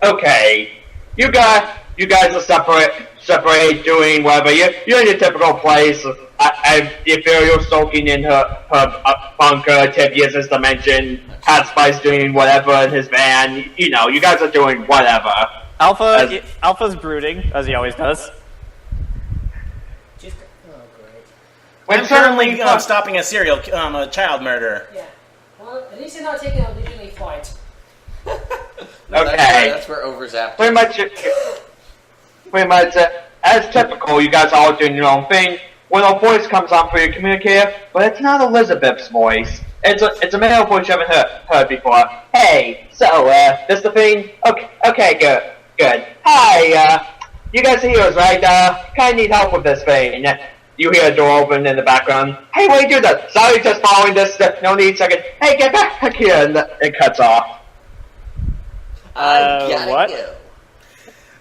okay, you guys are separate, doing whatever. You're in your typical place. Ethereal soaking in her bunker. Tibia's as dimension. Passerby's doing whatever in his van. You know, you guys are doing whatever. Alpha's brooding, as he always does. Just, oh, great. I'm currently stopping a a child murderer. Yeah. Well, at least you're not taking a leisurely flight. No, Okay. That's where Overzapped. Pretty much, as typical, you guys are all doing your own thing. When a voice comes on for your communicator, but it's not Elizabeth's voice. It's a male voice you haven't heard before. Hey, so, this the thing? Okay, good. Hi, you guys are heroes, right? Kinda need help with this thing. You hear a door open in the background. Hey, what are you doing that? Sorry, just following this. No need, second. Hey, get back here, and it cuts off. I gotta what? go.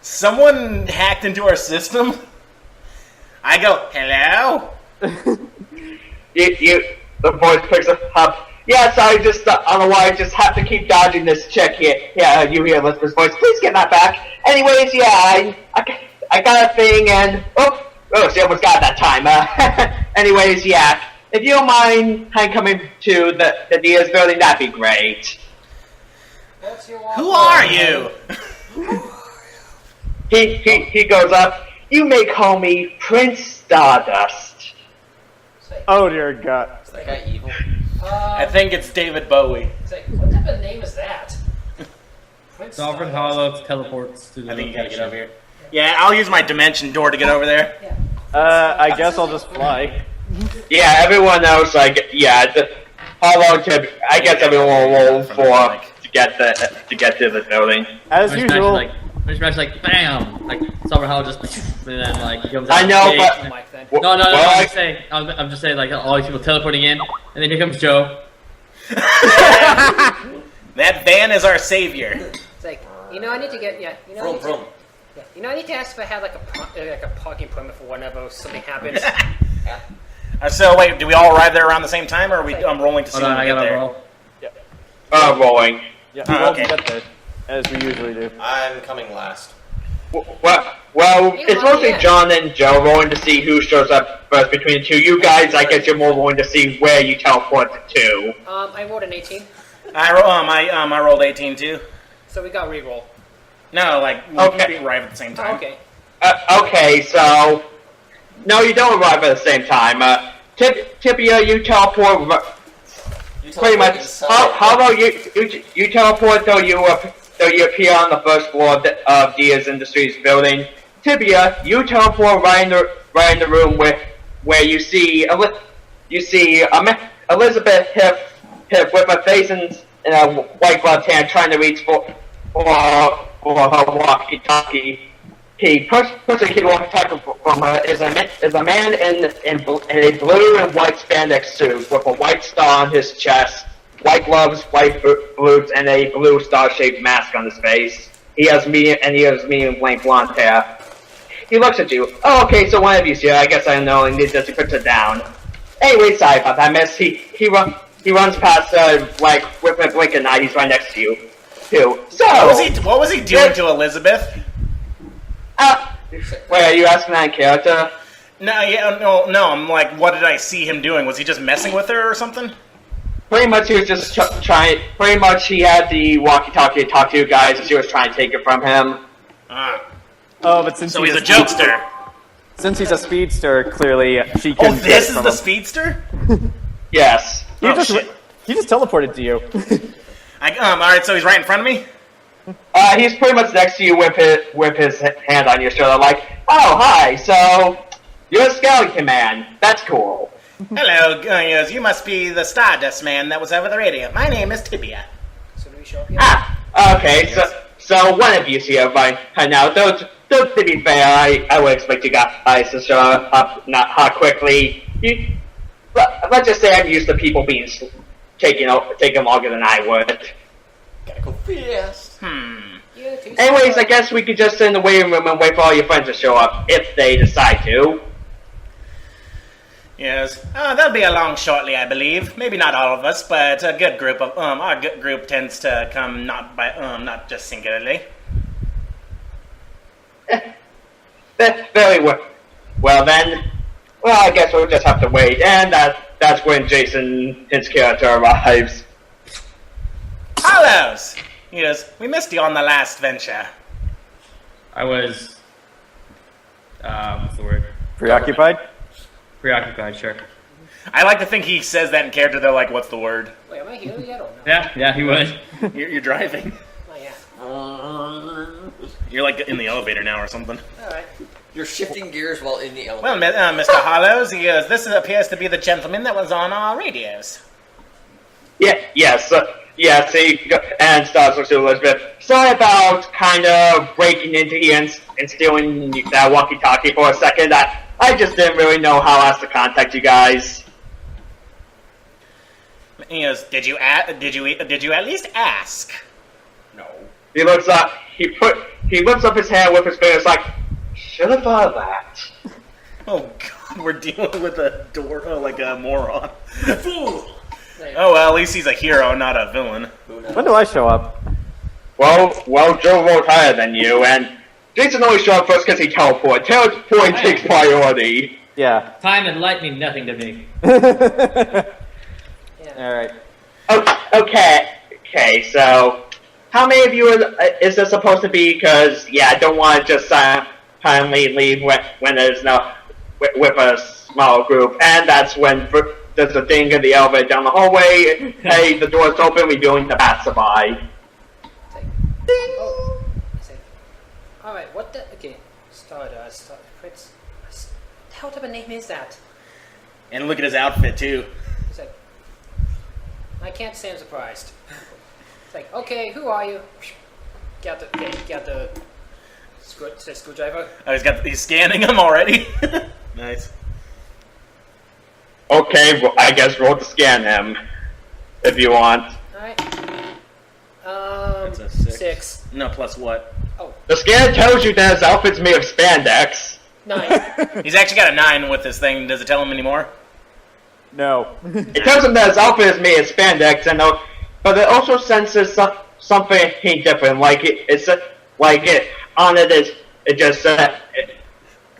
Someone hacked into our system? I go, hello? The voice picks up. Yeah, sorry, just, I don't know why, I just have to keep dodging this check here. Yeah, you hear Elizabeth's voice. Please get that back. Anyways, yeah, I got a thing, and, oh, she almost got it that time. Anyways, yeah, if you don't mind coming to the Diaz building, that'd be great. What's your Who are you? He goes up. You may call me Prince Stardust. Oh dear God. Is that guy evil? I think it's David Bowie. It's like, what type of name is that? Prince Sovereign Stardust. Hollow teleports to the I think you gotta get location. over here. Yeah, I'll use my dimension door to get over there. Yeah. I guess I'll just fly. Yeah, everyone else, how long I guess everyone will roll for to get to the building. As I usual. just imagine bam, like Sovereign Hollow just, and then like he comes out. I know, the but gate. Mike, then. No, well, I'm just saying, like all these people teleporting in, and then here comes Joe. That van is our savior. It's like, I need to get, Vroom, vroom. I need to ask if I have like a parking permit for whenever something happens. So wait, do we all arrive there around the same time, or are we rolling to see Hold on, when I we get gotta there? roll. rolling. Yeah, Oh, we'll okay. get there, as we usually do. I'm coming last. Well, it's mostly John and Joe rolling to see who shows up first between the two. You guys, I guess you're more rolling to see where you teleport to. I rolled an 18, I rolled 18 too. so we got reroll. No, like we Okay. arrive at the same Oh, time. okay. Okay, so no, you don't arrive at the same time. Tibia, you teleport. Pretty much. How about you teleport though you appear on the first floor of Diaz Industries building. Tibia, you teleport right in the room where you see Elizabeth Hiff with her face in a white gloved hand trying to reach for her walkie-talkie. He puts a key walkie-talkie from her is a man in a blue and white spandex suit with a white star on his chest, white gloves, white boots, and a blue star-shaped mask on his face. He has medium length blonde hair. He looks at you. Oh, okay, so one of you's here. I guess I know. And he puts it down. Anyway, sorry about that, miss. He runs past with a blink and eye. He's right next to you, too. So What was he doing to Elizabeth? wait, are you asking that in character? No. I'm like, what did I see him doing? Was he just messing with her or something? Pretty much, he was just trying. Pretty much, he had the walkie-talkie to talk to you guys, and she was trying to take it from him. Oh, but since So he's a jokester. Since he's a speedster, clearly she Oh, can. this is the speedster? Yes. He just teleported to you. Alright, so he's right in front of me? He's pretty much next to you with his hand on your shoulder, like, oh, hi, so you're a skeleton man. That's cool. Hello, yes, you must be the Stardust man that was over the radio. My name is Tibia. So do we show up here? Okay, so one of you's here by now. Though to be fair, I would expect you guys to show up not quickly. Let's just say I'm used to people being taking longer than I would. Gotta go fast. You too. Anyways, I guess we could just sit in the waiting room and wait for all your friends to show up, if they decide to. Yes. That'll be along shortly, I believe. Maybe not all of us, but a good group of our good group tends to come not just singularly. Very well. Well then, well I guess we'll just have to wait, and that's when Jayson, his character, arrives. Hollows! He goes, we missed you on the last venture. I was, what's the word? Preoccupied? Preoccupied, sure. I like to think he says that in character, they're like, what's the word? Wait, am I here? Yeah, I don't know. Yeah, he was. You're driving. Oh, yeah. You're like in the elevator now or something. Alright. You're shifting gears while in the Well, elevator. Mr. Hollows, he goes, this appears to be the gentleman that was on our radios. Yes, and starts to Elizabeth. Sorry about kind of breaking into here and stealing that walkie-talkie for a second. I just didn't really know how else to contact you guys. He goes, did you at least ask? No. He looks up. He lifts up his hand with his fingers, like, should have thought of that. Oh God, we're dealing with a door like a moron. Fool! Oh well, at least he's a hero, not a villain. Who knows? When do I show up? Well, Joe rolled higher than you, and Jayson only showed up first because he teleported. Teleporting takes priority. Yeah. Time and light mean nothing to me. Alright. Okay, so how many of you is this supposed to be? Because, yeah, I don't want to just silently leave when there's no, with a small group, and that's when there's a ding in the elevator down the hallway. Hey, the door's open, we're doing the Passerby. Oh. Alright, what the... Okay. Stardust. Fritz. What the hell type of name is that? And look at his outfit too. It's like... I can't say I'm surprised. It's like, okay, who are you? Got the screwdriver. Oh, he's scanning him already. Nice. Okay, well, I guess roll to scan him, if you want. Alright. That's a 6. No, plus what? The scan tells you that his outfit's made of spandex. 9. He's actually got a 9 with this thing. Does it tell him anymore? No. It tells him that his outfit is made of spandex, but it also senses something different.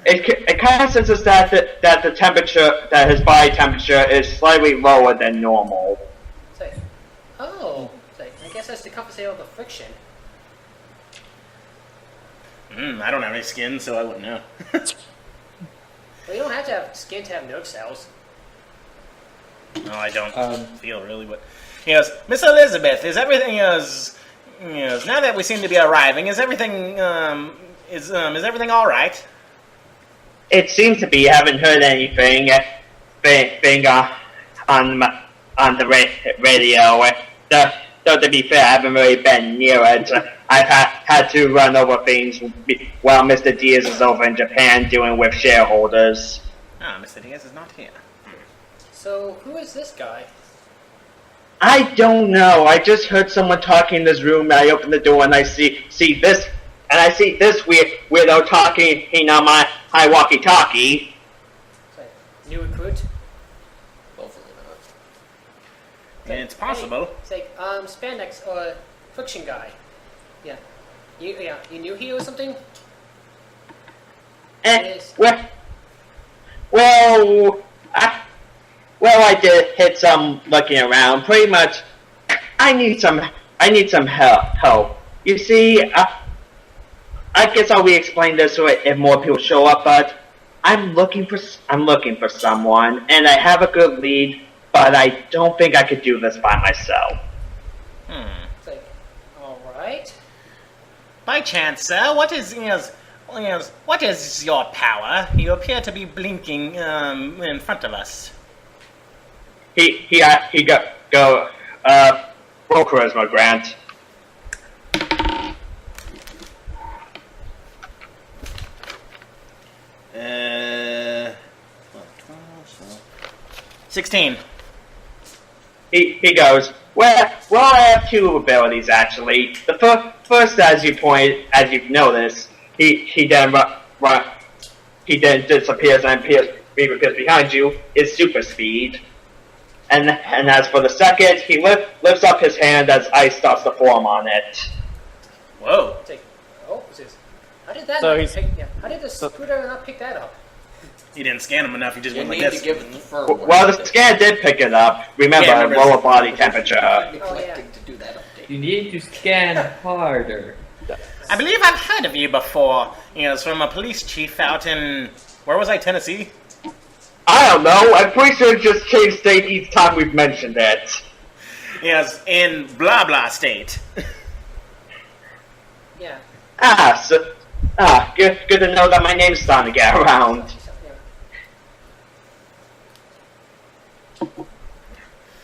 It kind of senses that the temperature, that his body temperature is slightly lower than normal. It's like, oh. It's like, I guess that's to compensate all the friction. I don't have any skin, so I wouldn't know. Well, you don't have to have skin to have nerve cells. No, I don't feel really, but he goes, Miss Elizabeth, is everything now that we seem to be arriving, is everything is everything all right? It seems to be. Haven't heard anything on the radio. Though to be fair, I haven't really been near it. I've had to run over things while Mr. Diaz is over in Japan dealing with shareholders. Ah, Mr. Diaz is not here. So, who is this guy? I don't know. I just heard someone talking in this room, and I open the door and I see this, and I see this weirdo talking on my walkie-talkie. It's like, new recruit? Hopefully not. Like, It's possible. Hey, it's like, spandex or friction guy. Yeah. You knew he was something? Yes. Well, I did hit some looking around. Pretty much, I need some help. You see, I guess I'll re-explain this so if more people show up. But I'm looking for someone, and I have a good lead. But I don't think I could do this by myself. It's like, alright. By chance, sir, what is your power? You appear to be blinking in front of us. Roll charisma, Grant. Uh, 16. He goes, well, I have two abilities actually. The first, as you've noticed, he then disappears and reappears behind you, is super speed. And as for the second, he lifts up his hand as ice starts to form on it. Whoa. It's like, oh, what's this? I didn't did that? So not he's- pick, yeah. How did the screwdriver not pick that up? He didn't scan him enough. He just You went like need this. to give it the firm. Well, the scan did pick it up. Remember, Yeah, remember- lower body temperature. Neglecting to do that update. You need to scan harder. I believe I've heard of you before. It's from a police chief out in where was I? Tennessee. I don't know. I'm pretty sure it just changed state each time we've mentioned it. Yes, in blah blah state. Yeah. Good to know that my name's starting to get around. Yeah.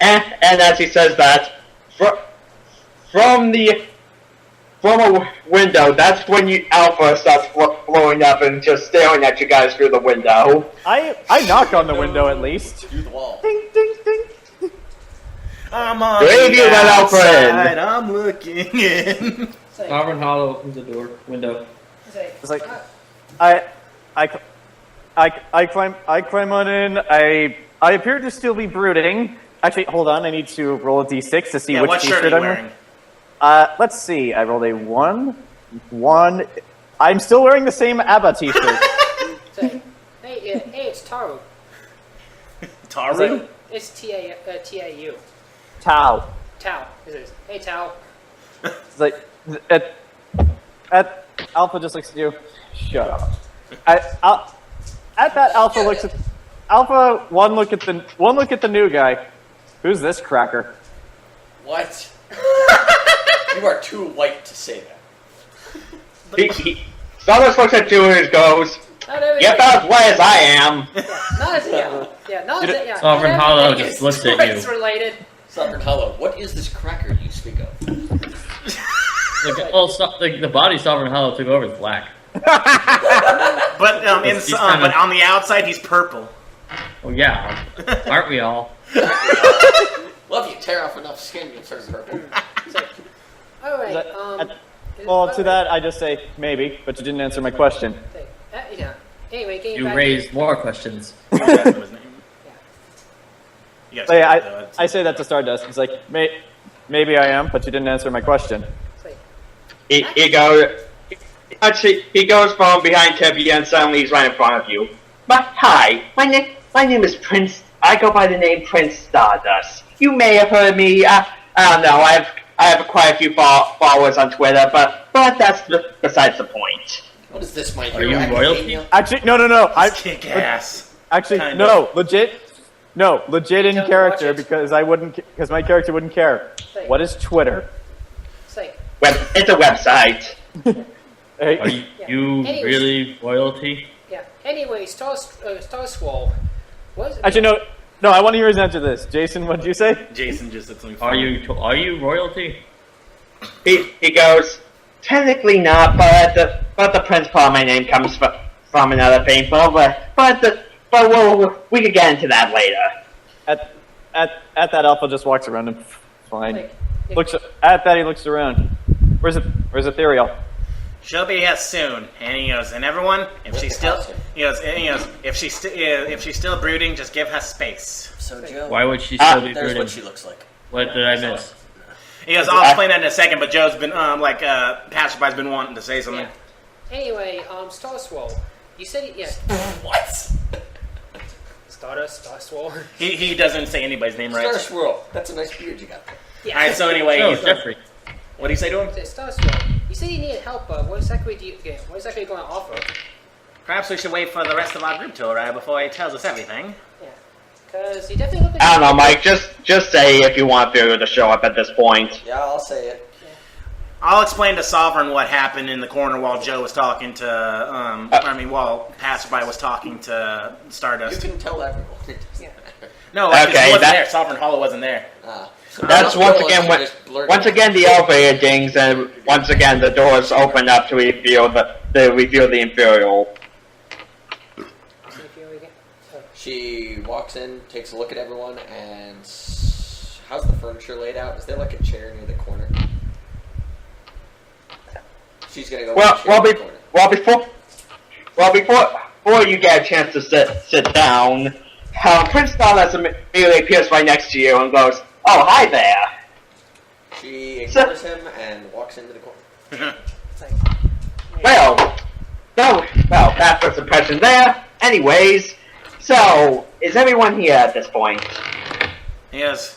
And as he says that, from a window, that's when Alpha starts blowing up and just staring at you guys through the window. I knock on the window at least. Through the wall. Ding, ding, ding. I'm on Brave you, the let Alpha in. outside. I'm looking in. It's like, Sovereign Hollow opens the door, window. It's like, I climb on in. I appear to still be brooding. Actually, hold on. I need to roll a d6 to see Yeah, which what shirt are t-shirt you I'm wearing? Let's see. I rolled a 1. I'm still wearing the same ABBA t-shirt. it's like, hey, it's Taru. Taru? It's T-A-U. Tau. Tao. It is. Hey, Tao. It's like at Alpha just looks at you. Shut up. At that, Alpha looks at Alpha. One look at the new guy. Who's this cracker? What? You are too white to say that. Stardust looks at you and goes, Not everything. "Get as white as I am." Not as not as yeah. Sovereign not Hollow everything just is looks at sports you. related. Sovereign Hollow, what is this cracker you speak of? The body Sovereign Hollow took over is black. But but on the outside he's purple. Oh yeah, aren't we all? Love you, tear off enough skin, you'll turn purple. It's like, all right. Well, to that I just say maybe, but you didn't answer my question. Yeah. Anyway, getting You back raised more questions. So yeah, I say that to Stardust. It's like maybe I am, but you didn't answer my question. It's like, He goes from behind Tibia and suddenly he's right in front of you. But hi, my name is Prince. I go by the name Prince Stardust. You may have heard me. I don't know. I have quite a few followers on Twitter, but that's besides the point. What is this, my Are hero you royalty? academia? Actually, no. I kick ass. actually Kind no, legit in Don't character watch it. because my character wouldn't care. Say. What is Twitter? it's like, It's a website. Hey, Are you Anyways. really royalty? yeah. Anyway, Star Swole. What is it? actually, no. I want to hear his answer to this. Jason, what did you say? Jason just said something Are funny. you royalty? He goes, technically not, but the Prince part of my name comes from another painful, but we could get into that later. At that, Alpha just walks around and fine. Like, Looks at that. He looks around. Where's Ethereal? She'll be here soon. And he goes, and everyone, if she's still, if she's still brooding, just give her space. So, Joe, Why would she still be there's brooding? what she looks like. What did I miss? He goes, I'll explain that in a second. But Joe's been Passerby's been wanting to say something. yeah. Anyway, Star Swole. You said yeah. What? Star Swole. He doesn't say anybody's name right. Star Swirl. That's a nice beard you got there. Yeah. All right. So anyway, Oh, he's- Jeffrey. what do you say to him? Star Swole. You said you needed help. What exactly are you going to offer? Perhaps we should wait for the rest of our group to arrive before he tells us everything. Yeah. Because you definitely look like I don't know, Mike. Just say if you want Ethereal to show up at this point. Yeah, I'll say it. I'll explain to Sovereign what happened in the corner while Joe was talking to, while Passerby was talking to You Stardust. can tell everyone. No, like, 'cause Okay, he wasn't that- there. Sovereign Hollow wasn't there. That's once again Once when the elevator dings, and once again the doors open up to reveal the Imperial. She walks in, takes a look at everyone, and how's the furniture laid out? Is there like a chair near the corner? She's gonna go. Well, to the chair in the corner. before you get a chance to sit down, Prince Stardust immediately appears right next to you and goes, "Oh, hi there." She ignores him and walks into the corner. Well, question there. Anyways, so is everyone here at this point? Yes.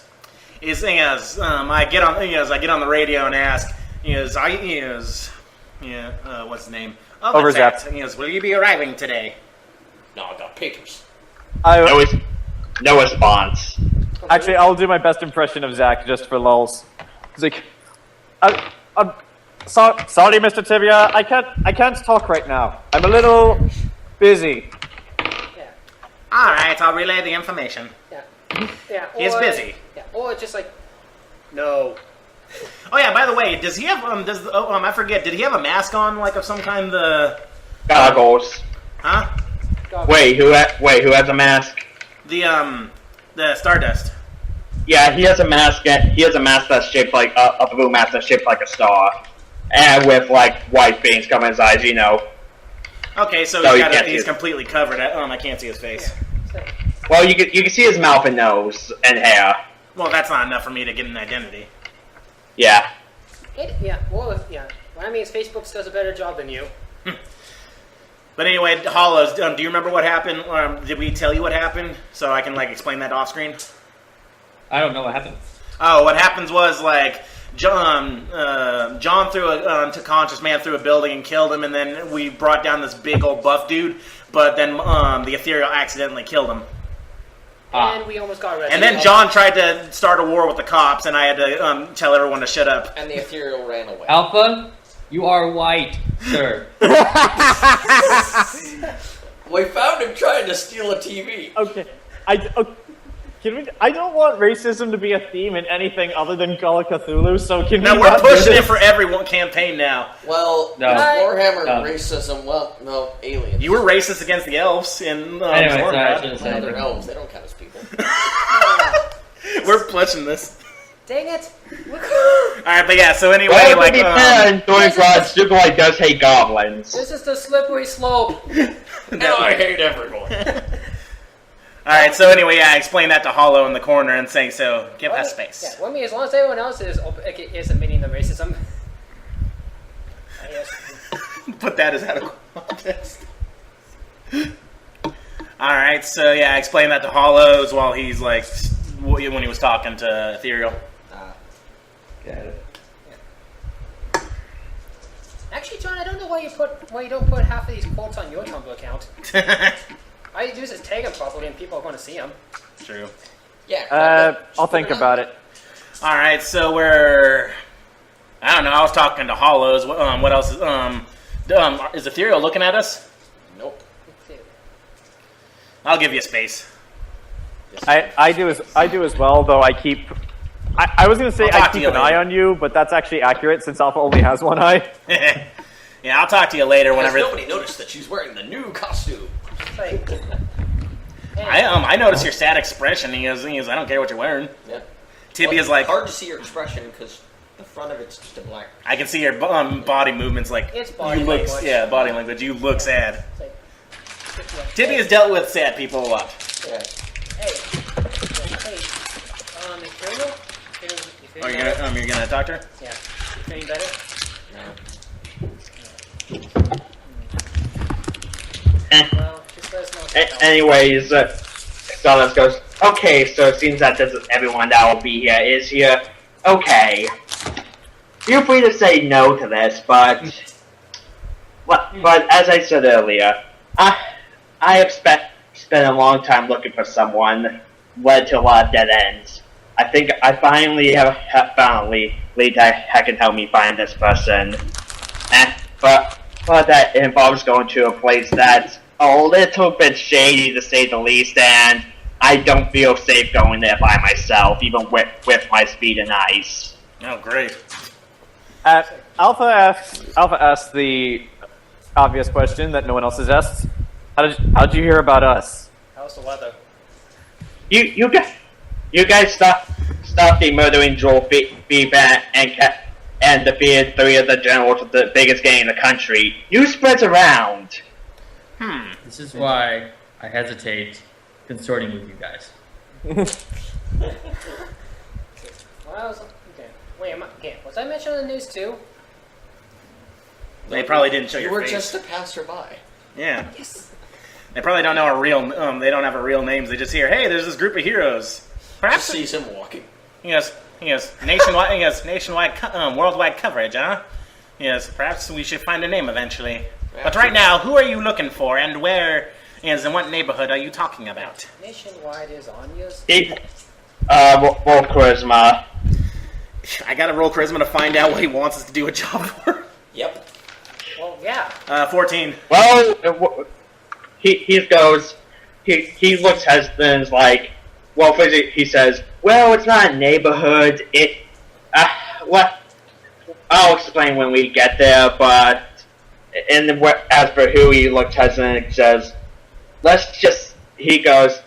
I get on the radio and ask, what's his name? Overzapped. Will you be arriving today? No, I got papers. No response. Actually, I'll do my best impression of Zach just for lulz. He's like, sorry, Mr. Tibia, I can't talk right now. I'm a little busy. Yeah. All right, I'll relay the information. Yeah. He's busy. Yeah. Or just like, no. Oh yeah, by the way, does he have I forget, did he have a mask on, like of some kind? Goggles. Huh? Wait, who has a mask? The Stardust. Yeah, he has a mask. He has a mask that's shaped like a blue mask that's shaped like a star, and with like white veins coming in his eyes. You know. Okay, so he's completely covered. I can't see his face. Yeah. Well, you can see his mouth and nose and hair. Well, that's not enough for me to get an identity. Yeah. Well, that means Facebook does a better job than you. But anyway, Hollows, do you remember what happened? Did we tell you what happened? So I can, explain that off screen? I don't know what happened. Oh, what happens was, John threw a conscious man through a building and killed him, and then we brought down this big old buff dude, but then the Ethereal accidentally killed him. And we almost got arrested. And then John tried to start a war with the cops, and I had to tell everyone to shut up. And the Ethereal ran away. Alpha, you are white, sir. We found him trying to steal a TV. Okay, I don't want racism to be a theme in anything other than Call of Cthulhu. So can No, we we're not pushing do it this? for every campaign now. Well, No. Warhammer No. racism. Well, no, aliens. You were racist against the elves in Anyway, sorry, I Stormcloud. shouldn't say Well, they're anything. elves. They don't count as people. We're pushing this. Dang it! Alright, but yeah, so anyway, Well, to be fair, in Stormcloud, Superlight does hate goblins. This is the slippery slope. Now I hate everyone. Alright, so anyway, I explained that to Hollow in the corner and saying, so, give us space. Yeah, well, I mean, as long as everyone else is admitting the racism. Put that as out of context. Alright, so yeah, I explained that to Hollows while he's when he was talking to Ethereal. Got it. Actually, John, I don't know why you don't put half of these quotes on your Tumblr account. All you do is just tag them properly, and people are going to see them. True. Yeah. I'll think about it. Alright, so I don't know, I was talking to Hollows. What else is Ethereal looking at us? Nope. I'll give you space. I do as well, though I keep. I was gonna say I'll talk I to keep you an eye later. on you, but that's actually accurate since Alpha only has one eye. Yeah, I'll talk to you later Because whenever. nobody noticed that she's wearing the new costume. Like, I noticed your sad expression. He goes, I don't care what you're wearing. Yeah. Tibia's Well, it's hard to see your expression because the front of it's just a black. I can see your body movements. It's body you look, language. yeah, body language. You look sad. it's like, Tibia's dealt with sad people a lot. Yeah. hey, Ethereal? Oh, you're gonna talk to her? Yeah. You feeling better? Well, just let us know. Anyways, Stardust goes, okay, so it seems that everyone that will be here is here. Okay. Feel free to say no to this, but as I said earlier, I have spent a long time looking for someone, led to a lot of dead ends. I think I finally have found a lead that can help me find this person. But that involves going to a place that's a little bit shady to say the least, and I don't feel safe going there by myself, even with my speed and ice. Oh, great. Alpha asks the obvious question that no one else has asked. How did you hear about us? How's the weather? You guys stopped the murdering Joel Feedback and defeated 3 of the generals of the biggest gang in the country. News spreads around. This is why I hesitate consorting with you guys. Okay. Wait, was I mentioned on the news too? They probably didn't show You your were face. just a passerby. Yeah. Yes. They probably don't know a real. They don't have a real names. They just hear, "Hey, there's this group of heroes." Perhaps Just sees him walking. Yes, nationwide. Yes, nationwide, worldwide coverage, huh? Yes, perhaps we should find a name eventually. But right now, who are you looking for, and where? Yes, and what neighborhood are you talking about? Nationwide is Anya's. Roll charisma. I gotta roll charisma to find out what he wants us to do a job for. Yep. Well, yeah. 14. Well, he goes. He looks hesitant, like. Well, first he says, "Well, it's not a neighborhood. What? I'll explain when we get there." But as for who, he looks hesitant and says, "Let's just." He goes.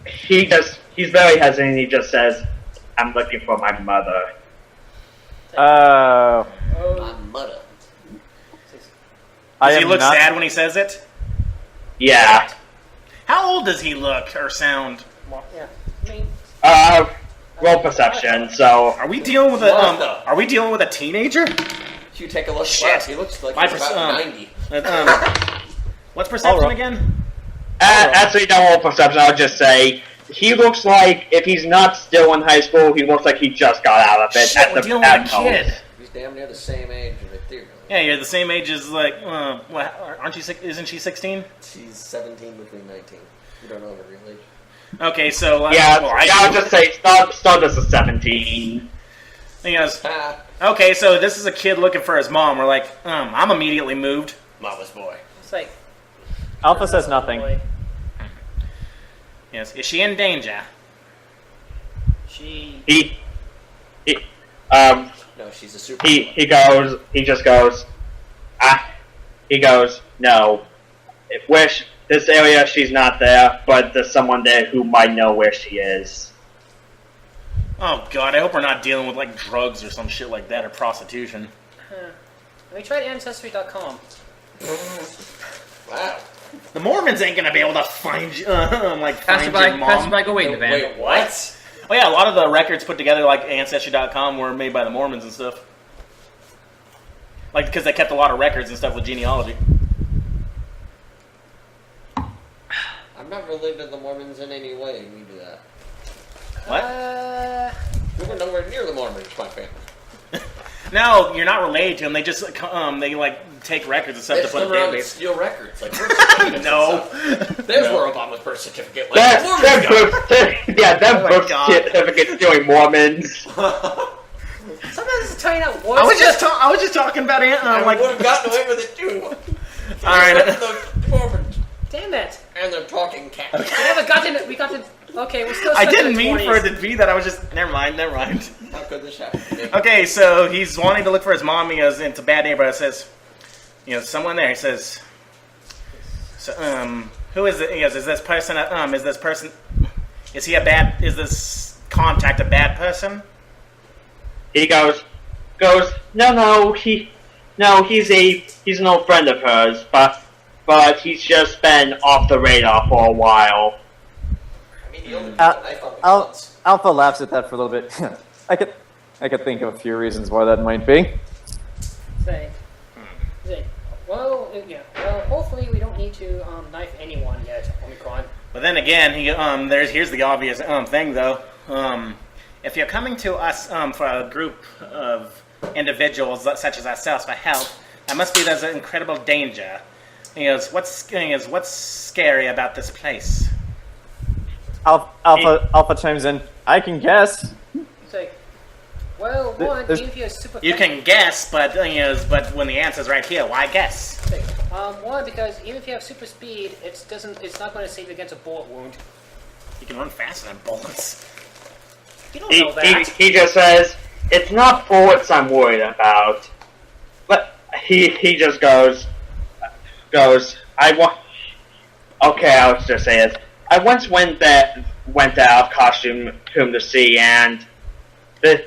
He's very hesitant. He just says, "I'm looking for my mother." My mother. Does he look sad when he says it? Yeah. How old does he look or sound? Yeah. I mean, Roll perception. So. Are we dealing with Are we dealing with a teenager? You take a look. Shit. Wow, he looks like he's about 90. What's perception again? Actually, don't roll perception. I'll just say he looks like if he's not still in high school, he looks like he just got out of it. Shit, we're dealing with a kid. He's damn near the same age as Ethereal. Yeah, you're the same age as like. Aren't you? Isn't she 16? She's 17 between 19. You don't know her real age. Okay, so I'll just say Stardust is 17. He goes, okay, so this is a kid looking for his mom. We're like, I'm immediately moved. Mama's boy. it's like. Alpha says nothing. Boy, Yes, is she in danger? she. No, she's a super. He goes, no. This area, she's not there, but there's someone there who might know where she is. Oh god, I hope we're not dealing with like drugs or some shit like that or prostitution. Let me try Ancestry.com. Wow. The Mormons ain't gonna be able to find you, find your Passerby, mom. go wait in the van. Wait, what? Oh yeah, a lot of the records put together like Ancestry.com were made by the Mormons and stuff. Like because they kept a lot of records and stuff with genealogy. I'm not related to the Mormons in any way. We do that. What? We were nowhere near the Mormons, my family. No, you're not related to them. They just they like take records and stuff They to just put in come a around and database. steal records, like birth certificates. No. and stuff. There's where Obama's birth certificate went. Them The Mormons got it. them Oh my birth God. certificates stealing Mormons. Sometimes it's turning out I worse. was just talking about I like. would have gotten away with it too. All right. The Mormons. Damn it! And they're talking cats. We never got to. We got to. Okay, we're still. I stuck in didn't the mean 20s. for it to be that. I was just never mind. How could this happen? Okay, so he's wanting to look for his mom. He goes into a bad neighborhood. Says, someone there. He says, so, who is it? He goes, is this person? Is he a bad? Is this contact a bad person? He goes, no, he's an old friend of hers, but he's just been off the radar for a while. I mean, he only put a knife on the once. Alpha laughs at that for a little bit. I could think of a few reasons why that might be. Say. Well, yeah. Well, hopefully we don't need to knife anyone yet, Omicron. But then again, here's the obvious thing though. If you're coming to us for a group of individuals such as ourselves for help, that must be there's an incredible danger. He goes, what's scary about this place? Alpha chimes in. I can guess. Say. Well, one, there's- even if you're super. You can guess, but when the answer's right here, why guess? Say, one, because even if you have super speed, it's not going to save you against a bullet wound. You can run faster than bullets. You don't know that. He just says, it's not bullets I'm worried about. But he just goes, okay, I'll just say this. I once went out of costume to see, and this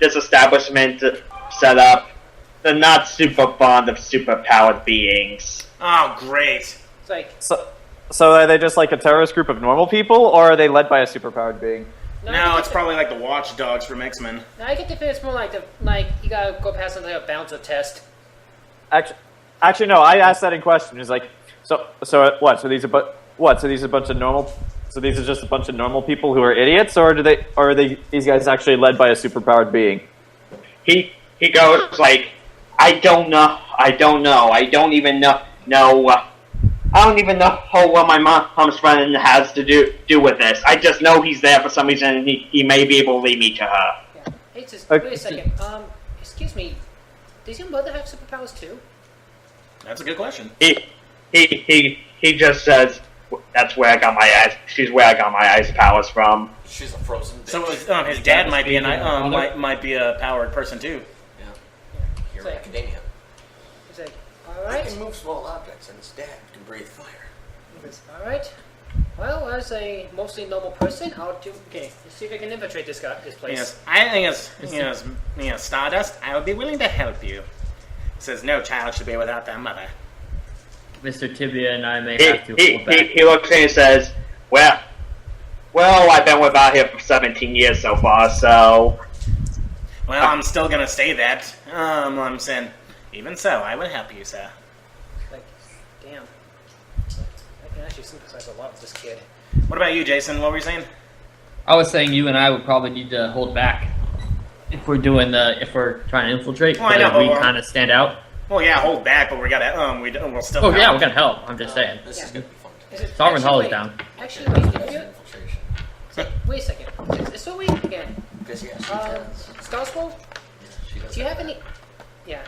establishment set up, they're not super fond of superpowered beings. Oh, great. It's like, So are they just like a terrorist group of normal people, or are they led by a superpowered being? No, it's probably like the Watchdogs from X-Men. Now I get the feeling it's more like you gotta go past something like a bouncer test. Actually, no. I asked that in question. It's like, So what? So these are what? So these are a bunch of normal. So these are just a bunch of normal people who are idiots, or are these guys actually led by a superpowered being? He goes like, I don't know. I don't even know. I don't even know what my mom's friend has to do with this. I just know he's there for some reason, and he may be able to lead me to her. Yeah. Hey, just wait a second. Excuse me. Does your mother have superpowers too? That's a good question. He just says that's where I got my eyes. She's where I got my ice powers from. She's a frozen bitch. So his dad might be might be a powered person too. Yeah. You're Say- academia. He's like, all I right. can move small objects, and his dad can breathe fire. All right. Well, as a mostly normal person, I'll do. Okay, let's see if I can infiltrate this place. Yes, I think as Stardust, I would be willing to help you. Says no child should be without their mother. Mr. Tibia and I may have to hold back. He looks at me and says, well, I've been without here for 17 years so far, so... Well, I'm still gonna say that. I'm saying, even so, I will help you, sir. Like, damn. I can actually sympathize a lot with this kid. What about you, Jason? What were you saying? I was saying you and I would probably need to hold back if we're trying to infiltrate. Well, I but know, we but- kind of stand out. Well, yeah, hold back, but we gotta we'll still. Oh help. yeah, we're gonna help. I'm just saying. This is gonna be fun. Is it, Sovereign actually, Hall is wait, down. Actually, wait, did you... Infiltration. Wait a second. Is this what we... Again. Because yeah, she Um, does. Starswell, She does do you have that. any... Yeah.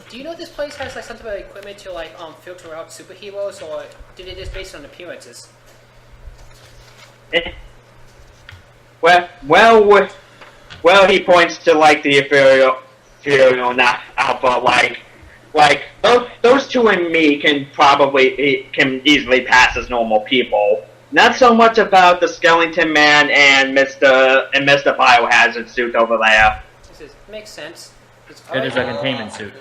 Do you know this place has like some type of equipment to like filter out superheroes, or did it just based on appearances? Well, he points to like the Ethereal, not Alpha, like those two and me can easily pass as normal people. Not so much about the Skeleton Man and Mr. Biohazard suit over there. Makes sense. It's It is a alright. containment suit.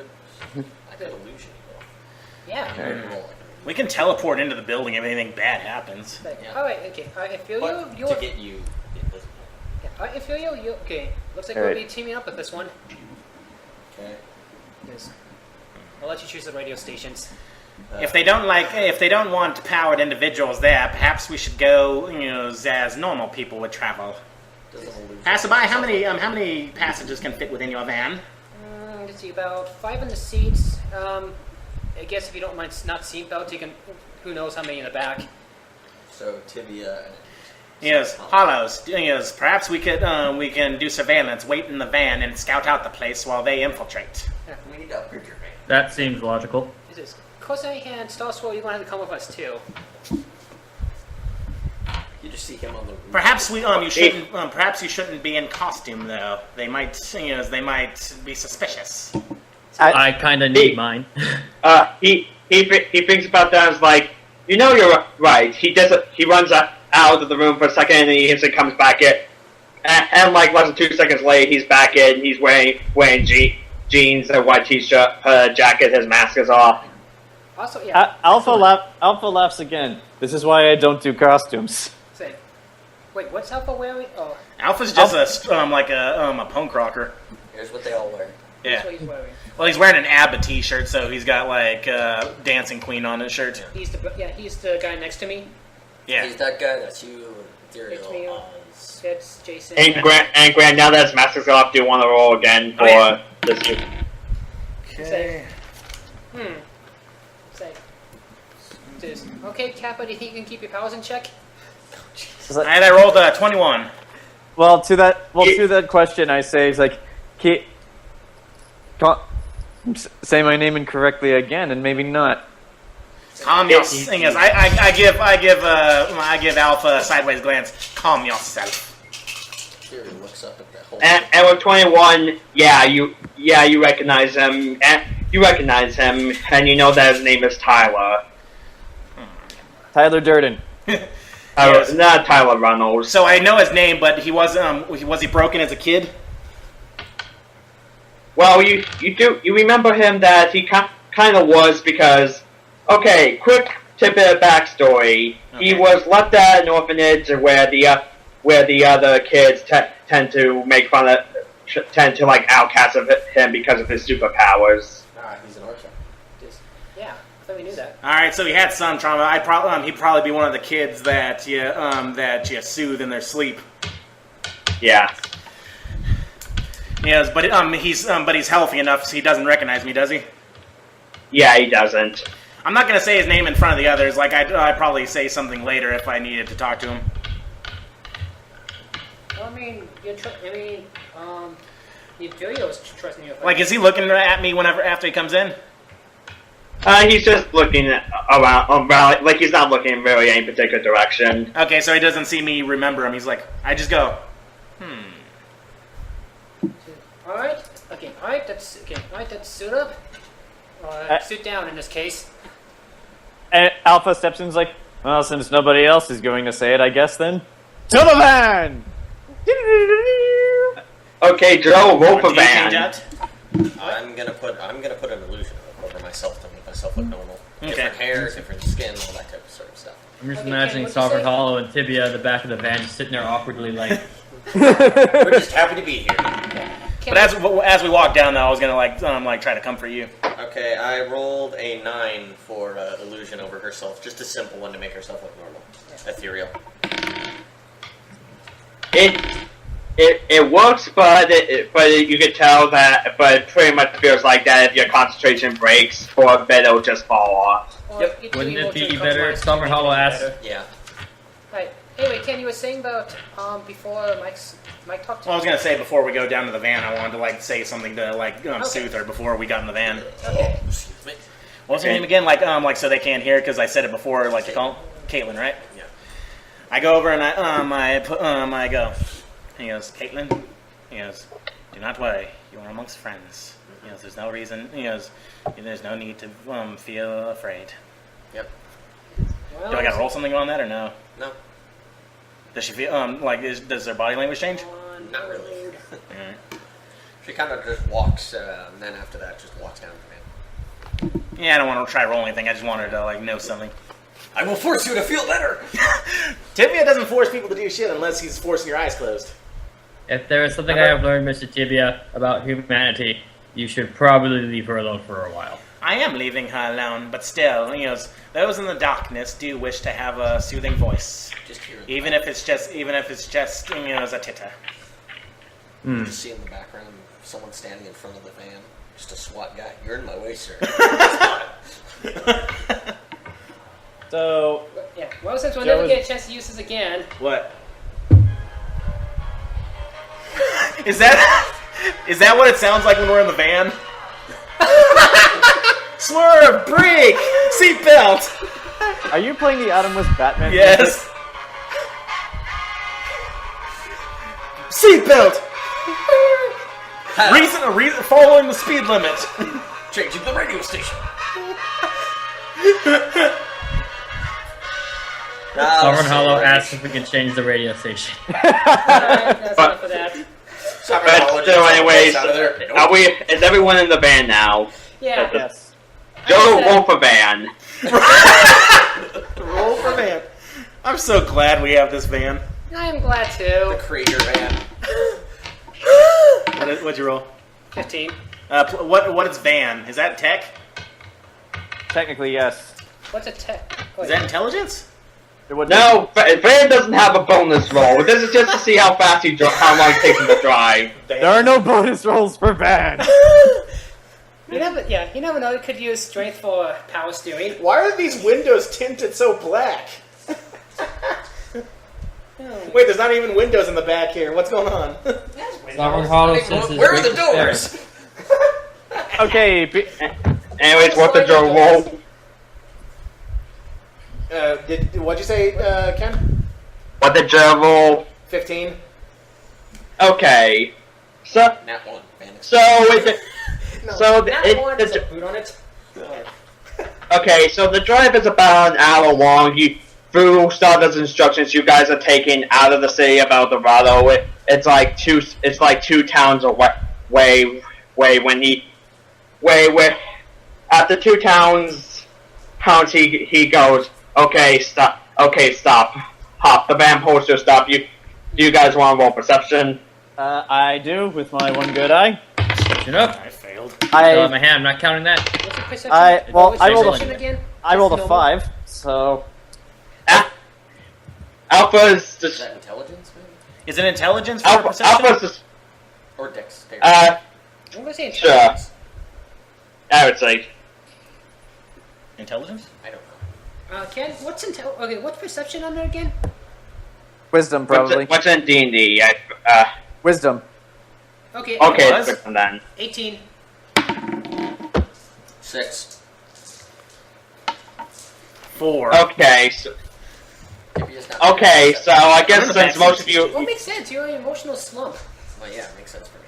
I could illusion you. Yeah. We can teleport into the building if anything bad happens. Like, Yeah. Alright, okay. I feel But you. to get you invisible. Yeah, I feel you. Okay. Looks like Alright. we'll be teaming up with this one. Okay. Yes. I'll let you choose the radio stations. If they don't want powered individuals there, perhaps we should go, as normal people would travel. Doesn't illusion. Passerby, how many passengers can fit within your van? Let's see, about 5 in the seats. I guess if you don't mind not seatbelt, you can. Who knows how many in the back? So Tibia. Yes, Hollows. Yes, perhaps we can do surveillance, wait in the van, and scout out the place while they infiltrate. We need to upgrade your van. That seems logical. This is Kosei and Starswell. You're gonna have to come with us too. You just see him on the roof. Perhaps you shouldn't be in costume though. They might be suspicious. I kind of need mine. He thinks about that and is like, you're right. He runs out of the room for a second and he instantly comes back in. And like less than 2 seconds later, he's back in. He's wearing jeans, a white t-shirt, a jacket. His mask is off. Also, yeah. Alpha laughs again. This is why I don't do costumes. Say, wait, what's Alpha wearing? Oh, Alpha's just a punk rocker. Here's what they all wear. that's Yeah. what he's wearing. Well, he's wearing an ABBA t-shirt, so he's got like Dancing Queen on his shirt. He's the guy next to me. Yeah. He's that guy. That's you. It's me. Ethereal. That's Jayson. And Grant, now that his mask is off, do you want to roll again for this? Okay. Say, okay, Kappa, do you think you can keep your powers in check? And I rolled a 21. Well, to that question, I say, it's like, say my name incorrectly again, and maybe not. Calm yourself. Thing is, I give Alpha a sideways glance. Calm yourself. Ethereal looks up at the whole. And with 21, you recognize him. And you recognize him, and you know that his name is Tyler. Tyler Durden. Yes. Not Tyler Reynolds. So I know his name, but was he broken as a kid? Well, you remember him that he kind of was because. Okay, quick tidbit of backstory. Okay. He was left at an orphanage where the other kids tend to make fun of, tend to like outcast of him because of his superpowers. He's an orphan. Yeah, I thought we knew that. All right, so he had some trauma. He'd probably be one of the kids that you soothe in their sleep. Yeah. Yes, but he's healthy enough so he doesn't recognize me, does he? Yeah, he doesn't. I'm not gonna say his name in front of the others. Like I'd probably say something later if I needed to talk to him. Well, Ethereal was trusting you. Like, is he looking at me after he comes in? He's just looking around, like he's not looking in really any particular direction. Okay, so he doesn't see me remember him. He's like, I just go, Alright, let's suit up. Sit down in this case. And Alpha steps in and is like, well, since nobody else is going to say it, I guess then. To the van! Okay, Joe, roll for do you change van. out? I'm gonna put an illusion over myself to make myself look normal. Okay. Different hair, different skin, all that type of sort of stuff. I'm just Okay, imagining what'd you Sovereign say? Hollow and Tibia at the back of the van, just sitting there awkwardly, like. We're just happy to be here. But as we walk down, though, I was gonna try to comfort you. Okay, I rolled a 9 for illusion over herself. Just a simple one to make herself look normal. Ethereal. It works, but you could tell that, but it pretty much feels like that if your concentration breaks for a bit, it'll just fall off. Yep. Wouldn't it be better? Sovereign Hollow asked. Yeah. Right. Anyway, Ken, you were saying about before Mike talked to Well, I was gonna say before we go down to the van, I wanted to say something to soothe her before we got in the van. Okay. Excuse me. What's her name again? So they can't hear because I said it before. Like to call Caitlin, right? Yeah. I go over and I go. He goes, Caitlin. He goes, do not worry. You are amongst friends. He goes, there's no reason. He goes, there's no need to feel afraid. Yep. Well, Do I gotta roll something on that or no? No. Does she feel does their body language change? Not really. Alright. She kind of just walks, and then after that, just walks down the van. Yeah, I don't want to try roll anything. I just want her to know something. I will force you to feel better. Tibia doesn't force people to do shit unless he's forcing your eyes closed. If there is something I have learned, Mr. Tibia, about humanity, you should probably leave her alone for a while. I am leaving her alone, but still, those in the darkness do wish to have a soothing voice, Just hear it. even if it's just as a titter. You just see in the background someone standing in front of the van. Just a SWAT guy. You're in my way, sir. So, Yeah. Well, since we'll Joe never is- get a chance to use this again. What? Is that what it sounds like when we're in the van? Swerve, brake, seatbelt. are you playing the Adam West Batman? Yes. Seatbelt. Reason, following the speed limit. Changing the radio station. Sovereign Hollow asked if we can change the radio station. Alright, that's enough of that. But still, anyways, is everyone in the van now? Yeah. Yes. Joe, roll for van. Roll for van. I'm so glad we have this van. I'm glad The to. Krieger van. What'd you roll? 15. What is van? Is that tech? Technically, yes. What's a tech? Is that intelligence? It would No, van doesn't have a bonus roll. This is just to see how fast how long it takes him to drive. There are no bonus rolls for van. You never know. It could use strength for power steering. Why are these windows tinted so black? Wait, there's not even windows in the back here. What's going on? Sovereign Hollow says his Where are the greatest doors? Okay, Anyways, what did Joe roll? What'd you say, Ken? What did Joe roll? 15. Okay. So, Nat 1. Van Boot on it. Okay, so the drive is about an hour long. Through Stardust instructions, you guys are taking out of the city of El Dorado. It's like two towns away. After 2 towns, he goes. Okay, stop. Hop. The van poster stop. Do you guys want to roll perception? I do with my one good eye. Shut up. I failed. So, my hand, I'm not counting that. What's your perception? I What's your rolled perception again? I rolled a Normal? 5, so Alpha's Is just that intelligence, maybe? Is it intelligence for perception? Alpha's just Or dexterity? I'm gonna say Sure. intelligence. I would say Intelligence? I don't know. Ken, what's perception on there again? wisdom probably. what's in D&D. Wisdom. Okay. Okay, was? it's wisdom then. 18. 6. 4. Okay, so Tibia's not so I guess I'm in the since back most seat. of you Well, makes sense. You're in an emotional slump. Well, yeah, it makes sense for me.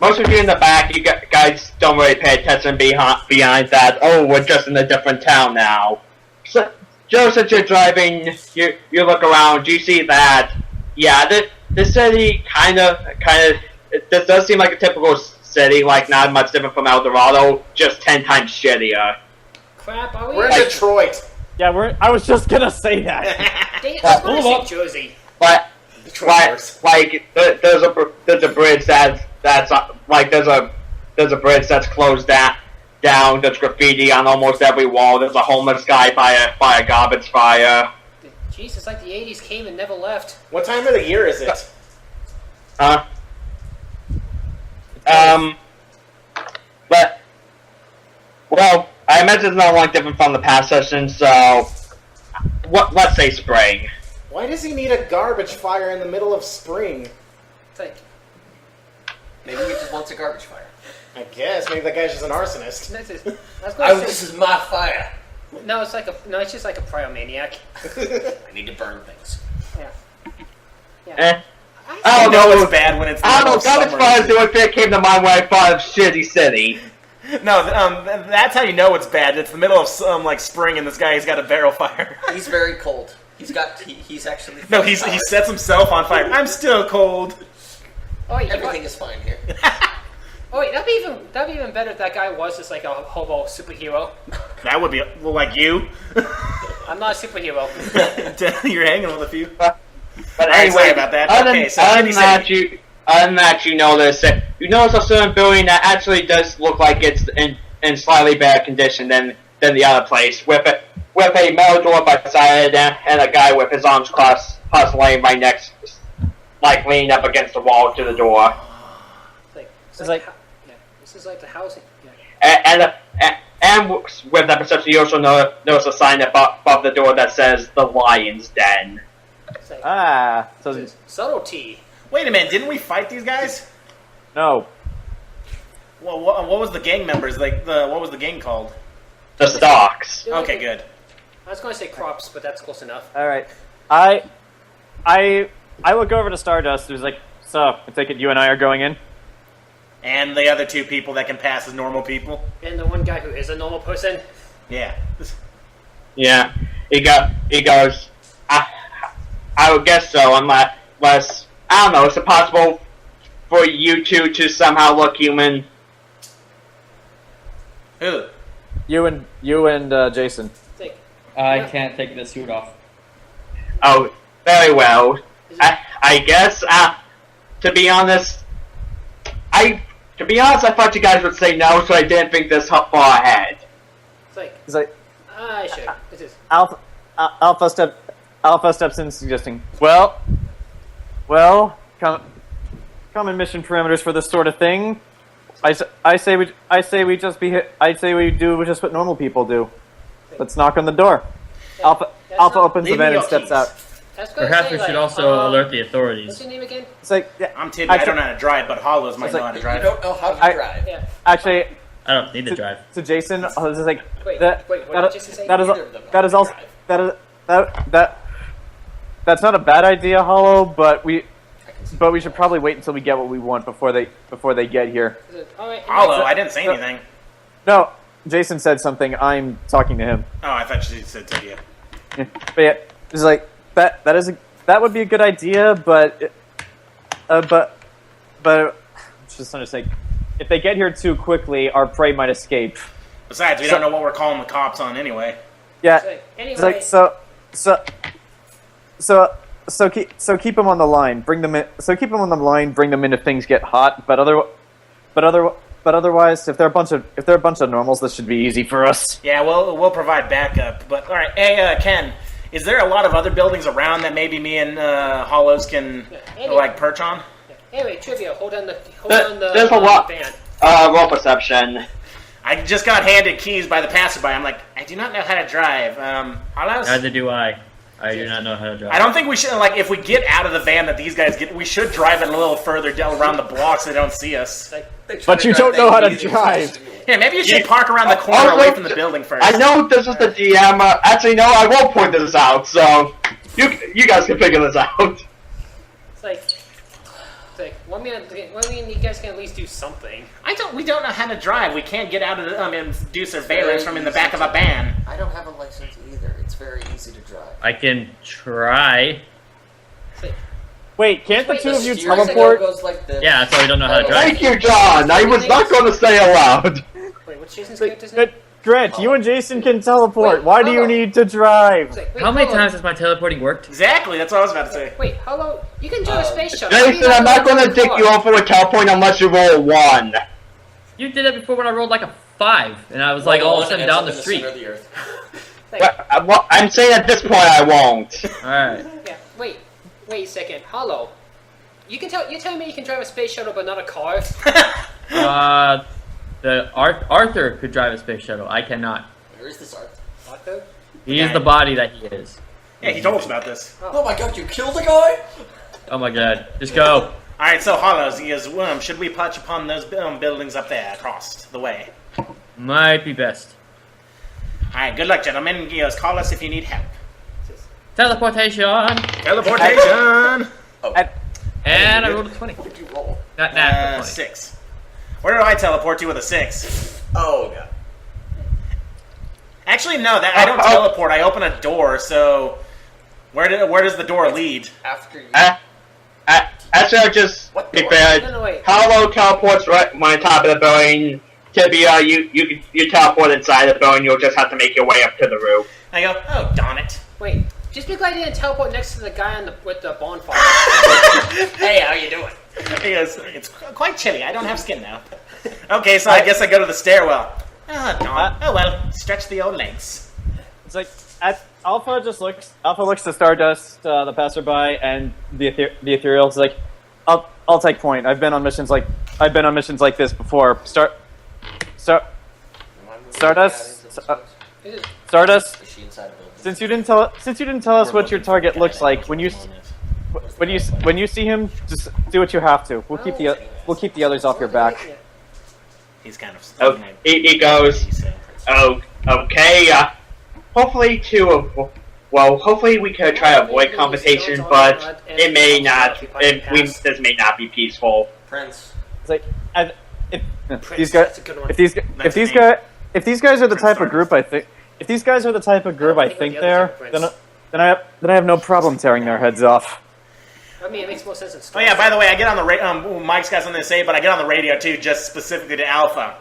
most of you in the back, you guys don't really pay attention behind that. Oh, we're just in a different town now. So, Joe, since you're driving, you look around, you see that, yeah, the city kind of, this does seem like a typical city, like not much different from El Dorado, just 10 times shittier. Crap, are we? We're in Detroit. Yeah, I was just gonna say that. I was gonna say Jersey. But Detroiters. like there's a bridge that's like there's a bridge that's closed down. There's graffiti on almost every wall. There's a homeless guy by a garbage fire. Jeez, it's like the 80s came and never left. What time of the year is it? But well, I imagine it's not like different from the past session. So let's say spring. Why does he need a garbage fire in the middle of spring? It's like, Maybe he just wants a garbage fire. I guess. Maybe that guy's just an arsonist. I was gonna This say, is my fire. no, it's just like a pyromaniac. I need to burn things. Eh. I I don't know know. it's bad when it's the I don't middle know. of Garbage summer. fire is the only thing that came to mind when I thought of Shitty City. No, that's how you know it's bad. It's the middle of like spring, and this guy's got a barrel fire. He's very cold. He's actually. No, he sets himself on fire. I'm still cold. Oh, wait, Everything is fine here. oh wait, that'd be even better if that guy was just like a hobo superhero. That would be like you. I'm not a superhero. You're hanging with a few. But Alright, anyway, sorry about that. Other Okay, so than Shitty that, City. you notice a certain building that actually does look like it's in slightly better condition than the other place, with a metal door by the side and a guy with his arms crossed laying right next, like leaning up against the wall to the door. It's like- this is like the housing. Yeah. And with that perception, you also notice a sign above the door that says "The Lion's Den." It's like, So it's subtlety. Wait a minute, didn't we fight these guys? no. Well, what was the gang members like? What was the gang called? The Stalks. Okay, good. I was going to say crops, but that's close enough. All right. I look over to Stardust. Who's like, so I take it you and I are going in. And the other two people that can pass as normal people. And the one guy who is a normal person. Yeah. Yeah, he goes. I would guess so. Unless I don't know. Is it possible for you two to somehow look human? Who? You and Jayson. It's like, I can't take the suit off. Oh, very well. I guess. To be honest, I thought you guys would say no, so I didn't think this far ahead. it's like, He's like, sure. This is. Alpha steps in, suggesting, well, common mission parameters for this sort of thing. I say we do just what normal people do. Let's knock on the door. Alpha opens the Leave vent me and your steps keys. out. I was gonna Perhaps say, we should like, also alert the What's authorities. your name again? It's like, yeah, I'm Tibia. I Actually- don't know how to drive, but Hollows might It's know like- how to You drive. don't know how to I- drive. Yeah. actually, I don't need to drive. to Jayson, I was just like, Wait, that, wait, what that, did Jayson say? that is Neither of them know that is how to also drive. that's not a bad idea, Hollow, but we I can see should probably wait until we get what we want before they get here. Is it- all right. Hollow, I didn't say anything. No, Jayson said something. I'm talking to him. Oh, I thought you said Tibia. Yeah. But yeah, it's like that would be a good idea, but I'm just trying to say, if they get here too quickly, our prey might escape. Besides, we don't know what we're calling the cops on anyway. Yeah, Anyway, it's like so keep them on the line. Bring them in. So keep them on the line. Bring them in if things get hot. But but otherwise, if they're a bunch of normals, this should be easy for us. Yeah, we'll provide backup. But all right, hey Ken, is there a lot of other buildings around that maybe me and Hollows can like perch on? Anyway, trivia. Hold on the There's a lot. van. Roll perception. I just got handed keys by the passerby. I'm like, I do not know how to drive. Hollows? Neither do I. I do not know how to drive. I don't think we should, like, if we get out of the van that these guys get, we should drive it a little further down around the block so they don't see us. But you don't know how to drive. Yeah, maybe you should park around the corner away from the building first. I know this is the DM. Actually, no, I won't point this out. So you guys can figure this out. It's like, one minute you guys can at least do something. We don't know how to drive. We can't get out of the, and do surveillance from in the back of a van. I don't have a license either. It's very easy to drive. I can try. Wait, can't the two of you Steering teleport? goes like this. Yeah, that's why we don't know how to drive. Thank you, John. I was not going to say aloud. Wait, what's Jason's character's name? Grant, you and Jayson can teleport. Wait, Why do you hello. need to drive? Wait, How many hello. times has my teleporting worked? Exactly, that's what I was about to say. Wait, hello. You can drive a space shuttle. How do you Jason, I'm not going to drive a dick car? you off with a teleport unless you roll a 1. You did it before when I rolled like a 5, and I was like all of a sudden down the street. Well, I'm saying at this point I won't. Alright. Yeah. Wait a second. Hello. You're telling me you can drive a space shuttle but not a car? Arthur could drive a space shuttle. I cannot. Where is this Arthur? Arthur? He is the body that he is. Yeah, he told us about this. Oh my god, you killed a guy? Oh my god. Just go. Alright, so Hollows, he is, should we patch upon those buildings up there across the way? Might be best. Alright, good luck, gentlemen. He goes, call us if you need help. Teleportation! Teleportation! And I rolled a 20. What did you roll? Not that, 20. 6. Where do I teleport to with a 6? Oh god. Actually, no, I don't teleport. I open a door, so where does the door lead? After you... Actually, I'll just What be door? fair. No, wait. Hollow teleports right on top of the building. Tibia, you teleport inside the building. You'll just have to make your way up to the roof. I go, oh, darn it. Wait. Just be glad you didn't teleport next to the guy with the bonfire. Hey, how you doing? He goes, it's quite chilly. I don't have skin now. Okay, so I guess I go to the stairwell. Oh, darn. Oh, well, stretch the old legs. It's like Alpha looks to Stardust, the passerby, and the Ethereal. It's like, I'll take point. I've been on missions like this before. Stardust. Stardust. Is she inside a building? Since you didn't tell us what your target looks like, when you see him, just do what you have to. We'll keep the others off your back. He's kind of... Oh, he goes, oh, okay, hopefully hopefully we could try to avoid confrontation, but this may not be peaceful. Prince. It's like, if these That's guys, a good one. if these guys are the type of group I think, if these guys are the type of group I think they're, then I have no problem tearing their heads off. I mean, it makes more sense in Oh Star yeah, by the way, I get on the radio, Mike's got something to say, but I get on the radio too, just specifically to Alpha.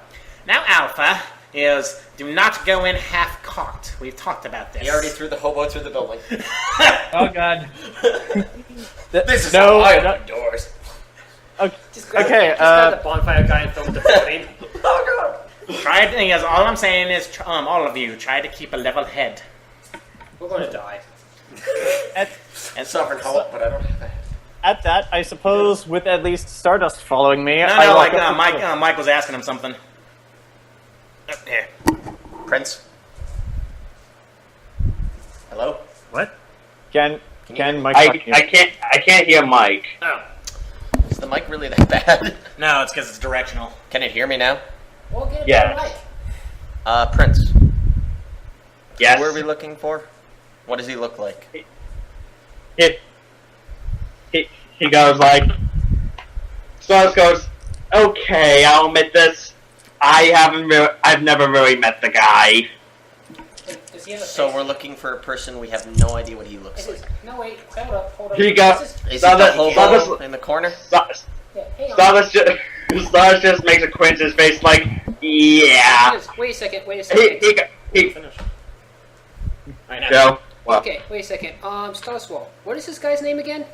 Now Alpha is, do not go in half-cocked. We've talked about this. He already threw the hobo through the building. Oh god. This is No, how I no. open doors. Just grab the bonfire guy and throw him with the building. Oh Try it, and all I'm saying is, all of you, try to keep a level head. We're gonna die. god. And sovereign help, but I don't have a head. At that, I suppose, with at least Stardust following me, No, I walk like, up to Mike was asking him something. Here. Prince? Hello? What? Ken, you- Mike, I can't hear Mike. Oh. Is the mic really that bad? No, it's because it's directional. Can it hear me now? We'll get it Yes. right. Prince. Yes. Who are we looking for? What does he look like? He goes like, Stars goes, okay, I'll admit this. I've never really met the guy. Does he have a So face? we're looking for a person we have no idea what he looks This is, like. no, wait. Hold up. He got- This is, Is he Stardust- the hobo Stardust- in the corner? yeah, hang on. Stardust just makes a quince his face like, yeah. Wait a second. He I know. Joe, well, Okay, wait a second. Starswell. What is this guy's name again?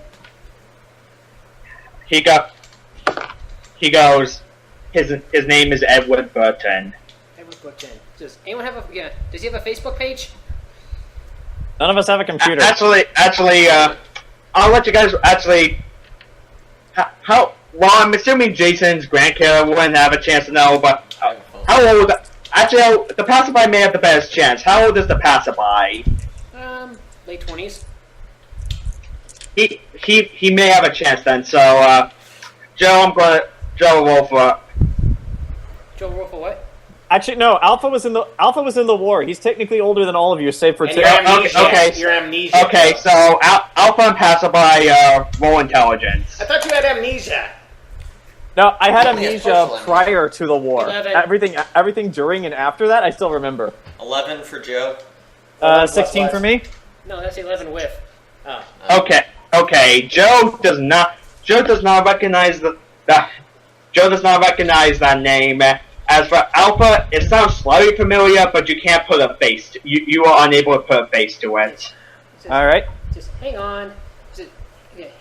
he goes, his name is Edward Burton. Edward Burton. Does anyone have a Does he have a Facebook page? None of us have a computer. Actually, I'll let you guys actually. Well, I'm assuming Jason's grandkid wouldn't have a chance to know, but how old? Actually, the passerby may have the best chance. How old is the passerby? Late 20s. He may have a chance then. So, Joe roll for. Joe roll for what? Actually, no. Alpha was in the war. He's technically older than all of you, save for And Tim. your amnesia. Okay. Your amnesia. Okay, so Alpha and passerby roll intelligence. I thought you had amnesia. No, I had Only has amnesia partial amnesia. prior to the war. 11. Everything during and after that, I still remember. 11 for Joe. 16 for me. No, that's 11 with. Oh. Okay. Joe does not recognize Joe does not recognize that name. As for Alpha, it sounds slightly familiar, but you can't put a face. You are unable to put a face to it. All right. Just hang on.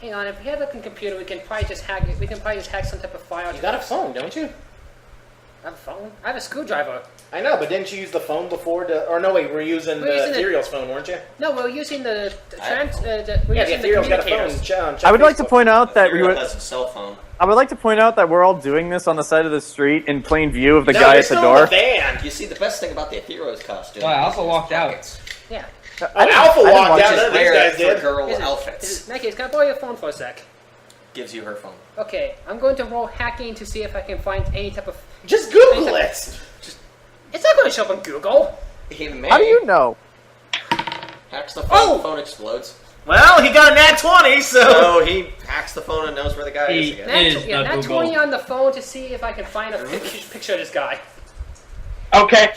Hang on. If we have a computer, we can probably just hack it. We can probably just hack some type of file. You got a phone, don't you? I have a phone. I have a screwdriver. I know, but didn't you use the phone before to... Or no, wait, we're using We're using Ethereal's phone, weren't you? No, we're using the I- we're Yeah, the using Ethereal's got a communicators. phone. Check I would like to Facebook. point out that we Ethereal would. has a cell phone. I would like to point out that we're all doing this on the side of the street in plain view of the No, guy you're at the still in door. van. You see, the best thing about the Ethereal's costume... Well, Alpha is walked out. pockets. Yeah. Oh, Alpha I didn't walked watch out. it. None of these Rare guys for did. girl Is it- outfits. Mackie, can I borrow your phone for a sec? Gives you her phone. Okay, I'm going to roll hacking to see if I can find any type of. Just Google it. It's not going to show up on Google. He may. How do you know? Hacks the phone, Oh! the phone explodes. Well, he got a nat 20, so... So he hacks the phone and knows where the guy is He- again. It is not Not Google. 20 on the phone to see if I can find a picture of this guy. Okay.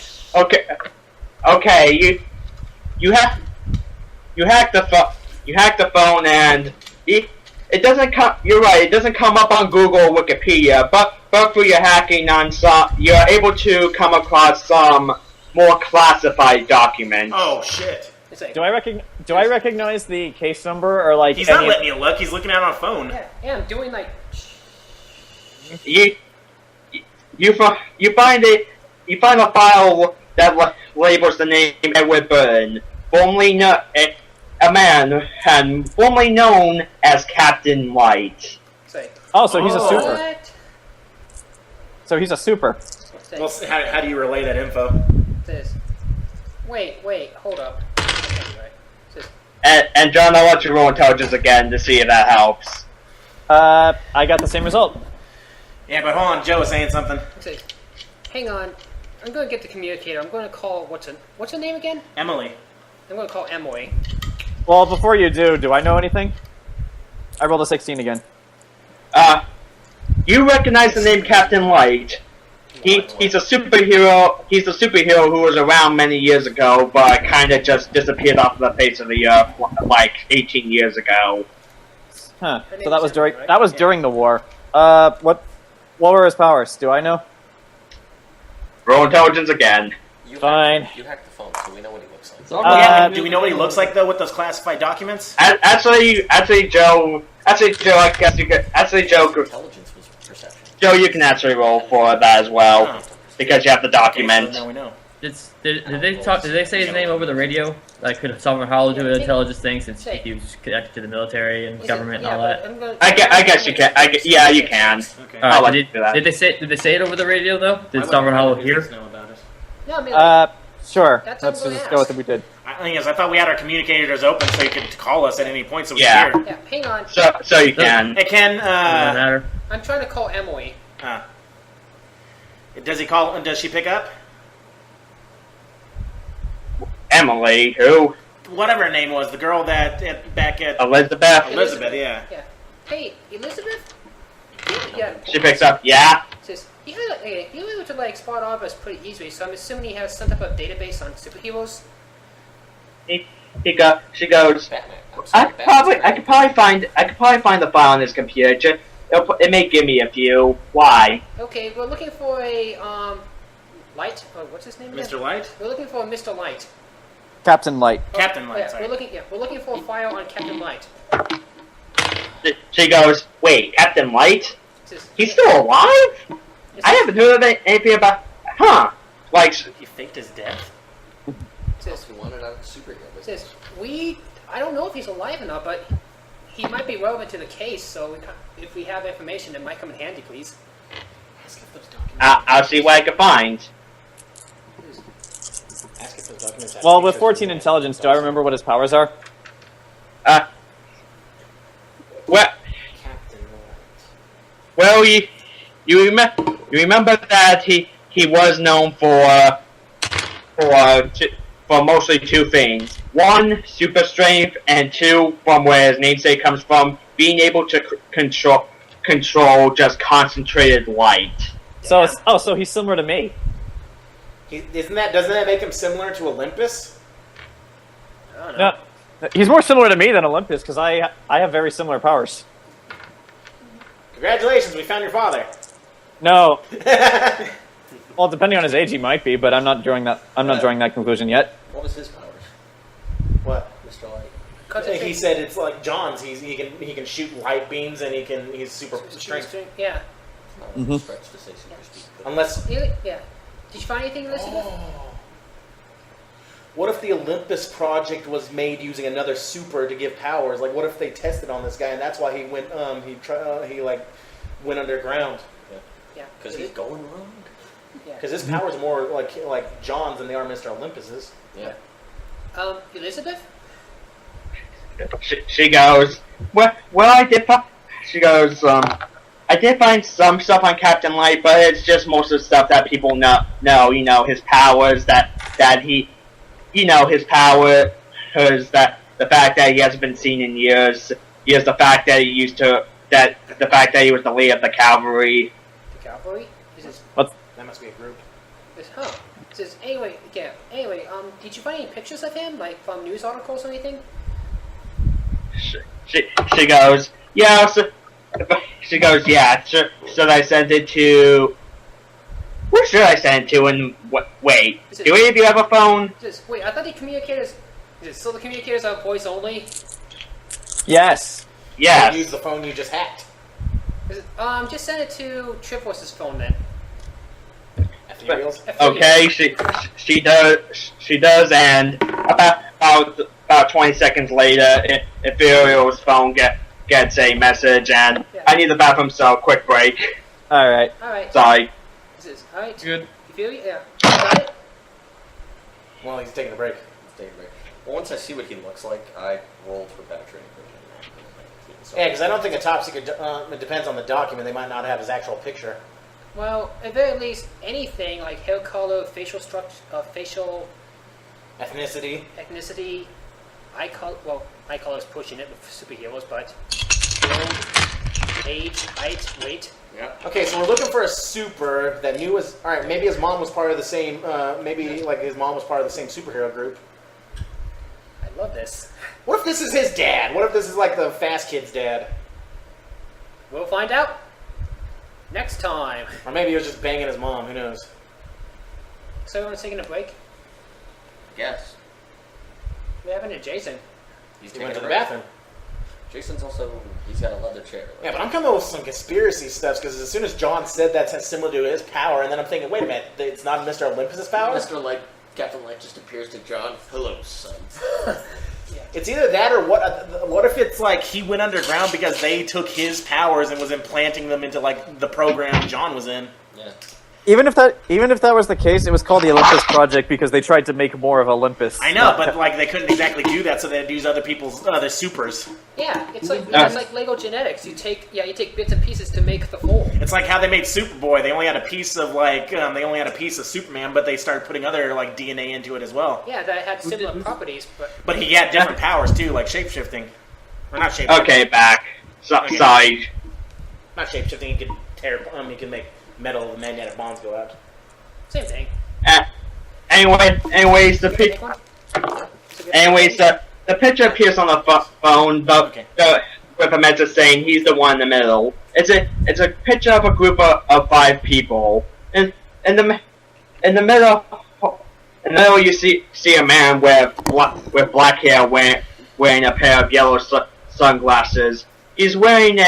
You hack the phone and it doesn't come. You're right. It doesn't come up on Google or Wikipedia, but through your hacking on some, you're able to come across some more classified documents. Oh, shit. It's like, Do I recognize the case number or like? He's not any- letting you look. He's looking at it on a phone. yeah, I'm doing like. You find a file that labels the name Edward Burton, a man formerly known as Captain Light. It's like Oh, so he's a Oh. super. what? So he's a super. It's like, Well, how do you relay that info? this. Wait, hold up. Anyway, it's just- And John, I'll let you roll intelligence again to see if that helps. I got the same result. Yeah, but hold on. Joe was saying something. it's like, hang on. I'm going to get the communicator. I'm going to call what's her name again? Emily. I'm going to call Emily. Well, before you do I know anything? I rolled a 16 again. You recognize the name Captain Light. He's a superhero. He's a superhero who was around many years ago, but kind of just disappeared off the face of the earth like 18 years ago. Huh. Her name So that is was Emily, during right? that was Yeah. during the war. What were his powers? Do I know? Roll intelligence again. You Fine. You hacked the phone, so we know what he looks like. It's all Uh, Do we know what he looks like, though, with those classified documents? Actually, Joe. I guess you could. Joe. Intelligence was perception. Joe, you can actually roll for that as well Oh. because you have the Okay, document. so now we know. Did they talk? Did they say his name over the radio? Like, could someone how do an intelligence thing since he was connected to the military and Is it- government and yeah, all but that? I'm gonna- I guess you can. Yeah, you can. Okay. I'll let Did you do that. did they say it over the radio though? Did Why someone would how Howard hear? know about it? No, I mean, Sure. That's what Let's I'm gonna just go with ask. what we did. I thought we had our communicators open so you could call us at any point so we Yeah. could hear. yeah, hang on. So you can. Hey, Ken, Doesn't matter. I'm trying to call Emily. does he call? Does she pick up? Emily, who? Whatever her name was, the girl back at Elizabeth. Elizabeth, yeah. Yeah. Hey, Elizabeth? Yeah. She picks up. Yeah. Says, he was able to like spot all of us pretty easily, so I'm assuming he has some type of database on superheroes. She goes. Batman. I'm I sorry, could probably find the file on his computer. It may give me a few. Why? Okay, we're looking for a Light. Oh, what's his name again? Mr. Light? We're looking for a Mr. Light. Captain Light. Captain Oh, Light, yeah, sorry. we're looking for a file on Captain Light. She goes. Wait, Captain Light? Says, He's still alive? I haven't heard of anything about. Huh? Like, He faked his death. Says, He wanted out of the superhero business. says I don't know if he's alive or not, but he might be relevant to the case. So if we have information, it might come in handy, please. Ask if those documents. I'll see what I can find. Ask if those documents. have Well, with pictures 14 of the intelligence, do I remember what his powers are? Well, Captain Lawrence. well, you remember that he was known for mostly two things. One, super strength, and two, from where his namesake comes from, being able to control just concentrated light. So, so he's similar to me. Doesn't that make him similar to Olympus? I don't know. No, he's more similar to me than Olympus because I have very similar powers. Congratulations, we found your father. No, well, depending on his age, he might be, but I'm not drawing that. I'm not drawing that conclusion yet. What was his powers? What? Mr. Light. He said it's like John's. He can shoot light beams and he's super strength. Yeah. Not a stretch to say super speed. but- Unless, Yeah. Did you find anything, Elizabeth? what if the Olympus project was made using another super to give powers? Like, what if they tested on this guy and that's why he went went underground? Yeah. Because he's going wrong. Because his powers are more like John's than they are Mr. Olympus's. Yeah. Elizabeth? She goes, well, she goes, I did find some stuff on Captain Light, but it's just most of the stuff that people know, his powers, that he, his powers, that the fact that he hasn't been seen in years, the fact that the fact that he was the leader of the cavalry. The cavalry? This is That must be a group. huh. It says anyway, did you find any pictures of him, like from news articles or anything? She goes, yeah, she goes, yeah, should I send it to, where should I send it to, and wait, do any of you have a phone? It says, wait, I thought the communicators, so the communicators are voice only? Yes. Yes. Use the phone you just hacked. Is it, just send it to Triforce's phone then. Ethereal's. Okay, she does, and about 20 seconds later, Ethereal's phone gets a message, and I need the bathroom, so quick break. All right. Alright. Sorry. This is, alright. Good. You feel it? Yeah. Got it? Well, he's taking a break. Take a break. Well, once I see what he looks like, I rolled for better training. So Yeah, because I don't think a top secret. It depends on the document. They might not have his actual picture. Well, at very least, anything like hair color, facial structure, facial Ethnicity. ethnicity, eye color. Well, eye color is pushing it with superheroes, but age, height, weight. Yeah. Okay, so we're looking for a super that knew his. All right, maybe his mom was part of the same. Maybe like his mom was part of the same superhero group. I love this. What if this is his dad? What if this is like the Fast Kid's dad? We'll find out next time. Or maybe he was just banging his mom. Who knows? So everyone's taking a break. Yes. What happened to Jayson? He's He taking went to a the break. bathroom. Jason's also, he's got a leather chair. Yeah, but I'm coming up with some conspiracy stuff because as soon as John said that's similar to his power, and then I'm thinking, wait a minute, it's not Mr. Olympus's power? Mr. Light, Captain Light just appears to John. Hello, son. It's either that or what if it's like He went underground because they took his powers and was implanting them into like the program John was in. Yeah. Even if that was the case, it was called the Olympus Project because they tried to make more of Olympus. I know, but like they couldn't exactly do that, so they'd use other people's other supers. Yeah, it's like Lego genetics. You take bits and pieces to make the whole. It's like how they made Superboy. They only had a piece of of Superman, but they started putting other like DNA into it as well. Yeah, that had similar properties, but But he had different powers too, like shapeshifting, or not shapeshifting. Okay, back. Okay. Sorry. not shapeshifting? He could he can make metal magnetic bombs go out. same thing. Anyways, the Take one. the picture appears on the phone, but with a message saying he's the one in the middle. It's a picture of a group of 5 people. In the middle, you see a man with black hair wearing a pair of yellow sunglasses. He's wearing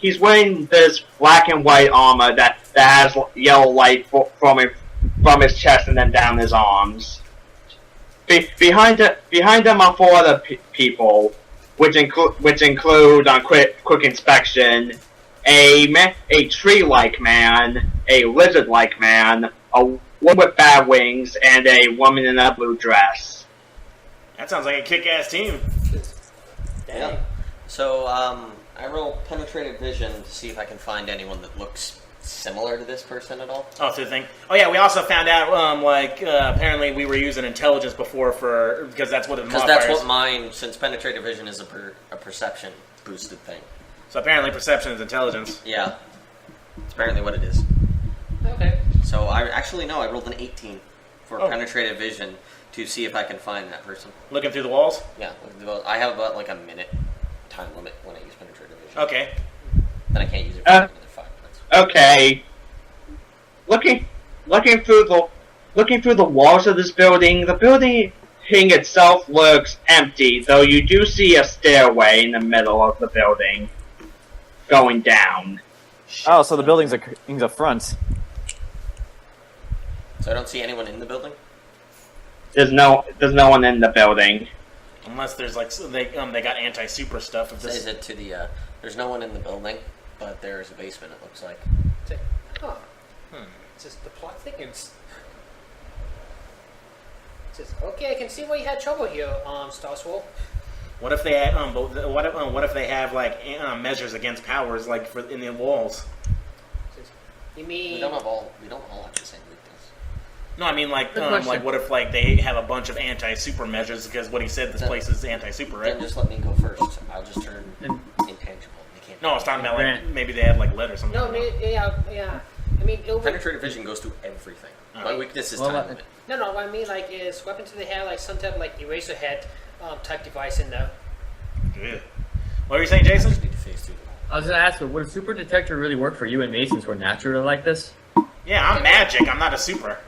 he's wearing this black and white armor that has yellow light from his chest and then down his arms. Behind him are four other people, which include on quick inspection, a tree-like man, a lizard-like man, a woman with bat wings, and a woman in a blue dress. That sounds like a kick-ass team. Yeah. So, I roll penetrative vision to see if I can find anyone that looks similar to this person at all. Oh, through the thing. Oh yeah, we also found out apparently we were using intelligence before because that's what the modifiers. Because that's what mine. Since penetrative vision is a perception boosted thing. So apparently perception is intelligence. Yeah, it's apparently what it is. Okay. So I rolled an 18 for penetrative vision to see if I can find that person. Looking through the walls. Yeah, I have about like a minute time limit when I use penetrative vision. Okay. Then I can't use it for another 5 minutes. Okay. Looking through the walls of this building, the building itself looks empty, though you do see a stairway in the middle of the building going down. Oh, so the building's a front. So I don't see anyone in the building? There's no one in the building. Unless there's they got anti-super stuff. If Says this it to the, there's no one in the building, but there's a basement, it looks like. Huh. It's just the plot thickens. It's just, okay, I can see why you had trouble here, Starswell. what if they had, what if they have measures against powers in the walls? You mean We don't all have the same weakness. No, I mean Good question. what if they have a bunch of anti-super measures because what he said this place is anti-super, right? Then just let me go first. I'll just turn intangible. They can't. No, I was talking about Grant. maybe they have lead or something. No, yeah. I mean, Penetrative vision goes through everything. My weakness is Well, time limit. No. What I mean, is weapons do they have some type of eraser head type device in there? Good. What were you saying, Jayson? Need to phase through the wall. I was gonna ask, would a super detector really work for you and me since we're natural like this? Yeah, I'm magic. I'm not a super.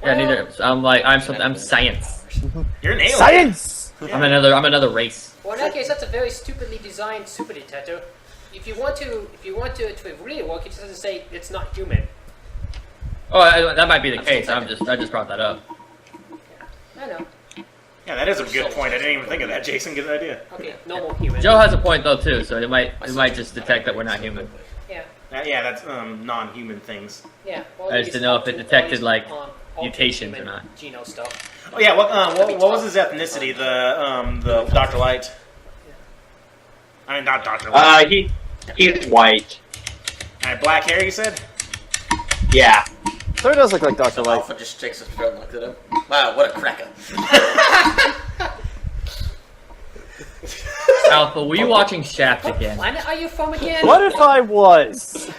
Yeah, neither. So I'm science. You're an alien. Science! I'm another race. Well, in that case, that's a very stupidly designed super detector. If you want to really work, it just doesn't say it's not human. Oh, that might be the case. I just brought that up. I know. Yeah, that is a good point. I didn't even think of that. Jason, good idea. Okay, normal human. Joe has a point though too, so it might just detect that we're not human. Yeah. Yeah, that's non-human things. Yeah. Well, I just didn't know if it detected mutations or not. Geno stuff. Oh yeah, what was his ethnicity? The Dr. Light. I mean, not Dr. Light. He's white. Alright, black hair, you said? Yeah. So it does look like Dr. Light. Alpha just takes his throat and looks at him. Wow, what a cracker. Alpha, were you watching Shaft What again? planet are you from again? What if I was?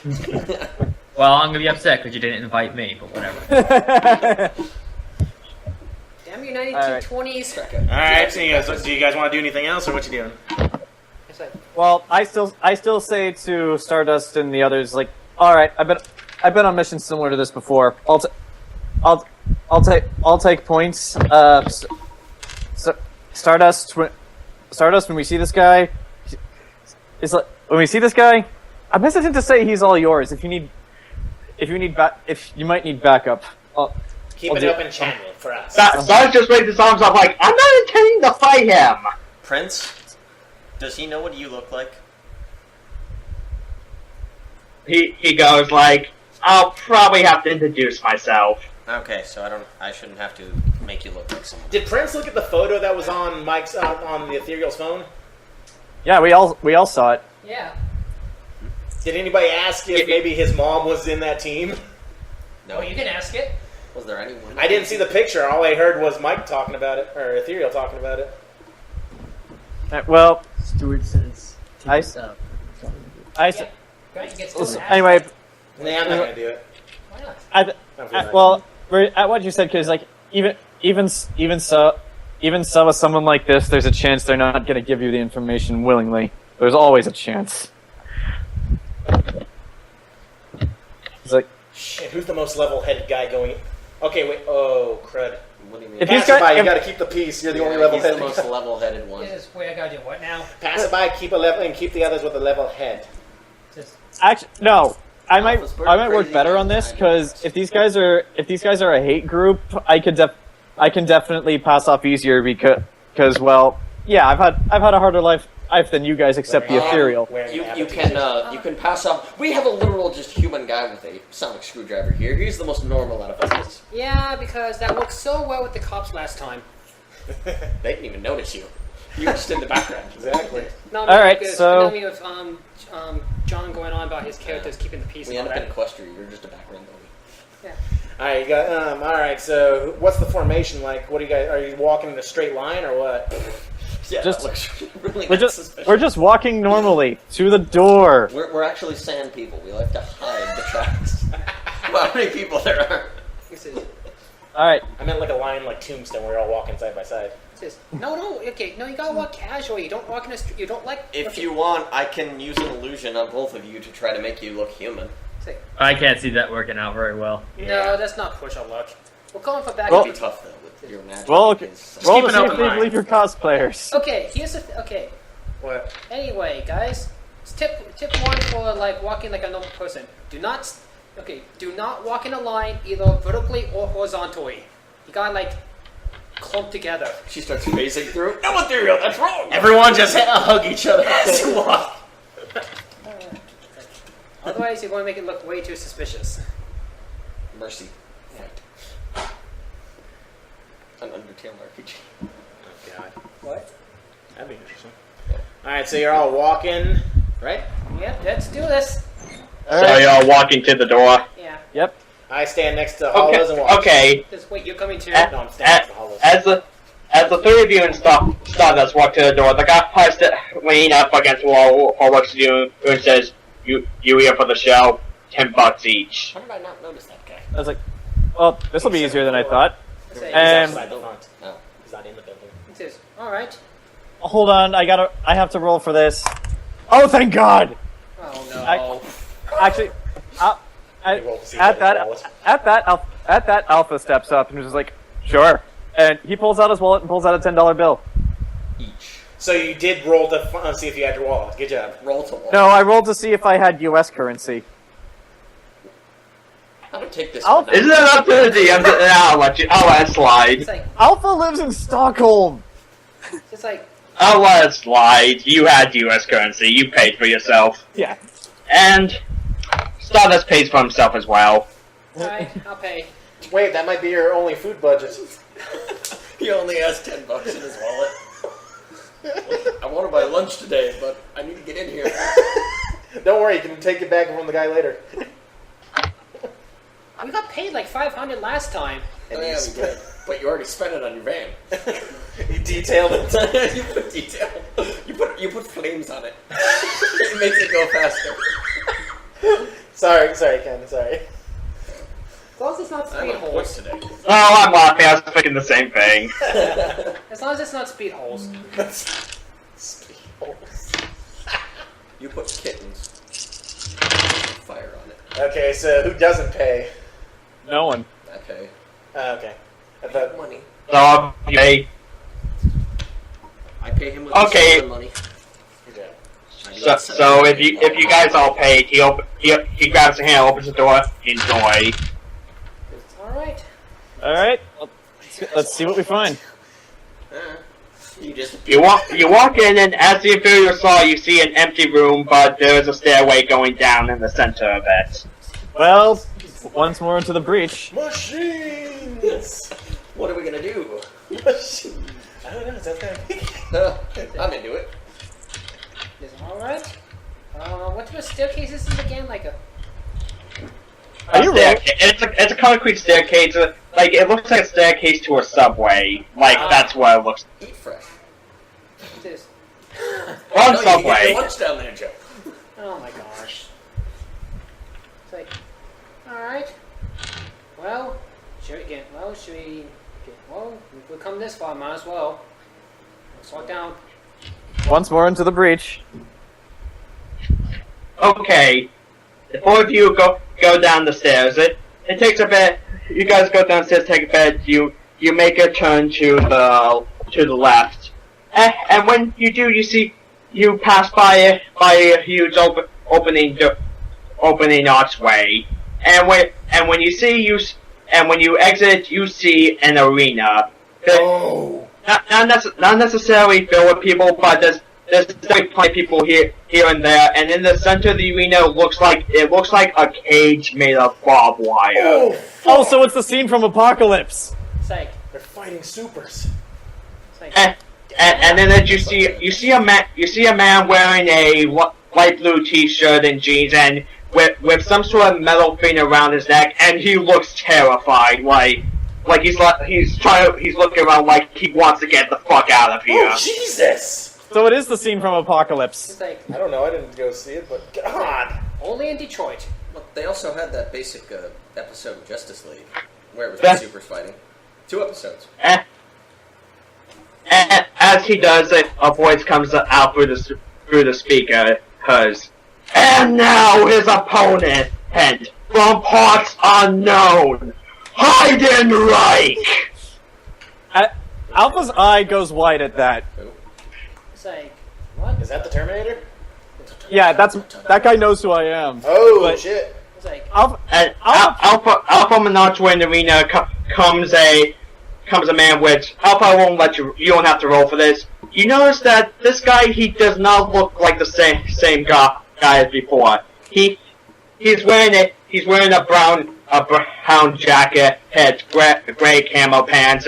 Well, I'm gonna be upset because you didn't invite me, but whatever. Damn you, 9220s. Alright, so do you guys want to do anything else, or what you doing? It's like, Well, I still say to Stardust and the others, all right, I've been on missions similar to this before. I'll take points. Stardust, when we see this guy, I'm hesitant to say he's all yours. If you might need backup. Keep it open channel for us. Sarge just raised his arms up like, I'm not intending to fight him! Prince, does he know what you look like? He goes like, I'll probably have to introduce myself. Okay, so I shouldn't have to make you look like someone. Did Prince look at the photo that was on Mike's on the Ethereal's phone? Yeah, we all saw it. yeah. Did anybody ask if maybe his mom was in that team? No. Well, you can ask it. Was there anyone? I didn't see the picture. All I heard was Mike talking about it, or Ethereal talking about it. Well, Stuart says. I Yeah. Grant gets to ask. anyway. Nah, I'm not gonna do it. Why not? I don't feel like Well, at what you said, because even so, with someone like this, there's a chance they're not going to give you the information willingly. There's always a chance. It's like, Shit, who's the most level-headed guy going? Okay, wait. Oh, crud. What do you mean? If these Passerby, guys- you got to keep the peace. You're the only He's the level-headed most level-headed one. Yes, wait, I gotta do what now? Passerby, keep a level and keep the others with a level head. Just, Actually, no. I might Alpha's work crazy better guy. on this because if these guys are a hate group, I can definitely pass off easier because well, yeah, I've had a harder life than you guys except the Ethereal. You can pass off. We have a literal just human guy with a sonic screwdriver here. He's the most normal out of us. yeah, because that worked so well with the cops last time. They didn't even notice you. You were just in the background. Exactly. No, All right, because, so- I mean, with John going on about his characters keeping the peace We and end all up in that. Equestria. You're just a background bully. All right, you got. All right. So, what's the formation like? What do you guys? Are you walking in a straight line or what? Yeah, Just- that looks really We're not just suspicious. we're just walking normally to the door. We're actually sand people. We like to hide the tracks. Well, how many people there are? This is, All right. I meant like a line like Tombstone, where you're all walking side by side. this is, no, okay, no, you gotta walk casually. You don't walk in a street. You don't like. If okay, you want, I can use an illusion on both of you to try to make you look human. say, I can't see that working out very well. no, that's not push our luck. We're calling for back. Well- It'd be tough though with your magic. Well, because- roll keep to an see if open they mind. believe you're cosplayers. Okay, here's the okay. What? Anyway, guys, tip one for like walking like a normal person. Do not walk in a line either vertically or horizontally. You gotta like clump together. She starts phasing through. No Ethereal, that's wrong! Everyone just hug each other as you walk. Otherwise, you're going to make it look way too suspicious. Mercy. An Undertale RPG. Oh God, What? that'd be interesting. All right, so you're all walking, right? Yep, let's do this. All So right. you're walking to the door. Yeah. Yep. I stand next to Hollows and watch. Okay. Just wait, you're coming too. No, I'm standing next to Hollows. As the three of you and Stardust walk to the door, the guy probably leaning up against the wall or looks at you and says, "You here for the show? $10 each." How did I not notice that guy? I was like, well, this will be easier than I thought. Say, He's Um, outside the front. Oh. He's not in the building. it says, all right. Hold on, I have to roll for this. Oh, thank God! Oh no. Actually, They roll to see at if that there's Alpha steps up and is just like, sure. And he pulls out his wallet and pulls out a $10 bill. Each. So you did roll to see if you had your wallet. Good job. Roll to wall. No, I rolled to see if I had U.S. currency. How to take this I'll- one Isn't it up to the DM? I'll let it slide. It's like, Alpha lives in Stockholm. it's like, I'll let it slide. You had U.S. currency. You paid for yourself. Yeah. And Stardust pays for himself as well. all right, I'll pay. Wait, that might be your only food budget. He only has $10 in his wallet. I want to buy lunch today, but I need to get in here. Don't worry, you can take it back from the guy later. We got paid like $500 last time. Oh, yeah, we did. But you already spent it on your van. You detailed it. You put detail. You put flames on it. It makes it go faster. Sorry, Ken. Sorry. As long as it's not I'm speed on holes. points today. Oh, I'm laughing. I was thinking the same thing. As long as it's not speed holes. You put kittens. Fire on it. Okay, so who doesn't pay? No one. I pay. Okay. I thought, Money. So, okay. I pay him with Okay. stolen money. good job. So if you guys all paid, he grabs a hand, opens the door. Enjoy. All right. All right. Well, let's see what we find. You just You walk in, and as the inferior saw, you see an empty room, but there's a stairway going down in the center of it. Well, once more into the breach. Machines! What are we gonna do? Machines! I don't know, is that kind of I'm into it. All right. What type of staircase is this again? Like a. Are you rolling? It's a concrete staircase. Like it looks like a staircase to a subway. Like that's what it looks. Eat fresh. This. On No, you can get subway. your lunch down there, Joe. Oh my gosh. It's like. All right. Well, should we get? Well, should we? Well, if we come this far, might as well. Let's walk down. Once more into the breach. Okay. The four of you go down the stairs. It takes a bit. You guys go downstairs, take a bit. You you make a turn to the left, and when you do, you pass by a huge opening archway, and when you exit, you see an arena. Oh. Not necessarily filled with people, but there's definitely plenty of people here and there. And in the center of the arena, it looks like a cage made of barbed wire. Oh, so it's the scene from Apocalypse. It's like, They're fighting supers. it's like And then you see a man wearing a light blue T-shirt and jeans, and with some sort of metal thing around his neck, and he looks terrified, like he's looking around like he wants to get the fuck out of here. Oh, Jesus! So it is the scene from Apocalypse. it's like I don't know, I didn't go see it, but God! only in Detroit. Look, they also had that basic episode of Justice League where it was That- the supers fighting. 2 episodes. And as he does it, a voice comes out through the speaker. And now his opponent, from parts unknown, Heidenreich. Alpha's eye goes wide at that. It's like, what? Is that the Terminator? Yeah, that guy knows who I am. Oh, But- shit. It's like, Alpha, And Alpha Menage in the arena comes a man which Alpha won't let you. You don't have to roll for this. You notice that this guy, he does not look like the same guy as before. He's wearing a brown jacket, has gray camo pants.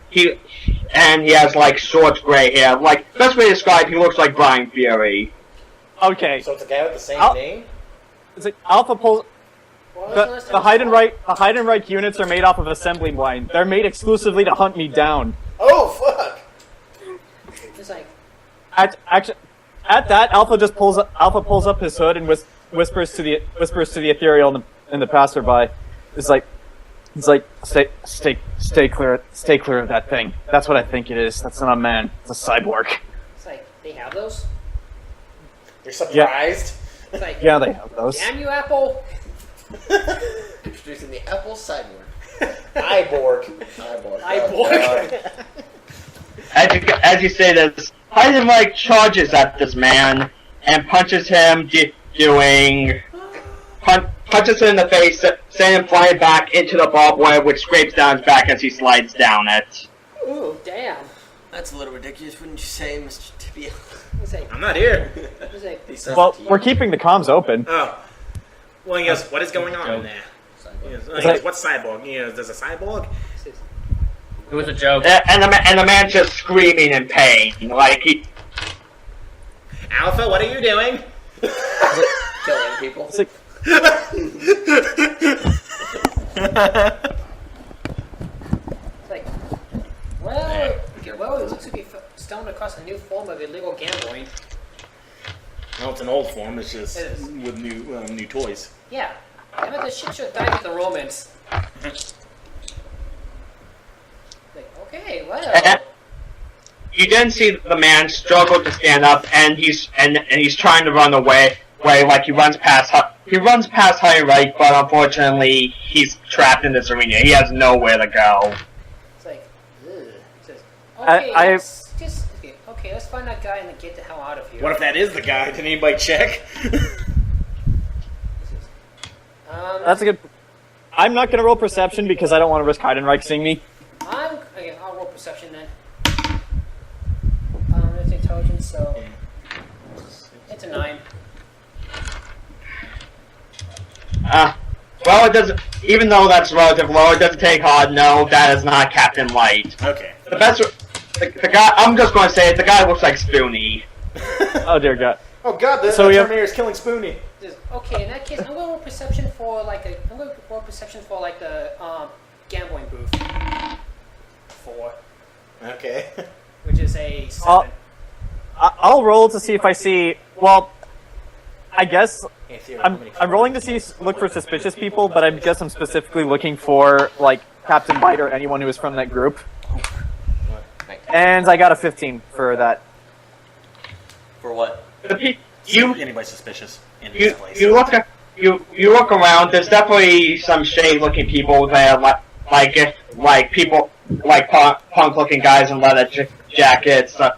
He has like short gray hair. Like best way to describe, he looks like Brian Fury. okay. So it's a guy with the same Al- name? It's like Alpha pulls. what was The, last the time we saw? Heidenreich units are made off of assembly line. They're made exclusively to hunt me down. Oh, fuck! It's like, At that, Alpha pulls up his hood and whispers to the Ethereal and the passerby. It's like stay clear of that thing. That's what I think it is. That's not a man. It's a cyborg. it's like, they have those? You're surprised? It's like, Yeah, they have those. damn you, Apple! Introducing the Apple Cyborg. Iborg. Iborg. As you say this, Heidenreich charges at this man and punches him, punches him in the face, sending him flying back into the barbed wire, which scrapes down his back as he slides down it. Ooh, damn. That's a little ridiculous, wouldn't you say, Mr. Tibia? It's like, I'm not here. it's like, Well, we're keeping the comms open. Oh. Well, he goes, what is going on in there? He goes, It's like- what's cyborg? He goes, there's a cyborg? It was a joke. And the man's just screaming in pain, like he. Alpha, what are you doing? Killing people. It's like, it's like, well, it looks like we stumbled across a new form of illegal gambling. No, it's an old form. It's just It is. with new toys. Yeah. I bet the shit should die with the Romans. Like, okay, well. You then see the man struggle to stand up, and he's trying to run away. Like he runs past Heidenreich, but unfortunately he's trapped in this arena. He has nowhere to go. It's like, ugh. It says, I- okay, let's find that guy and get the hell out of here. What if that is the guy? Did anybody check? that's a good. I'm not gonna roll perception because I don't want to risk Heidenreich seeing me. Okay, I'll roll perception then. It's intelligence, so it's a 9. Well, it doesn't. Even though that's relative low, it doesn't take hard. No, that is not Captain Light. Okay. The best. The guy. I'm just going to say it. The guy looks like Spoonie. Oh dear God. Oh god, the So we have- Terminator's killing Spoonie. Okay, in that case, I'm going to roll perception for the gambling booth. 4, Okay. which is a 7. I'll roll to see if I see. Well, I guess Hey, Theodore, how many I'm rolling to look for suspicious people, but I guess I'm specifically looking for like Captain Bite or anyone who is from that group. And I got a 15 for that. For what? Anybody suspicious in this place? You look around. There's definitely some shady-looking people there, like like people, like punk-looking guys in leather jackets, a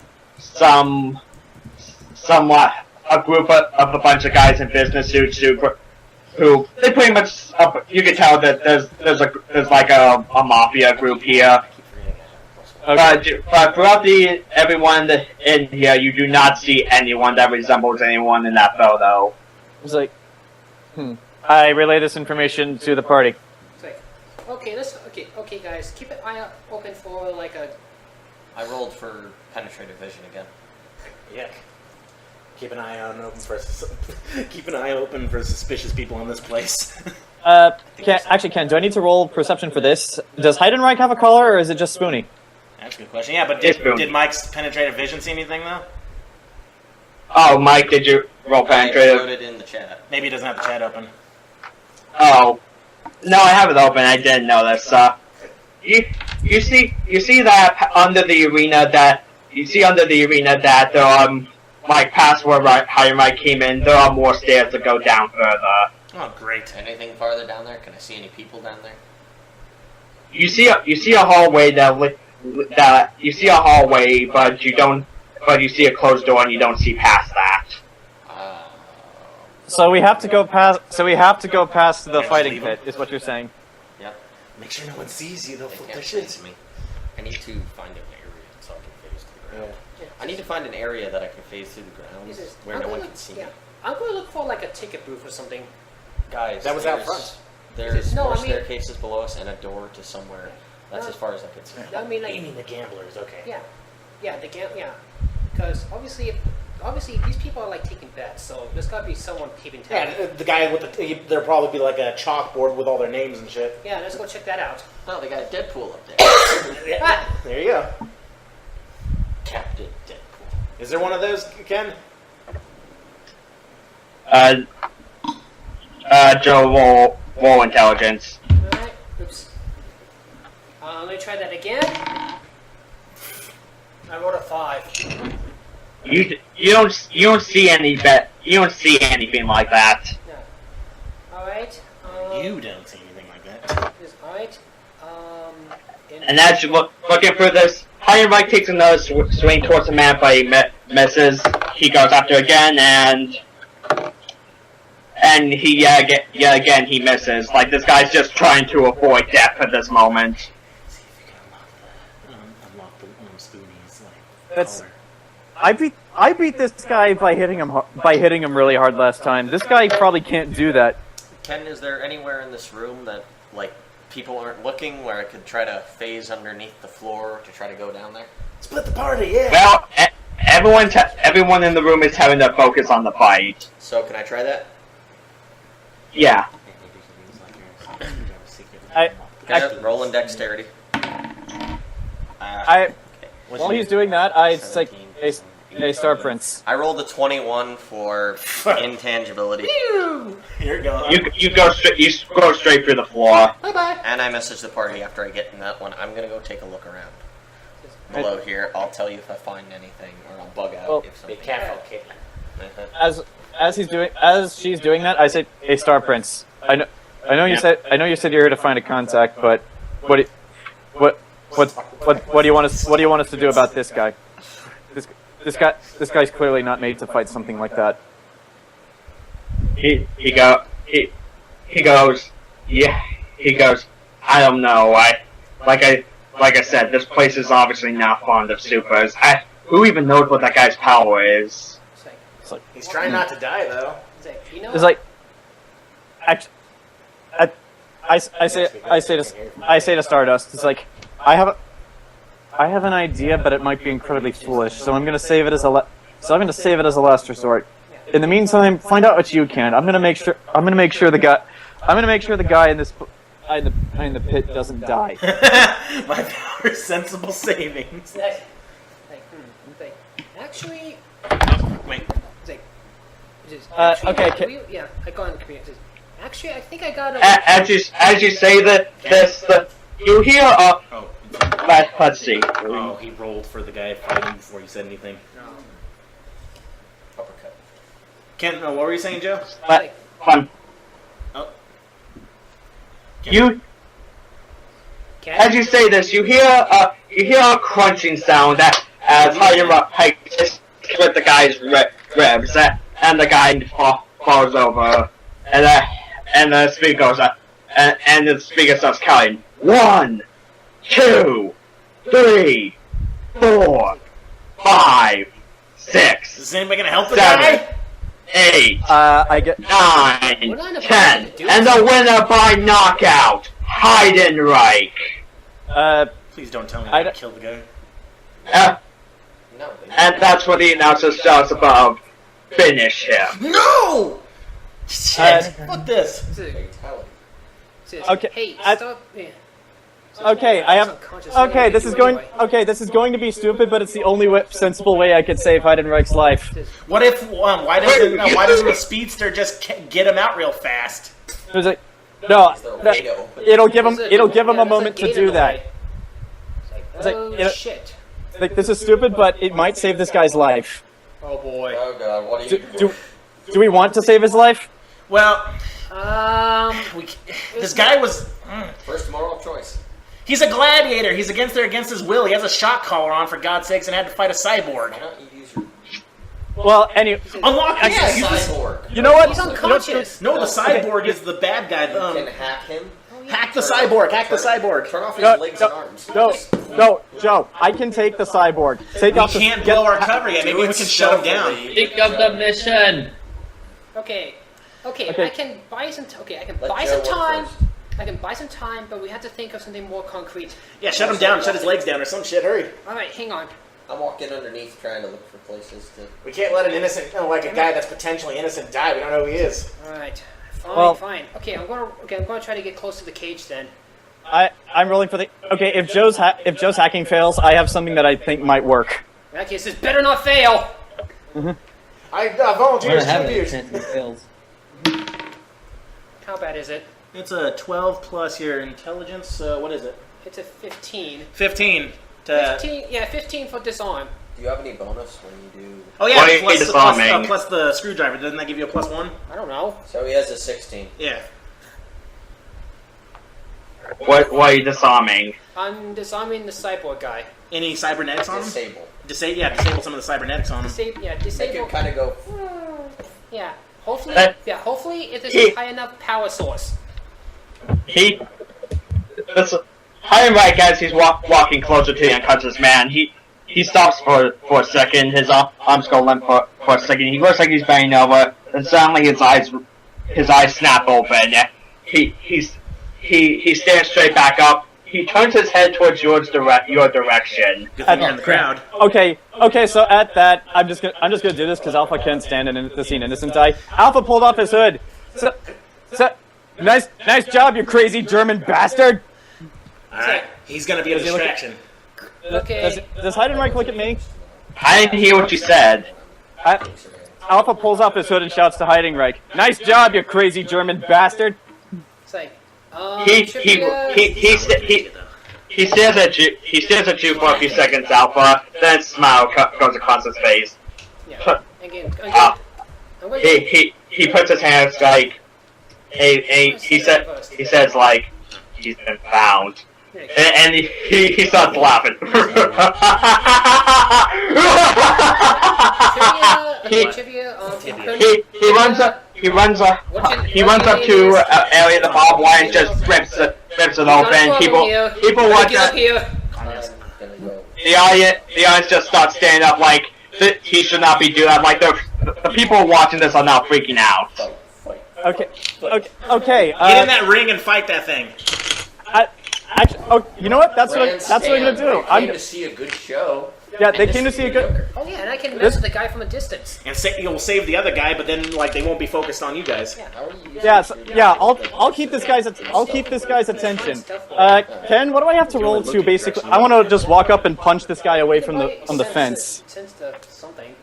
group of a bunch of guys in business suits who they pretty much, you can tell that there's like a mafia group here. But throughout everyone in here, you do not see anyone that resembles anyone in that photo. It's like, I relay this information to the party. It's like, okay, guys, keep an eye open for like a. I rolled for penetrative vision again. Yeah. Keep an eye open for suspicious people in this place. Ken, do I need to roll perception for this? Does Heidenreich have a collar, or is it just Spoonie? That's a good question. Yeah, but did Mike's penetrative vision see anything though? Oh, Mike, did you roll I penetrative? wrote it in the chat. Maybe he doesn't have the chat open. Oh, no, I have it open. I didn't notice. You see that under the arena that like past where Heidenreich came in, there are more stairs to go down further. Oh, great. Anything farther down there? Can I see any people down there? You see a hallway but you see a closed door and you don't see past that. So we have to go past. The fighting pit, is what you're saying. Yep. Make sure no one sees you. They'll They flip can't their face shit. me. I need to find an area so I can phase to the ground. Yeah. I need to find an area that I can phase through the ground He says, where no one can see me. I'm going to look for like a ticket booth or something. Guys, That was out front. There's No, more I mean- staircases below us and a door to somewhere. That's No. as far as I can see. I mean, like, You mean the gamblers? Okay. yeah, because obviously these people are like taking bets, so there's got to be someone keeping tabs. Yeah, the guy with there'll probably be like a chalkboard with all their names and shit. Yeah, let's go check that out. Oh, they got a Deadpool up there. There you go. Captain Deadpool. Is there one of those, Ken? Joe, roll intelligence. Alright, oops. Let me try that again. I rolled a 5. You don't see anything like that. No. Alright. You don't see anything like that. Alright. And as you looking for this, Heidenreich takes another swing towards the map, but he misses. He goes after again, and he again he misses. Like this guy's just trying to avoid death at this moment. See if you can unlock the Spoonies That's- collar. I beat this guy by hitting him really hard last time. This guy probably can't do that. Ken, is there anywhere in this room that, like, people aren't looking where I could try to phase underneath the floor to try to go down there? Split the party, yeah. Well, everyone in the room is having to focus on the fight. So, can I try that? Yeah. Okay, roll in dexterity. While he's doing that, I'd say a star prince. I rolled a 21 for intangibility. Here you go. You go straight through the floor. And I messaged the party after I get in that one. I'm gonna go take a look around. Below here, I'll tell you if I find anything, or I'll bug out Well, if Be something. careful, kid. As she's doing that, I say a star prince. I know you said you're here to find a contact, but what do you want us to do about this guy? This guy's clearly not made to fight something like that. He goes, I don't know. Like I said, this place is obviously not fond of supers. Who even knows what that guy's power is? He's trying not to die, though. It's like, I say to Stardust. It's like I have an idea, but it might be incredibly foolish. So I'm gonna save it as a last resort. In the meantime, find out what you can. I'm gonna make sure the guy in the pit doesn't die. My power, sensible savings. Actually, Wait. Okay. Yeah, I got in the computer. Actually, I think I got As you say that, you hear let's see. Oh, he rolled for the guy fighting before he said anything. Uppercut. Ken, what were you saying, Joe? Oh. Oh. You as you say this, you hear a crunching sound that as higher up hikes with the guy's ribs, and the guy falls over, and the speaker goes and the speaker starts counting 1, 2, 3, 4, 5, 6. Is anybody gonna help the 7, guy? 8, I get. 9, 10, and the winner by knockout, Heidenreich. Please don't tell me I killed the guy. No. And that's what the announcer shouts above. Finish him. No! Shit! Fuck this. Fatality. Okay, Hey, I- stop. Yeah. Okay, I have. Subconscious Okay, level this you is going. anyway. Okay, this is going to be stupid, but it's the only sensible way I could save Heidenreich's life. What if, why doesn't the speedster just get him out real fast? There's a, no, Is there a way to open it? it'll give him. There's It'll give him yeah, a there's moment gate to in do the that. way. It's like, like, oh, you know- shit. Like, this is stupid, but it might save this guy's life. Oh boy. Oh god, what are you Do we want to save his life? Well, We, this guy was... First moral choice. He's a gladiator. He's against his will. He has a shock collar on, for God's sakes, and had to fight a cyborg. Why don't you use your Well, anyway, Unlock his cyborg? you know what? He's You know what? unconscious. No, the cyborg is the bad guy. You can hack him. Hack the cyborg. Hack the cyborg. Turn off his No, legs no, and arms. No, Joe, I can take the cyborg. Take We off the. can't blow our cover yet. Maybe we can shut him down. Think of the mission. Okay, Okay. I can buy some. Okay, I can Let buy Joe some work time. first. I can buy some time, but we have to think of something more concrete. Yeah, shut him down. Shut his legs down or some shit. Hurry. All right, hang on. I'm walking underneath trying to look for places to... We can't let an innocent, like a guy that's potentially innocent die. We don't know who he is. All right, fine, Well- fine. Okay, I'm gonna try to get close to the cage then. I'm rolling for the. Okay, if Joe's hacking fails, I have something that I think might work. In that case, this better not fail. I volunteer as tribute. fails. How bad is it? It's a 12 plus your intelligence. What is it? It's a 15. 15. To, 15. Yeah, 15 for disarm. Do you have any bonus when you do... oh yeah, What are you plus, disarming? plus the screwdriver. Doesn't that give you a +1? I don't know. So he has a 16. Yeah. What are you disarming? I'm disarming the cyborg guy. Any cybernetics on him? Disable. Disable some of the cybernetics on him. Disable. Make him kind of go... Yeah. Hopefully. Uh, Yeah. Hopefully, it is he- a high enough power source. Heidenreich, as he's walking closer to the unconscious man, he stops for a second. His arms go limp for a second. He looks like he's bending over, and suddenly his eyes snap open. He stands straight back up. He turns his head towards your direction. Good thing you're in the crowd. Okay, so at that, I'm just gonna do this because Alpha can't stand to see an innocent die. Alpha pulled off his hood. So, nice job, you crazy German bastard. Alright. He's gonna be a Does he look at- distraction. Okay. Does Heidenreich look at me? I didn't hear what you said. Alpha pulls off his hood and shouts to Heidenreich, "Nice job, you crazy German bastard." It's like. He Trivia- stares at you. He stares at you for a few seconds, Alpha. Then a smile goes across his face. Yeah. Again. Uh, I'm going He puts his hands like he says like he's been found. And he starts laughing. he runs up to an area of the barbed wire and just rips it open. People watch it. The audience just starts standing up like he should not be doing that. Like the people watching this are now freaking out. Okay. Get in that ring and fight that thing. You know what? That's what I'm gonna do. I came to see a good show. Yeah, they came to see a good. Oh yeah, and I can mess with the guy from a distance. And you'll save the other guy, but then like they won't be focused on you guys. Yeah, I'll keep this guy's attention. Ken, what do I have to roll to basically? I want to just walk up and punch this guy away from the fence. Sense to something.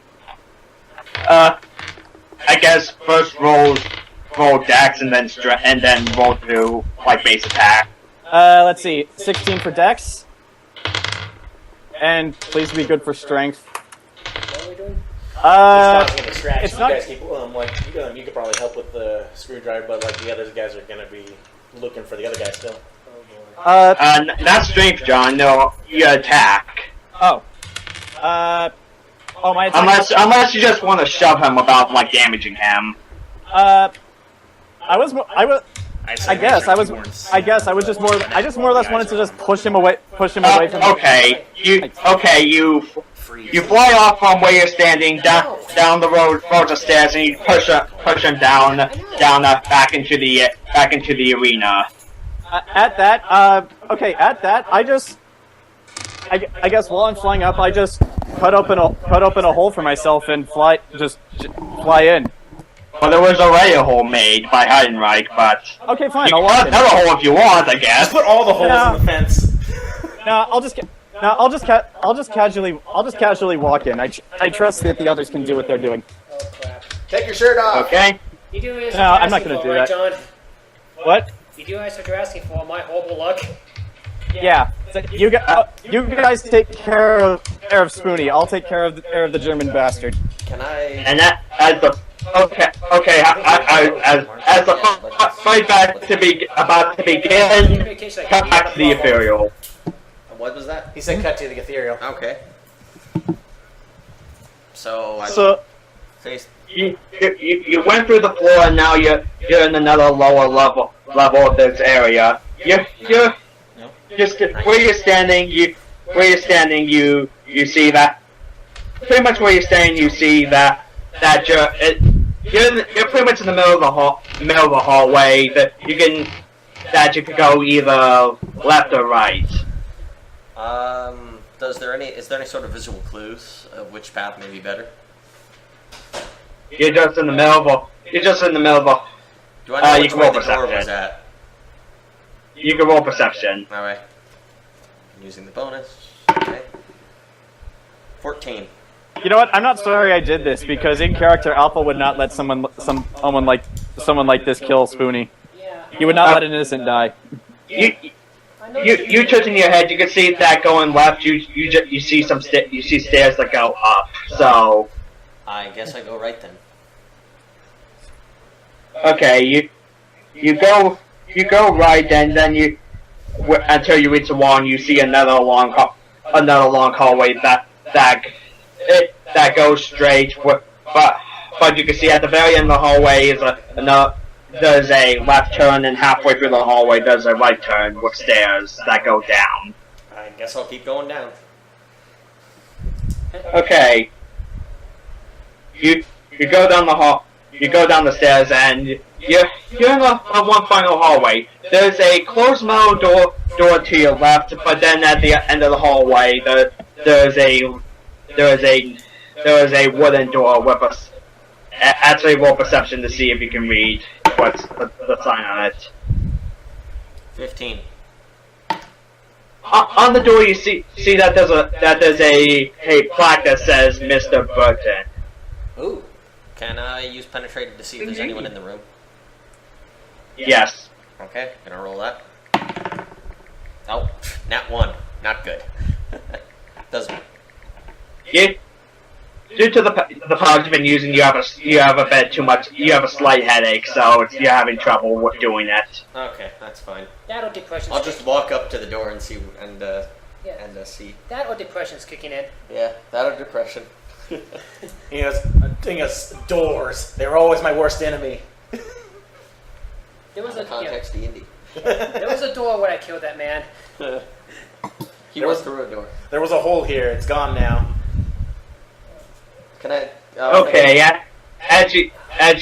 I guess first roll dex and then roll through like base attack. Let's see, 16 for dex, and please be good for strength. What are we doing? It's not. You guys keep, you could probably help with the screwdriver, but like the other guys are gonna be looking for the other guy still. Not strength, John. No, your attack. Oh. My attack. Unless you just want to shove him without like damaging him. I guess I just more or less wanted to just push him away from. Okay, you fly off from where you're standing down the road of stairs, and you push him down back into the arena. At that, I guess while I'm flying up, I just cut open a hole for myself and fly in. Well, there was already a hole made by Heidenreich, but okay, fine. you I'll walk can in. another hole if you want, I guess. Just put all the holes in the fence. No, I'll just casually walk in. I trust that the others can do what they're doing. Oh crap. Take your shirt off. Okay. You do realize No, I'm not gonna do right, that. John? What? You do realize what you're asking for? My horrible luck. Yeah. So you guys take care of Spoony. I'll take care of the German bastard. Can I? And that as the as the fight about to begin, cut back to the Ethereal. What was that? He said cut to the ethereal. Okay. So face. You went through the floor, and now you're in another lower level of this area. You're just where you're standing. You see that pretty much where you're standing. You see that you're pretty much in the middle of the hallway. That you can go either left or right. Is there any sort of visual clues of which path may be better? You're just in the middle of Do I know you which can way roll the door perception. was at? You can roll perception. Alright. I'm using the bonus. Okay. 14. You know what? I'm not sorry I did this because in character, Alpha would not let someone like this kill Spoony. Yeah. He would not let an innocent die. You turn in your head. You can see that going left. You see stairs that go up. So I guess I go right then. okay, you go right, and then until you reach the wall, and you see another long hallway that goes straight. But you can see at the very end of the hallway is there's a left turn, and halfway through the hallway there's a right turn with stairs that go down. I guess I'll keep going down. Okay. You go down the hall. You go down the stairs, and you're in one final hallway. There's a closed metal door to your left, but then at the end of the hallway, there's a wooden door with a. Actually, roll perception to see if you can read what's the sign on it. 15. On the door, you see that there's a plaque that says Mr. Burton. Ooh. Can I use penetrated to see if there's anyone in the room? Yes. Okay, gonna roll that. Oh, nat 1. Not good. Doesn't. Due to the powers you've been using, you have a bit too much. You have a slight headache, so you're having trouble with doing that. Okay, that's fine. That or depression's I'll just walk up to the door and see see. That or depression's kicking in. Yeah, that or depression. Doors. They were always my worst enemy. There was a Context D&D. there was a door where I killed that man. He went through a door. There was a hole here. It's gone now. Can I? Okay, as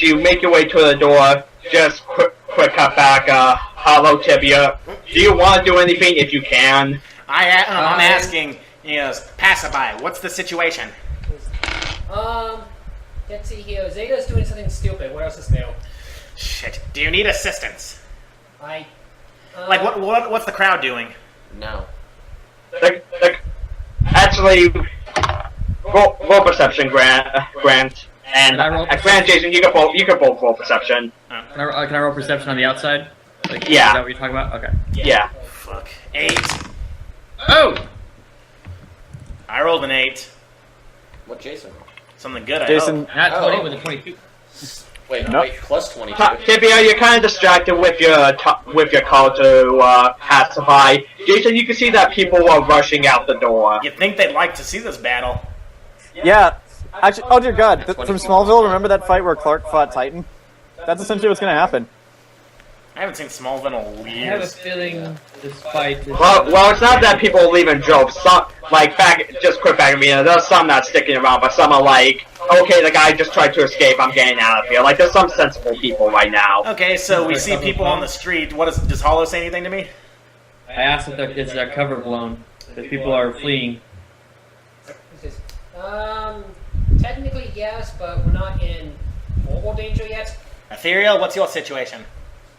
you make your way to the door, just quick cut back. Hello, Tibia. Do you want to do anything if you can? I'm asking. Passerby, what's the situation? Let's see here. Zeta's doing something stupid. What else is new? Shit. Do you need assistance? Like What's the crowd doing? No. Actually, roll perception, Grant, and Can I roll Grant, Jayson, you can both roll perception. Can I roll perception on the outside? Yeah. Is that what you're talking about? Okay. Yeah. Fuck. 8. Oh! I rolled an 8. What Jayson rolled? Something good, I Jayson, hope. Not 20 Oh. with a 22. Wait, No. wait, plus 22. Tibia, you're kind of distracted with your call to pacify. Jayson, you can see that people are rushing out the door. You'd think they'd like to see this battle. Yeah. Actually, oh dear God, from Smallville, remember that fight where Clark fought Titan? That's essentially what's going to happen. I haven't seen Smallville in I have a years. feeling this fight is... Well, it's not that people are leaving jokes. Some, like, just quick back at me, there's some not sticking around, but some are like, okay, the guy just tried to escape, I'm getting out of here. Like, there's some sensible people right now. Okay, so we see people on the street. Does Hollow say anything to me? I asked if is their cover blown, because people are fleeing. Technically yes, but we're not in mortal danger yet. Ethereal, what's your situation?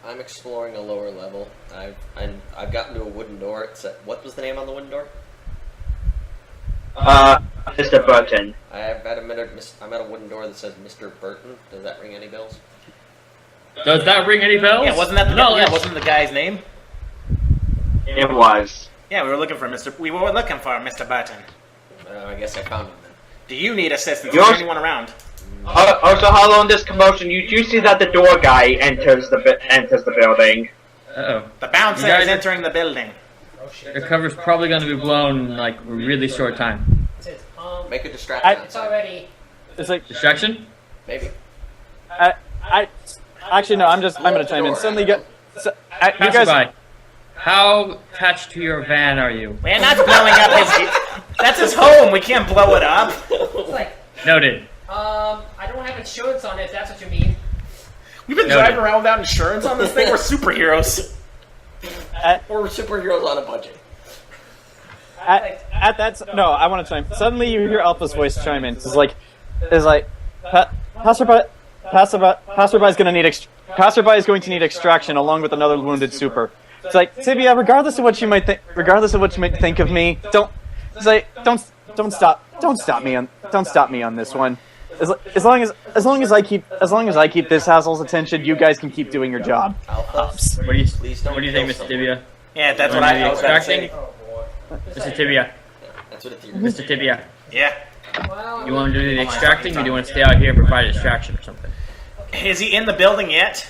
I'm exploring a lower level. I've gotten to a wooden door. What was the name on the wooden door? Mr. Burton. I'm at a wooden door that says Mr. Burton. Does that ring any bells? Does that ring any bells? Yeah, wasn't that the no? wasn't the guy's name? It was. Yeah, we were looking for Mr. Burton. I guess I found him then. Do you need assistance? Is Yours- there anyone around? Also, Hollow, in this commotion, you do see that the door guy enters the building. Uh-oh. The bouncer You guys is are- entering the building. Your cover's probably going to be blown in, like, a really short time. It says, Make a distraction. it's already. It's like, Distraction? Maybe. actually, no, I'm going to chime in. Suddenly you guys... Passerby, how attached to your van are you? We're not blowing up his... That's his home. We can't blow it up. It's like, Noted. I don't have insurance on it, if that's what you mean. We've been Noted. driving around without insurance on this thing. We're superheroes. Or superheroes on a budget. At that... No, I want to chime. Suddenly you hear Alpha's voice chime in. It's like Passerby is going to need extraction along with another wounded super. It's like, Tibia, regardless of what you might think of me, don't stop me on this one. As long as I keep this asshole's attention, you guys can keep doing your job. Alpha. What do you Please don't think, kill Mr. Tibia? Yeah, that's what Wanna do I the was about to extracting? say. Mr. Tibia. That's what it's Mr. Tibia. Yeah. Well, You want to do the extracting, or do you want to stay out here and provide a distraction or something? Is he in the building yet?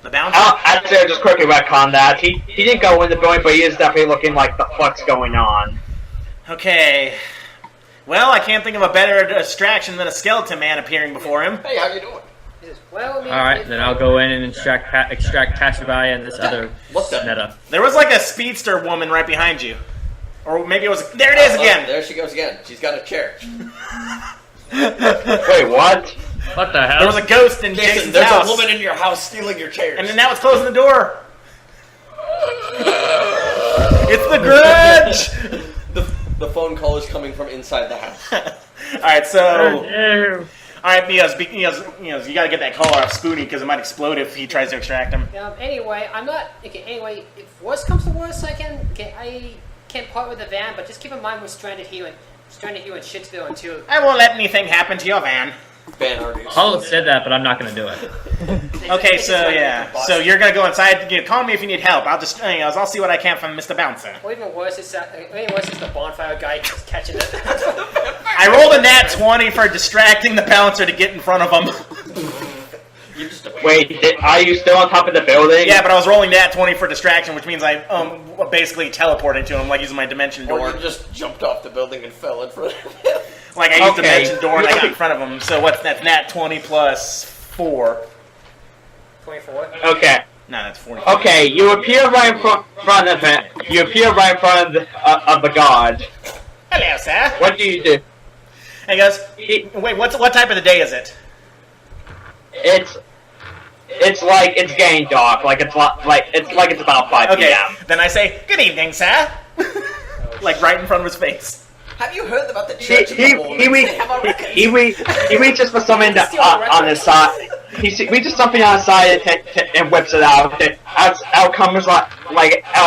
The bouncer? I'd say just quickly retcon that. He didn't go in the building, but he is definitely looking like the fuck's going on. Okay. Well, I can't think of a better distraction than a skeleton man appearing before him. Hey, how you doing? he says, well, I mean, Alright, then I'll go in and extract Passerby and this other What the- meta. There was like a speedster woman right behind you. Or maybe it was... There it is again! There she goes again. She's got a chair. Wait, what? What the hell? There was a ghost in Jason, Jason's there's house. a woman in your house stealing your chairs. And then now it's closing the door. It's the Grudge! The phone call is coming from inside the house. Alright, so... Ew. Alright, you gotta get that collar off Spoonie because it might explode if he tries to extract him. anyway, I'm not. Okay, anyway, if worst comes to worst, I can't part with the van, but just keep in mind we're stranded here in Shitsville until. I won't let anything happen to your van. Van already. Hollow said that, but I'm not going to do it. Okay, so yeah. So you're gonna go inside. Call me if you need help. I'll just, I'll see what I can from Mr. Bouncer. Or even worse, it's the bonfire guy just catching it. I rolled a nat 20 for distracting the bouncer to get in front of him. Wait, are you still on top of the building? Yeah, but I was rolling nat 20 for distraction, which means I basically teleported to him, like using my dimension Or door. you just jumped off the building and fell in front of him. Like I used Okay. dimension door and I got in front of him. So what's that? Nat 20 plus 4. 24. Okay. No, that's 40. Okay, you appear right in front of him. You appear right in front of the guard. Hello, sir. What do you do? Hey guys, wait, what type of the day is it? It's like it's getting dark. Like it's about 5 Okay, p.m. then I say, good evening, sir. Like right in front of his face. Have you heard about the church? He reaches for something on his side. He reaches something on his side and whips it out. Out comes out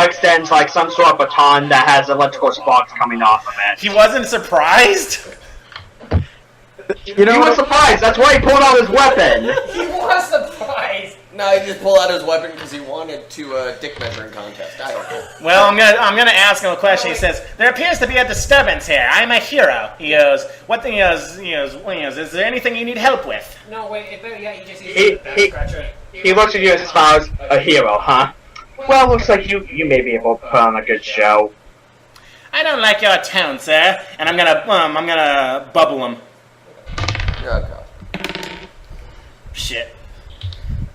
extends like some sort of baton that has electrical sparks coming off of it. He wasn't surprised? You know He was surprised. That's why he pulled out his weapon. He was surprised. No, No, he just pulled out his weapon because he wanted to dick measuring contest. I don't know. Well, I'm gonna ask him a question. He says, "There appears to be a disturbance here. I'm a hero." He goes, "What thing is? Is there anything you need help with?" No, wait, yeah, he just He looks at you and smiles. A hero, huh? Well, looks like you may be able to put on a good show. I don't like your tone, sir, and I'm gonna bubble him. Oh, God. Shit.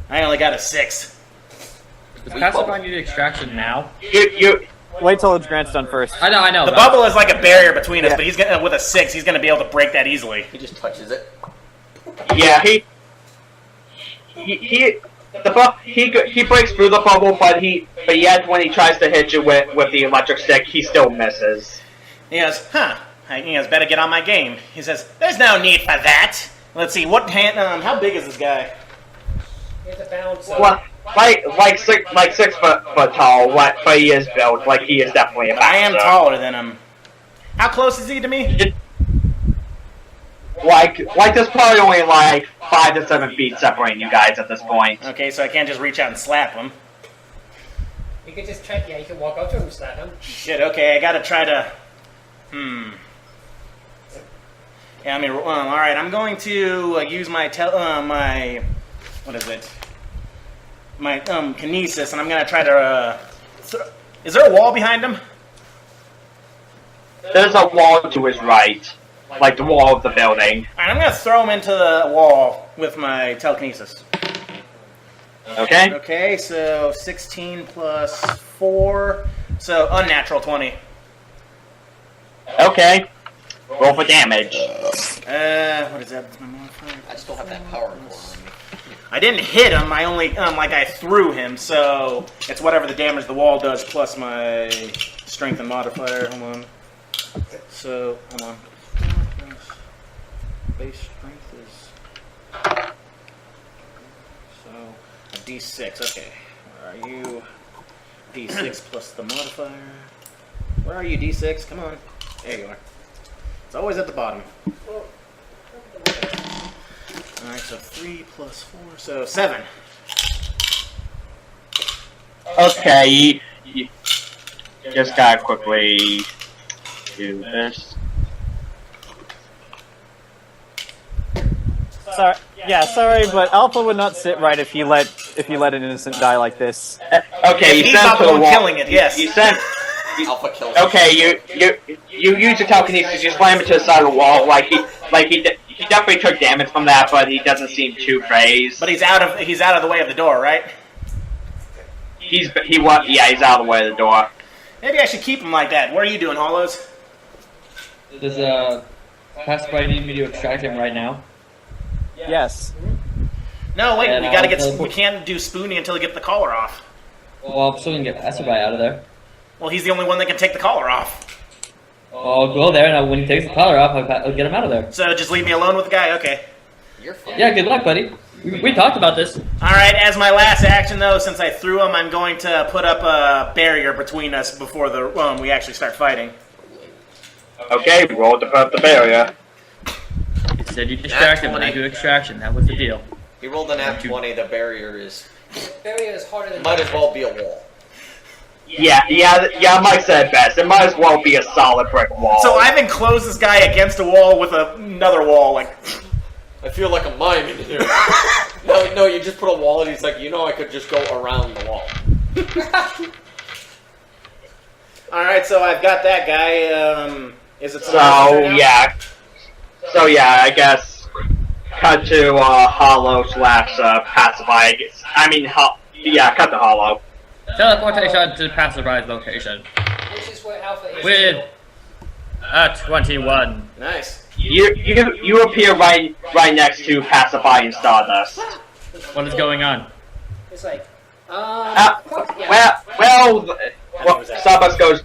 I only got a 6. Does Passerby need extraction now? You Wait till Grant's done first. I know. The bubble is like a barrier between us, but he's gonna, with a 6, he's gonna be able to break that easily. He just touches it. yeah, he breaks through the bubble, but yet when he tries to hit you with the electric stick, he still misses. He goes, he goes, better get on my game. He says, "There's no need for that." Let's see, how big is this guy? He has a bounce. Well, like 6 foot tall. But he is built like he is definitely a bouncer. I am taller than him. How close is he to me? Like there's probably only like 5 to 7 feet separating you guys at this point. Okay, so I can't just reach out and slap him. You can just try, you can walk up to him and slap him. Shit, okay, I gotta try to... Yeah, I mean, alright, I'm going to use my what is it? My, kinesis, and I'm gonna try to, is there a wall behind him? There's a wall to his right. Like the wall of the building. Alright, I'm gonna throw him into the wall with my telekinesis. Okay? Okay, so 16 plus 4, so unnatural 20. Okay. Roll for damage. What is that? I still have that power core on me. I didn't hit him, I only, I threw him, so it's whatever the damage the wall does plus my strength and modifier. Hold on. So, hold on. Base strength is... So, a D6, okay. Where are you? D6 plus the modifier. Where are you, D6? Come on. There you are. It's always at the bottom. Alright, so 3 plus 4, so 7. Okay, you just gotta quickly do this. Sorry, but Alpha would not sit right if you let an innocent die like this. Okay, you He's sent not to the the one wall. killing it, yes. You sent. Alpha kills. Okay, you use your telekinesis. You slam it to the side of the wall. He definitely took damage from that, but he doesn't seem too phased. But he's out of the way of the door, right? He's out of the way of the door. Maybe I should keep him like that. What are you doing, Hollows? Does Passerby need me to extract him right now? Yes. No, wait, And we can't do Spoonie until we get the collar off. Well, I'm still gonna get Passerby out of there. Well, he's the only one that can take the collar off. I'll go there, and when he takes the collar off, I'll get him out of there. So just leave me alone with the guy, okay. You're fine. Yeah, good luck, buddy. We talked about this. Alright, as my last action, though, since I threw him, I'm going to put up a barrier between us before we actually start fighting. Okay, roll to put up the barrier. You said you distract him when I do extraction. That was the deal. He rolled an nat 20. The barrier is Barrier is harder than might as well be a wall. Yeah, Mike said it best. It might as well be a solid brick wall. So I've enclosed this guy against a wall with another wall, like... I feel like a mime in here. No, you just put a wall, and he's like, I could just go around the wall. Alright, so I've got that guy, is it... So yeah, I guess cut to Hollow / Passerby. Cut to Hollow. Teleportation to Passerby's location. Which is where Alpha is. With a 21. Nice. You appear right next to Passerby and Stardust. What is going on? It's like, Stardust goes,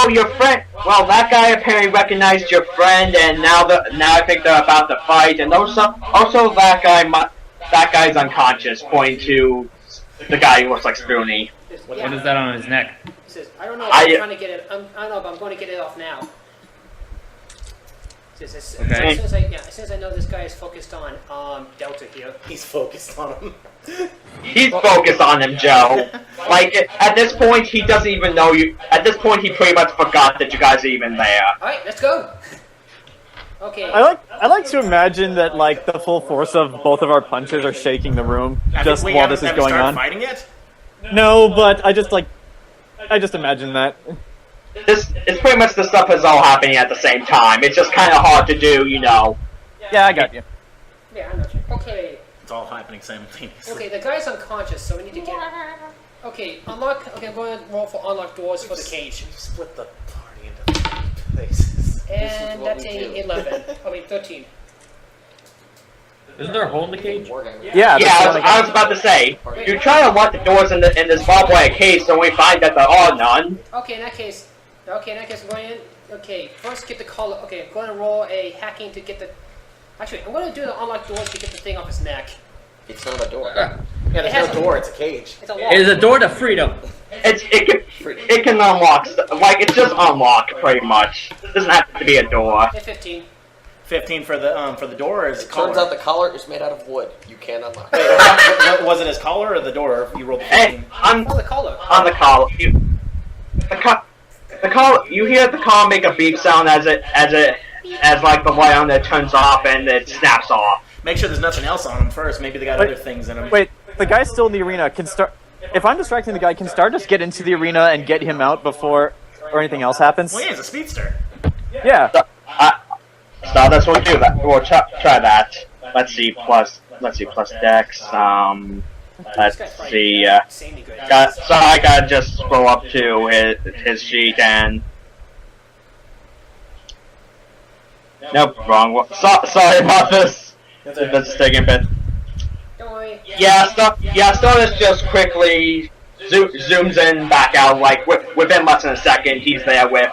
your friend. Well, that guy apparently recognized your friend, and now I think they're about to fight. And also that guy's unconscious, pointing to the guy who looks like Spoonie. What is that on his neck? He says, I don't know if I'm trying to get it. I don't know, but I'm going to get it off now. Okay. As soon as I know this guy is focused on Delta here. He's focused on him. He's focused on him, Joe. Like, at this point, he doesn't even know you. At this point, he pretty much forgot that you guys are even there. Alright, let's go! Okay. I like to imagine that like the full force of both of our punches are shaking the room just while this is going on. Fighting yet? No, but I just imagine that. It's pretty much the stuff is all happening at the same time. It's just kind of hard to do, you know. Yeah, I got you. Yeah, I'm not sure. Okay. It's all happening simultaneously. Okay, the guy's unconscious, so we need to get... Okay, unlock... Okay, I'm going to roll for unlock doors for the cage. You split the party into 3 places. And what that's we do. a 11. I mean, 13. Isn't there a hole in the cage? Yeah, I was about to say, you try to lock the doors in this barbed wire case, and we find that there are none. Okay, in that case, I'm going in. Okay, first get the collar. Okay, I'm going to roll a hacking to get the. Actually, I'm going to do the unlock doors to get the thing off his neck. It's not a door. Yeah, It there's has no a- door. It's a cage. It's a wall. It is a door to freedom. It can unlock, it's just unlock, pretty much. It doesn't have to be a door. At 15. 15 for the door. Or his It collar? turns out the collar is made out of wood. You can't unlock it. Wait, was it his collar or the door? You rolled 15. Hey, Oh, the collar. on the collar, the collar, you hear the collar make a beep sound as like the light on it turns off and it snaps off. Make sure there's nothing else on him first. Maybe they got Wait. other things in him. Wait, the guy's still in the arena. Can Star? If I'm distracting the guy, can Star just get into the arena and get him out before or anything else happens? Well, yeah, he's a speedster. Yeah. Stardust will do that. We'll try that. Let's see plus Dex. Let's see. Insanely good. So I gotta just scroll up to his sheet and. Nope, wrong one. Sorry about this. That's taking a bit. Don't worry. Stardust just quickly zooms in, back out. Like within less than a second, he's there with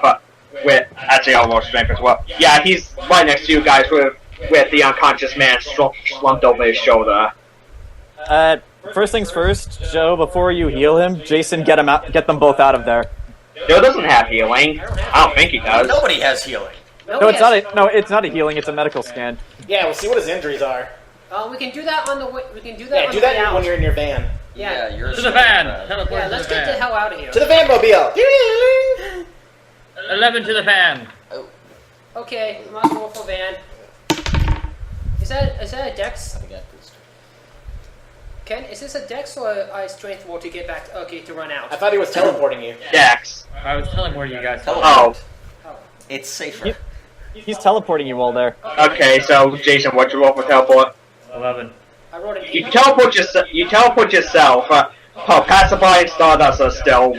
actually almost strength as well. Yeah, he's right next to you guys with the unconscious man slumped over his shoulder. First things first, Joe. Before you heal him, Jayson, get them both out of there. Joe doesn't have healing. I don't think he does. Nobody has healing. No, it's not. It's not a healing. It's a medical scan. Yeah, we'll see what his injuries are. We can do that on the way. We can do that. Yeah, on do the way that out. when you're in your van. Yeah. you're To the van! Teleport Yeah, to let's the get the van. hell out of here. To the van mobile. 11 to the van. Okay, we must roll for van. Is that a dex? I got this. Ken, is this a dex or a strength roll to get back? Okay, to run out. I thought he was teleporting you. Dex. I was teleporting you guys. Oh. It's safer. He's teleporting you all there. Okay, so Jayson, what'd you roll for teleport? 11. I wrote an You 8. teleport yourself. Passerby and Stardust are still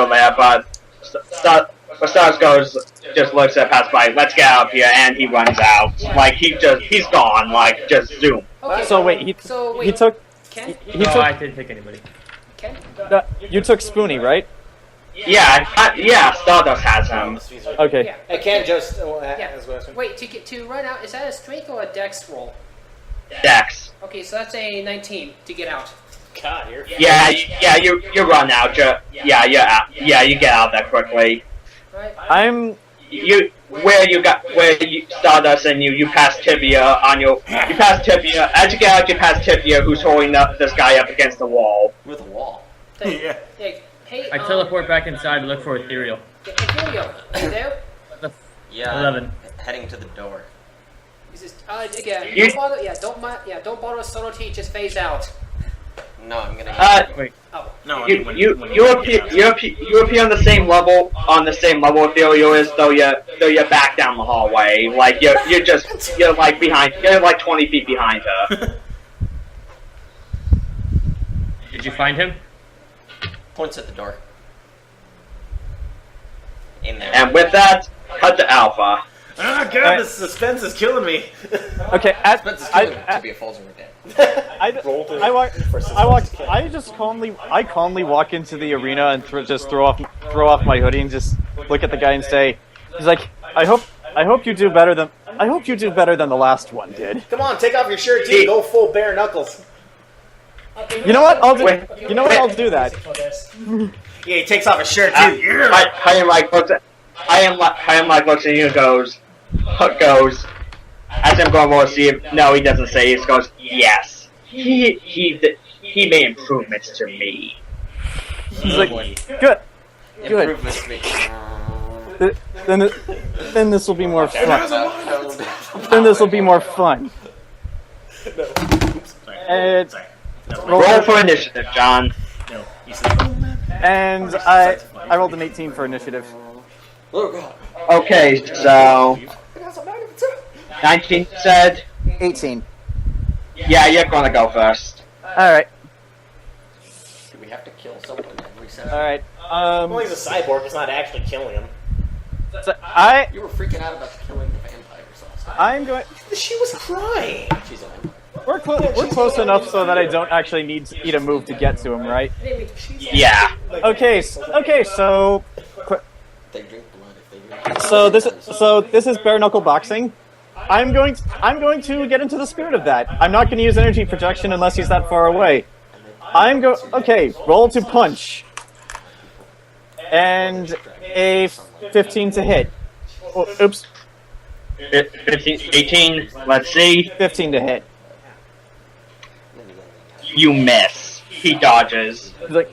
there, but Stardust just looks at Passerby, let's get out of here, and he runs out. Like he's gone. Like just zoom. Okay, So wait, he took. Ken? He No, took. I didn't take anybody. Ken? You took Spoonie, right? Yeah, Stardust has him. Okay. Yeah. I can't just. Yeah. Wait, to run out, is that a strength or a dex roll? Dex. Okay, so that's a 19 to get out. God, you're. Yeah, you run out. You get out there quickly. Right? Stardust and you pass Tibia you pass Tibia. As you get out, you pass Tibia, who's holding this guy up against the wall. With a wall. Yeah. Hey, I teleport back inside to look for Ethereal. Ethereal, are you there? Yeah. 11. Heading to the door. Is this, again, You- don't bother subtlety, just phase out. No, I'm gonna. Wait. Oh, No, I You mean, when you when you appear on the same level Ethereal is, though you're back down the hallway. Like you're like 20 feet behind her. Did you find him? Points at the door. In there. And with that, cut to Alpha. Ah, God, this suspense is killing me. Okay. But it's killing Tibia falls over dead. I calmly walk into the arena and just throw off my hoodie and just look at the guy and say, he's like, I hope you do better than the last one did. Come on, take off your shirt too. Go full bare knuckles. You know what? I'll do that. Yeah, he takes off his shirt too. I am like looks at you and goes, goes, as I'm going to see him, no, he doesn't say, he just goes, yes. He made improvements to me. He's like, good. Good. Improvements me. Then this will be more fun. Then this will be more fun. And Roll for initiative, John. No, you said, and I rolled an 18 for initiative. Oh god. Okay, so 19 said, 18. yeah, you're going to go first. All right. Do we have to kill someone every session? All right. Well, he's a cyborg. It's not actually killing him. So You were freaking out about killing the vampires last time. I'm going. She was crying. She's a vampire. We're close enough so that I don't actually need a move to get to him, right? Yeah. Okay. So They drink blood if they drink. this is bare knuckle boxing. I'm going to get into the spirit of that. I'm not going to use energy projection unless he's that far away. Okay, roll to punch. And a 15 to hit. Oh, oops. 15, 18, let's see. 15 to hit. You miss. He dodges. He's like,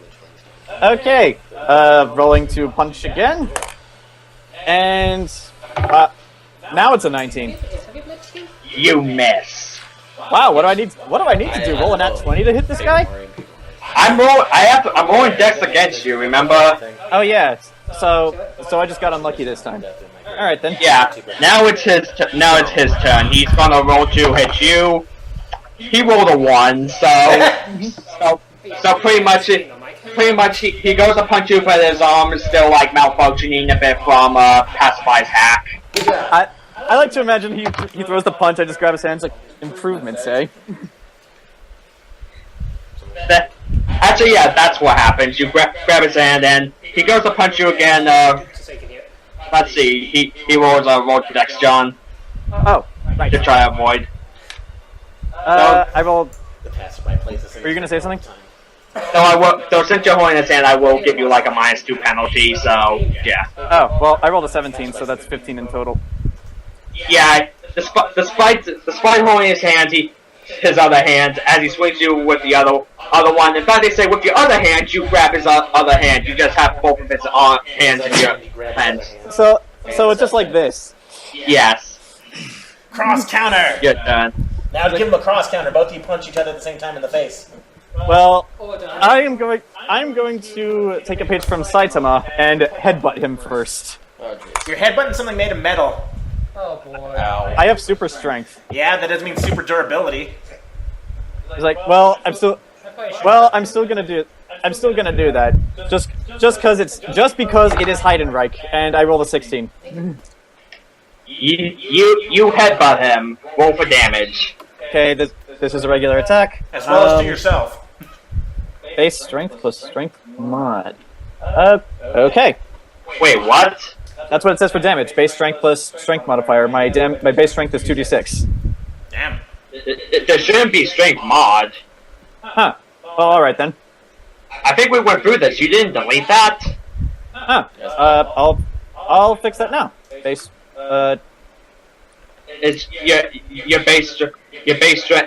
okay. Rolling to punch again. And now it's a 19. You miss. Wow, what do I need to do? Roll a nat 20 to hit this guy? I'm rolling dex against you, remember? Oh yeah. So I just got unlucky this time. All right then. Yeah. Now it's his turn. He's gonna roll to hit you. He rolled a 1, so pretty much he goes to punch you, but his arm is still like malfunctioning a bit from Passerby's hack. I like to imagine he throws the punch. I just grab his hands like improvements, eh? Actually, yeah, that's what happens. You grab his hand, and he goes to punch you again. Let's see. He rolls a roll to dex, John, Oh, right. to try to avoid. I rolled. The passerby plays this. Were you gonna say something? So I will. So since you're holding his hand, I will give you like a -2 penalty. So yeah. Oh well, I rolled a 17, so that's 15 in total. Yeah. Despite holding his hand, his other hand, as he swings you with the other one. In fact, they say with the other hand, you grab his other hand. You just have both of his hands in your hands. So it's just like this. Yes. cross counter. Your turn. Now give him a cross counter. Both of you punch each other at the same time in the face. Well, I'm going to take a page from Saitama and headbutt him first. Oh, jeez. You're headbutting something made of metal. Oh boy. Ow. I have super strength. Yeah, that doesn't mean super durability. He's like, well, I'm still gonna do that. Just because it is Heidenreich, and I rolled a 16. You headbutt him. Roll for damage. Okay, this is a regular attack. As well as to yourself. Base strength plus strength mod. Okay. Wait, what? That's what it says for damage. Base strength plus strength modifier. My base strength is 2d6. Damn. There shouldn't be strength mod. Huh. Well, all right then. I think we went through this. You didn't delete that. Huh. I'll fix that now. Base. It's your base strength.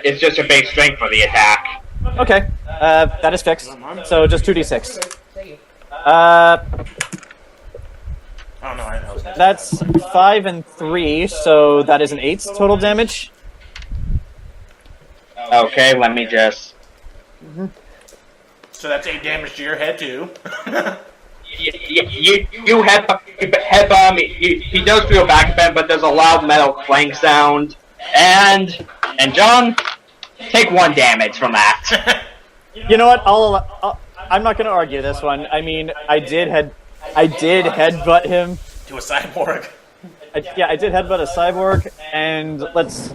It's just your base strength for the attack. Okay. That is fixed. So just 2d6. Oh no, I know. That's 5 and 3, so that is an 8 total damage. Okay, let me just. So that's 8 damage to your head too. You headbutt me. He does feel back bend, but there's a loud metal clang sound. And John, take 1 damage from that. You know what? I'm not going to argue this one. I mean, I did headbutt him. To a cyborg. I did headbutt a cyborg, and let's.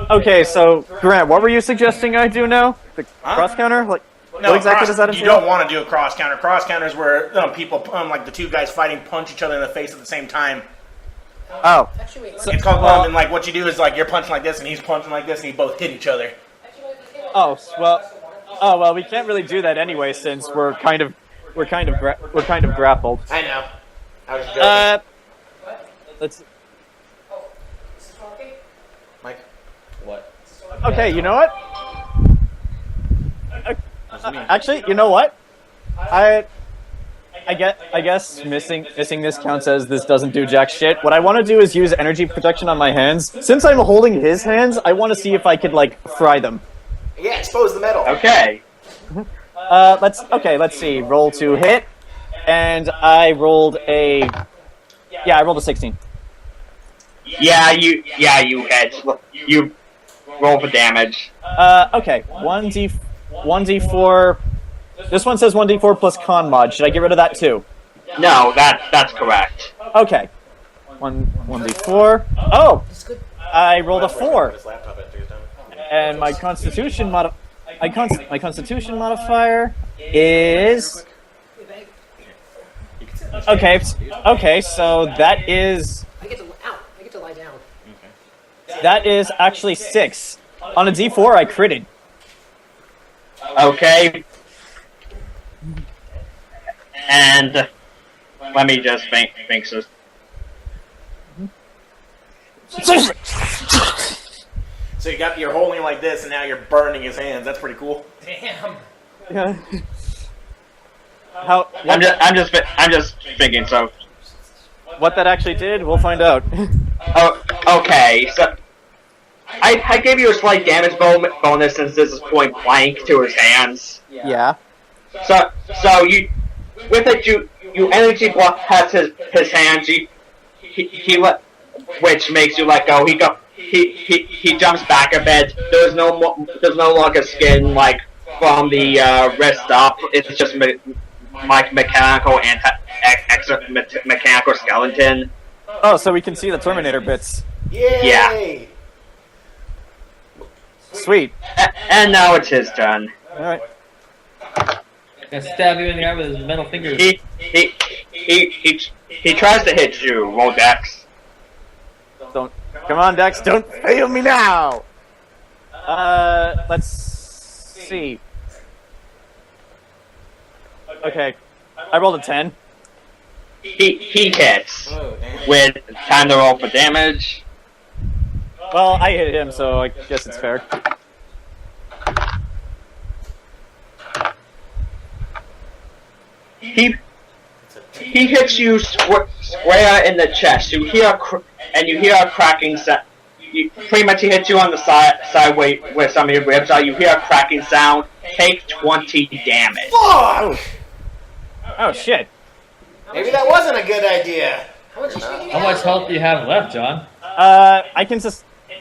Okay, so Grant, what were you suggesting I do now? The cross counter? Like, No, what exactly does that you entail? don't want to do a cross counter. Cross counter is where people, like the two guys fighting, punch each other in the face at the same time. Oh, Actually, wait, It's called and like what you do is like you're punching like this and he's punching like this and you both hit each other. well, we can't really do that anyway since we're kind of grappled. I know. I was joking. Let's. Mike. What? Okay, you know what? Actually, you know what? I guess missing this counts as this doesn't do jack shit. What I want to do is use energy protection on my hands. Since I'm holding his hands, I want to see if I could like fry them. Yeah, expose the metal. Okay. Let's see. Roll to hit, and I rolled a 16. Yeah, you hit. You roll for damage. Okay. 1d4. This one says 1d4 plus con mod. Should I get rid of that too? No, that's correct. Okay. 1d4. Oh! I rolled a 4. His laptop at 3 times. And my constitution my constitution modifier is okay, so that is I get to lie down. that is actually 6. On a d4 I critted. Okay. And let me just think so. So you're holding like this, and now you're burning his hands. That's pretty cool. Damn. Yeah. How I'm just thinking. So, what that actually did, we'll find out. okay. So, I gave you a slight damage bonus since this is point blank to his hands. Yeah. So you with it you energy block past his hands. He let, which makes you let go. He jumps back a bit. There's no longer skin like from the wrist up. It's just mechanical mechanical skeleton. Oh, so we can see the Terminator bits. Yay! Yeah. Sweet. And now it's his turn. All right. Gonna stab you in the eye with his metal fingers. He tries to hit you. Roll dex. Don't come on, Dex. Don't fail me now. Let's see. Okay, I rolled a 10. He hits Oh, damn. with time to roll for damage. Well, I hit him, so I guess it's fair. He hits you square in the chest. You hear a cracking sound. Pretty much he hits you on the side where some of your ribs are. You hear a cracking sound. Take 20 damage. Fuck! Oh shit. Maybe that wasn't a good idea. How much health do you have left, John? I can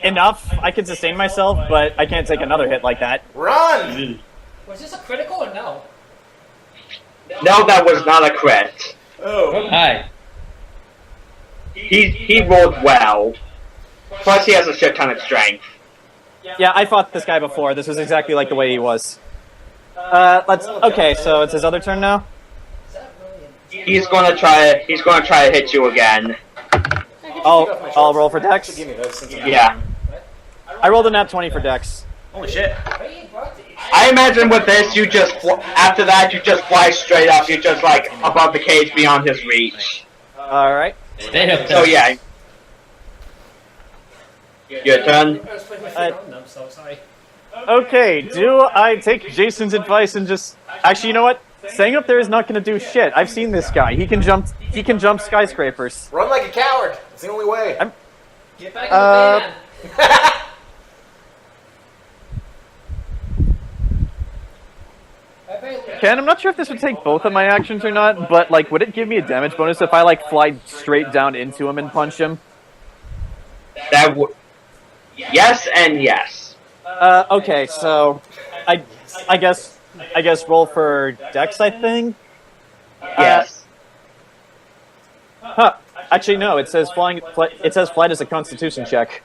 enough. I can sustain myself, but I can't take another hit like that. Run! Was this a critical or no? No, that was not a crit. Oh. Hi. He rolled well. Plus, he has a shit ton of strength. Yeah, I fought this guy before. This was exactly like the way he was. Okay, so it's his other turn now. He's gonna try to hit you again. I'll roll for Dex. Give me those since I'm Yeah. I rolled a nat 20 for Dex. Holy shit. I imagine with this, you just after that you just fly straight up. You're just like above the cage, beyond his reach. All right. Stay up So there. yeah. Your turn. I was putting my feet on them, so sorry. Okay. Do I take Jason's advice and just actually? You know what? Staying up there is not going to do shit. I've seen this guy. He can jump. He can jump skyscrapers. Run like a coward. It's the only way. Get back in the van. Ken, I'm not sure if this would take both of my actions or not, but like, would it give me a damage bonus if I like fly straight down into him and punch him? That would. Yes and yes. Okay, so I guess roll for Dex. I think. Yes. Huh. Actually, no. It says flying. It says flight is a Constitution check.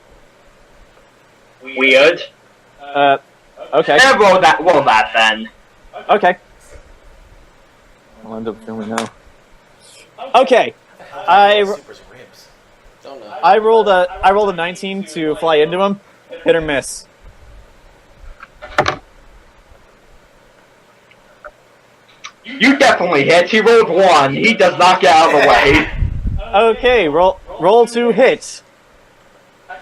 Weird. Okay. Yeah, roll that then. Okay. I'll end up filming now. Okay. Super's ribs. Don't know. I rolled a 19 to fly into him. Hit or miss. You definitely hit. He rolled 1. He does not get out of the way. Okay. Roll to hit.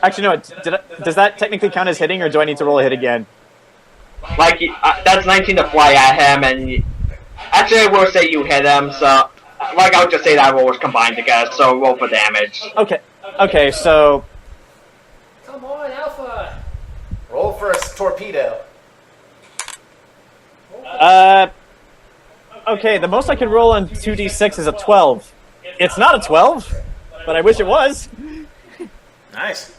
Actually, no. Does that technically count as hitting, or do I need to roll a hit again? Like, that's 19 to fly at him, and actually I will say you hit him, so, like, I'll just say that roll was combined together, so roll for damage. Okay, so... Come on, Alpha. Roll for a torpedo. Okay, the most I can roll on 2d6 is a 12. It's not a 12, but I wish it was. Nice.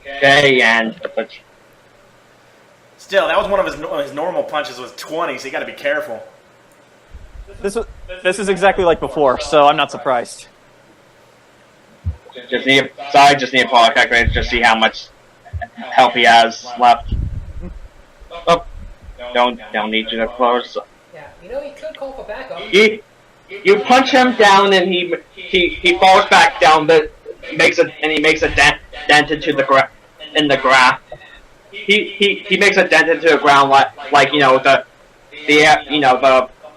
Okay, and... Still, that was one of his normal punches was 20, so you got to be careful. This is exactly like before, so I'm not surprised. Just need a power calculator to see how much health he has left. Oh, don't need you to close. Yeah, you know, he could call for backup. You punch him down, and he falls back down, but he makes a dent into the ground. He makes a dent into the ground, like you know the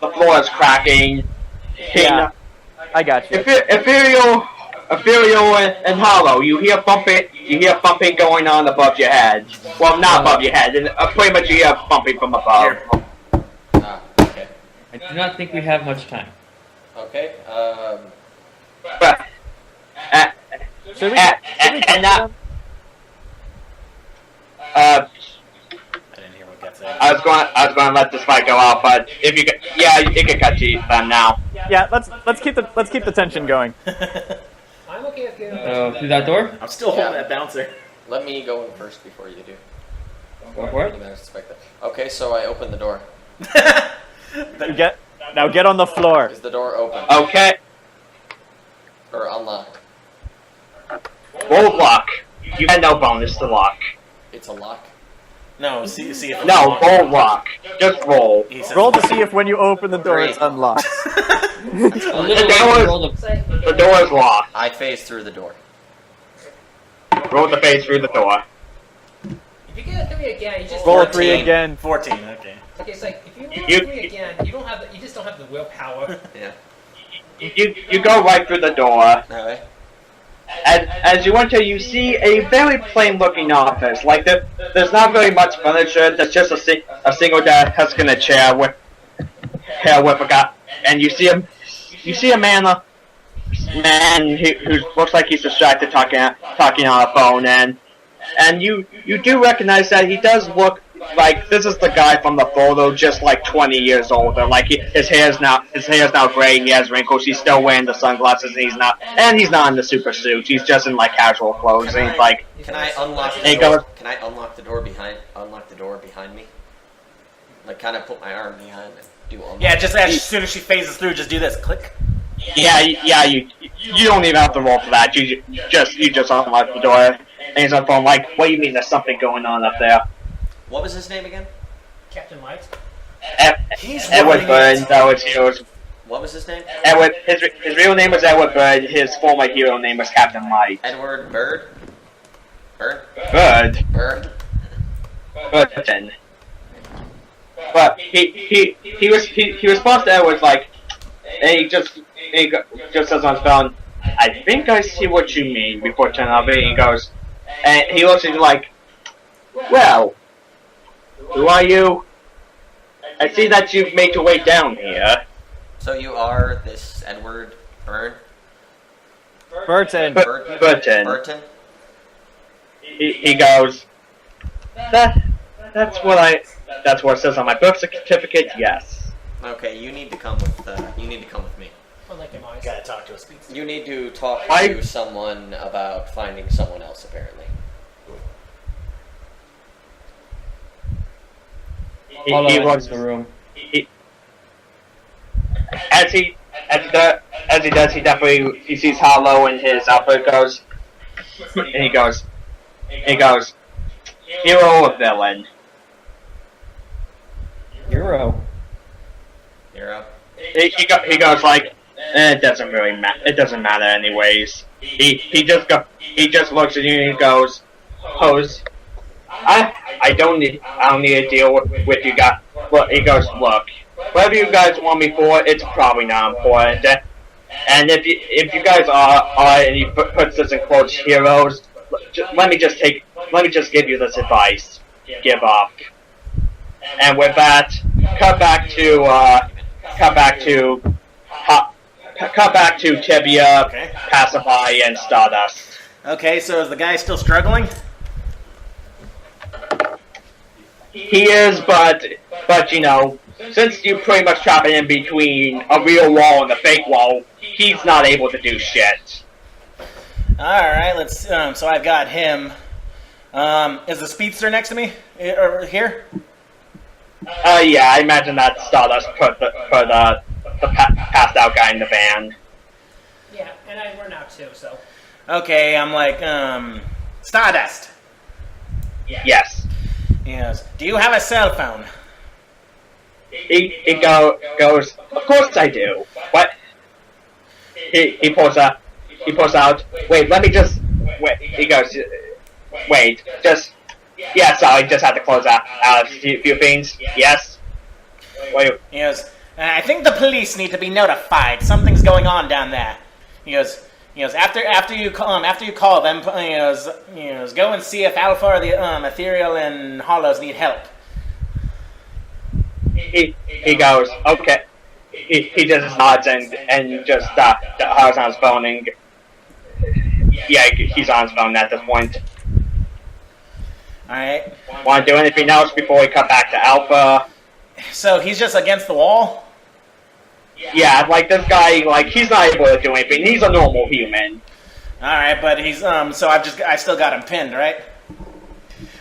floor is cracking. Yeah, I got you. Ethereal and hollow. You hear bumping going on above your head. Well, not above your head, and pretty much you hear bumping from above. Okay. I do not think we have much time. Okay. But Should we and that. I didn't hear what Get said. I was going to let this fight go out, but if you could, yeah, it could cut to them now. Yeah, let's keep the tension going. I'm okay if you. Through that door? I'm still holding that bouncer. Let me go in first before you do. Go for it. You better suspect that. Okay, so I open the door. Get on the floor. Is the door open? Okay, Or unlocked? roll lock. You had no bonus to lock. It's a lock. No, see if it's No, locked. roll lock. Just roll. He says Roll to locked. see if when you open the door it's unlocked. A little door is- roll the The door is locked. I phase through the door. Roll the face through the door. If you get a 3 again, you just Roll a 14. 3 again. 14, okay. Okay, it's like if you roll You- a 3 again, you don't have you just don't have the willpower. Yeah. You go right through the door. Alright. As you enter, you see a very plain-looking office. Like there's not very much furniture. There's just a single desk and a chair with a guy. And you see a man who looks like he's distracted talking on a phone. And you do recognize that he does look like this is the guy from the photo, just like 20 years older. Like his hair's now gray. He has wrinkles. He's still wearing the sunglasses. And he's not in the super suit. He's just in like casual clothes. And he's like, Can I unlock the Hey, door? go- Can I unlock the door behind me? Like kind of put my arm behind and do unlock. Yeah, just as soon as she phases through, just do this. Click. yeah. You don't even have to roll for that. You just unlock the door. And he's on the phone like, what do you mean? There's something going on up there. What was his name again? Captain Light. Edward Bird. That was yours. What was his name? Edward. His real name was Edward Bird. His former hero name was Captain Light. Edward Bird? Bird? Bird. Bird? Burton. But he responds to Edward's like, and he just says on his phone, I think I see what you mean, before turning off it. He goes, and he looks at you like, well, who are you? I see that you've made your way down here. So you are this Edward Byrne? Burton. Burton. Burton? He goes, that's what it says on my birth certificate. Yes. Okay, you need to come with me. Unlike your eyes. Gotta talk to us. You need to talk I- to someone about finding someone else, apparently. Follow He into was the room. as he does, he sees Hollow and his outfit goes, and he goes, hero or villain? Hero. Hero? He goes like, it doesn't really matter. It doesn't matter anyways. He just looks at you and he goes, I don't need to deal with you guys. Look, he goes, look, whatever you guys want me for, it's probably not important. And if you guys are and he puts this in quotes, heroes, let me just give you this advice. Give up. And with that, cut back to Tibia, Okay. Passerby, and Stardust. Okay, so is the guy still struggling? He is, but you know, since you pretty much trap it in between a real wall and a fake wall, he's not able to do shit. Alright, let's, so I've got him. Is the speedster next to me? Or here? Yeah, I imagine that Stardust put the passed out guy in the van. Yeah, and I run out too, so. Okay, I'm like, Stardust. Yes. Yes. Do you have a cell phone? He goes, of course I do. What? He pulls out, wait, let me just, wait, he goes, wait, just, yeah, sorry, just had to close out a few things, yes? Wait, Yes. I think the police need to be notified. Something's going on down there. He goes, after you call them, go and see if Alpha or the Ethereal and Hollows need help. he goes, okay. He just nods and just hours on his phone and yeah, he's on his phone at this point. Alright. Want to do anything else before we cut back to Alpha? So he's just against the wall? Yeah, like this guy, like he's not able to do anything. He's a normal human. Alright, but he's, so I still got him pinned, right?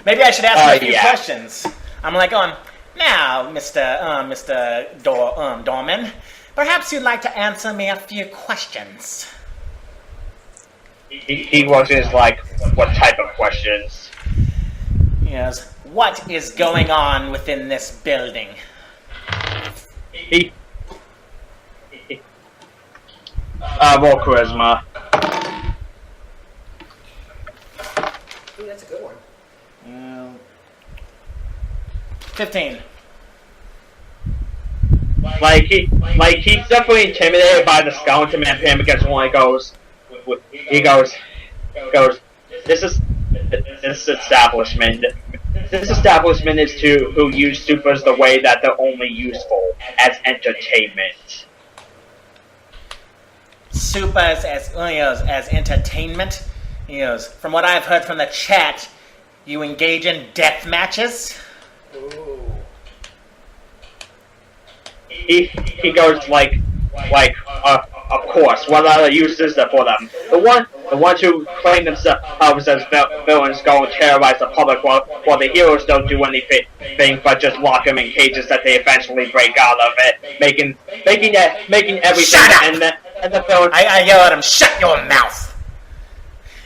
Maybe I should ask him a few yeah. questions. I'm like going, now, Mr. Dorman, perhaps you'd like to answer me a few questions. He was just like, what type of questions? Yes. What is going on within this building? Roll charisma. Ooh, that's a good one. 15. Like he's definitely intimidated by the skeleton man pan because when he goes, this establishment is to who use supers the way that they're only useful as entertainment. Supers as entertainment. From what I've heard from the chat, you engage in death matches. Ooh. He goes like of course, what other uses are for them? The ones who claim themselves as villains go and terrorize the public while the heroes don't do anything but just lock them in cages that they eventually break out of it, making everything Shut up! and the villains. I yell at him, shut your mouth!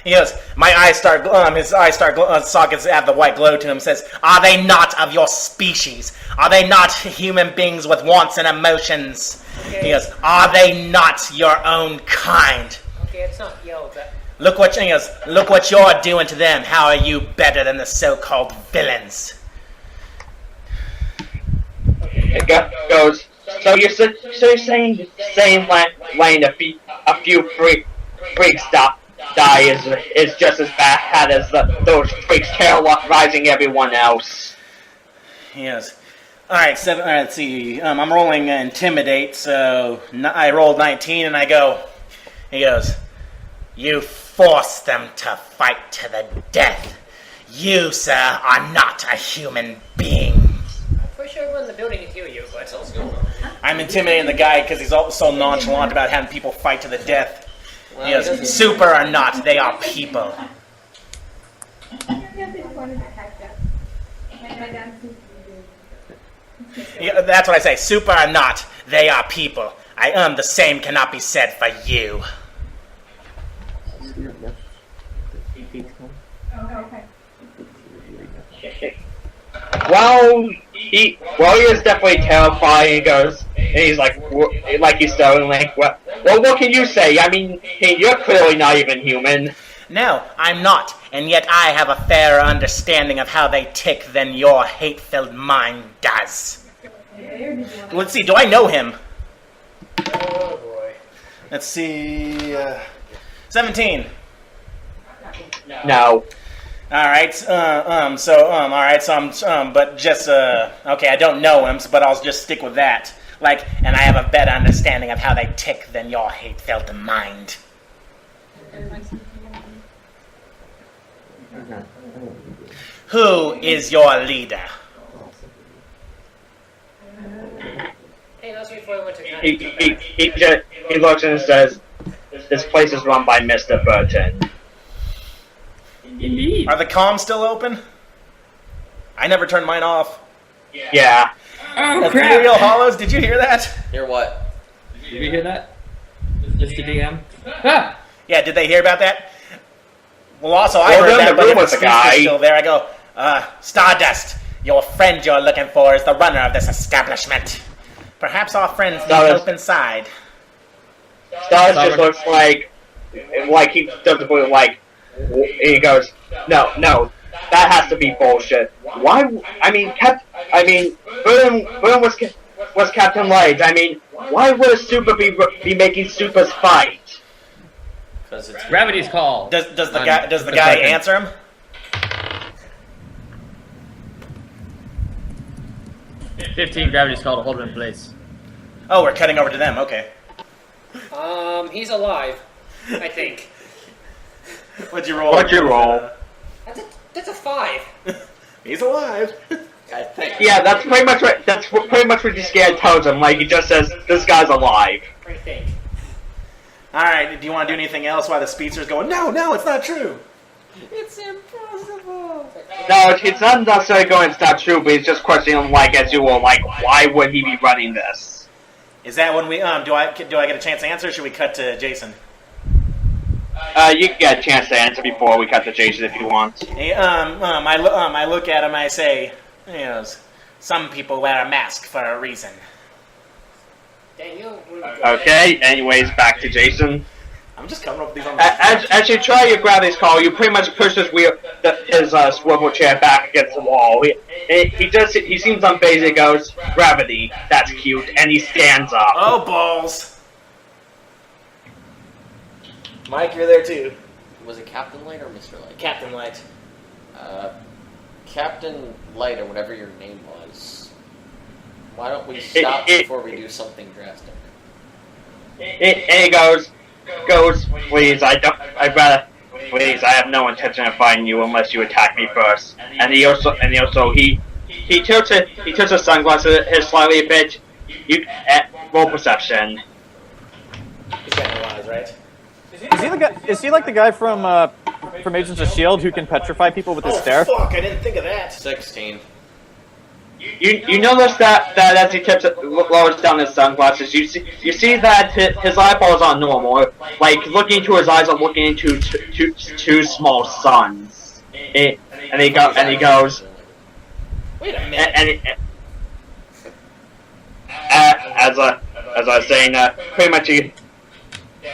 He goes, my eyes start, his eyes start, sockets have the white glow to them, says, are they not of your species? Are they not human beings with wants and emotions? Okay. He goes, are they not your own kind? Okay, it's not yelled at. Look what you're doing to them. How are you better than the so-called villains? It goes. So you're saying laying a few freaks die is just as bad as those freaks terrorizing everyone else. Yes. All right, let's see. I'm rolling Intimidate, so I rolled 19, and I go. He goes, you force them to fight to the death. You, sir, are not a human being. I'm pretty sure everyone in the building can hear you, but What's going on? I'm intimidating the guy because he's so nonchalant about having people fight to the death. Well, He goes, super or not, they are people. Yeah, that's what I say. Super or not, they are people. The same cannot be said for you. Well, he is definitely terrifying. He goes, and he's like he's starting like, well, what can you say? I mean, you're clearly not even human. No, I'm not, and yet I have a fairer understanding of how they tick than your hate-filled mind does. Let's see, do I know him? oh boy. Let's see, 17. No. All right. But just okay. I don't know him, but I'll just stick with that. Like, and I have a better understanding of how they tick than your hate-felt mind. Who is your leader? Hey, that's before I went to He looks and says, "This place is run by Mr. Burton." Indeed. Are the comms still open? I never turned mine off. Yeah. Oh, Ethereal crap! Hollows, did you hear that? Hear what? Did you hear that? Mr. DM? Ah! Yeah, did they hear about that? Well, also, I Well, heard they're in that, the but room if the with the speaker's guy. still there, I go, Stardust, your friend you're looking for is the runner of this establishment. Perhaps our friends need Stardust. help inside. Stars just looks like he does the blue, like, he goes, no, that has to be bullshit. Why? Boom was Captain Light. I mean, why would a super be making supers fight? Because it's Gravity's call. Does the guy answer him? Him? 15 gravity's call to hold him in place. Oh, we're cutting over to them. Okay. He's alive, I think. What'd you roll? What'd you roll? That's a 5. He's alive. I think. Yeah, that's pretty much what the scan tells him. Like, he just says, "This guy's alive." I think. All right. Do you want to do anything else while the speedster's going? No, it's not true. It's impossible. No, it's not necessarily going to stop true, but he's just questioning, like, as you will, like, why would he be running this? Is that when we do I get a chance to answer? Or should we cut to Jayson? You can get a chance to answer before we cut to Jayson if you want. Hey, I look at him. I say, some people wear a mask for a reason. Daniel. Okay. Anyways, back to Jayson. I'm just coming up with these on my As you try your gravity's call, you pretty much push his swivel chair back against the wall. He seems unfazed. He goes, "Gravity, that's cute," and he stands up. Oh, balls. Mike, you're there too. Was it Captain Light or Mr. Light? Captain Light. Captain Light or whatever your name was. Why don't we stop before we do something drastic? And he goes, "Please, I have no intention of fighting you unless you attack me first." And he tilts his sunglasses his slightly a bit. Roll perception. He's got no eyes, right? Is he the guy? Is he like the guy from Agents of S.H.I.E.L.D. who can petrify people with his stare? Fuck! I didn't think of that. 16. You notice that as he lowers down his sunglasses, you see that his eyeballs are normal. Like, looking into his eyes are looking into two small suns. And he goes. Wait a minute. As I was saying, pretty much.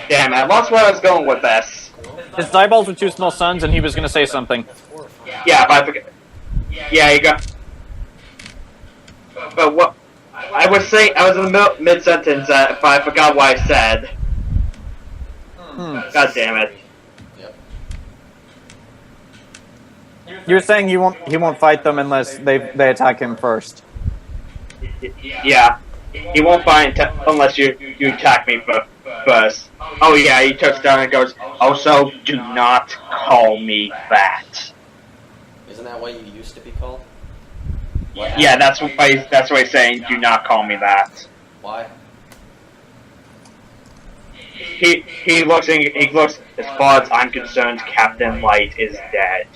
Damn, I lost where I was going with this. His eyeballs were two small suns, and he was going to say something. Yeah, but I forget. Yeah, you got. But what I was saying, I was in the mid sentence, but I forgot what I said. God damn it! Yep. You were saying he won't fight them unless they attack him first. Yeah, he won't fight unless you attack me first. Oh yeah, he turns down and goes, "Also, do not call me that." Isn't that what you used to be called? Yeah, that's what he's saying. Do not call me that. Why? He looks. As far as I'm concerned, Captain Light is dead.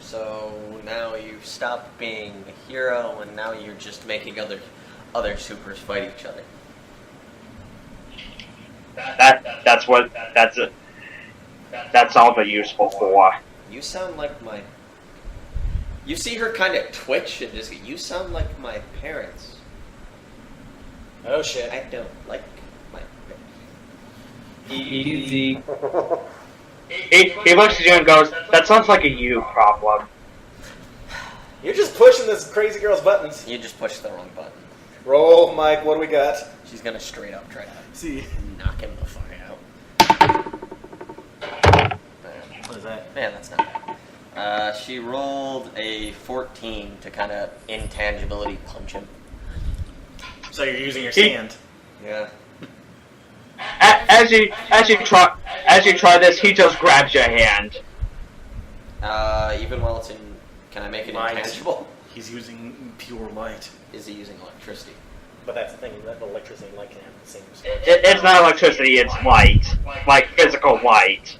So now you've stopped being a hero, and now you're just making other supers fight each other. That's all they're useful for. You sound like my... You see her kind of twitch and just... You sound like my parents. Oh shit. I don't like my... Easy. He looks at you and goes, "That sounds like a you problem." You're just pushing this crazy girl's buttons. You just pushed the wrong button. Roll, Mike. What do we got? She's gonna straight up try to See. knock him the fuck out. What is that? Yeah, that's not bad. She rolled a 14 to kind of intangibility punch him. So you're using your stand. Yeah. As you try this, he just grabs your hand. Even while it's in, can I make it Light. intangible? He's using pure light. Is he using electricity? But that's the thing, that electricity and light can have the same It's not electricity, it's light. Like physical light.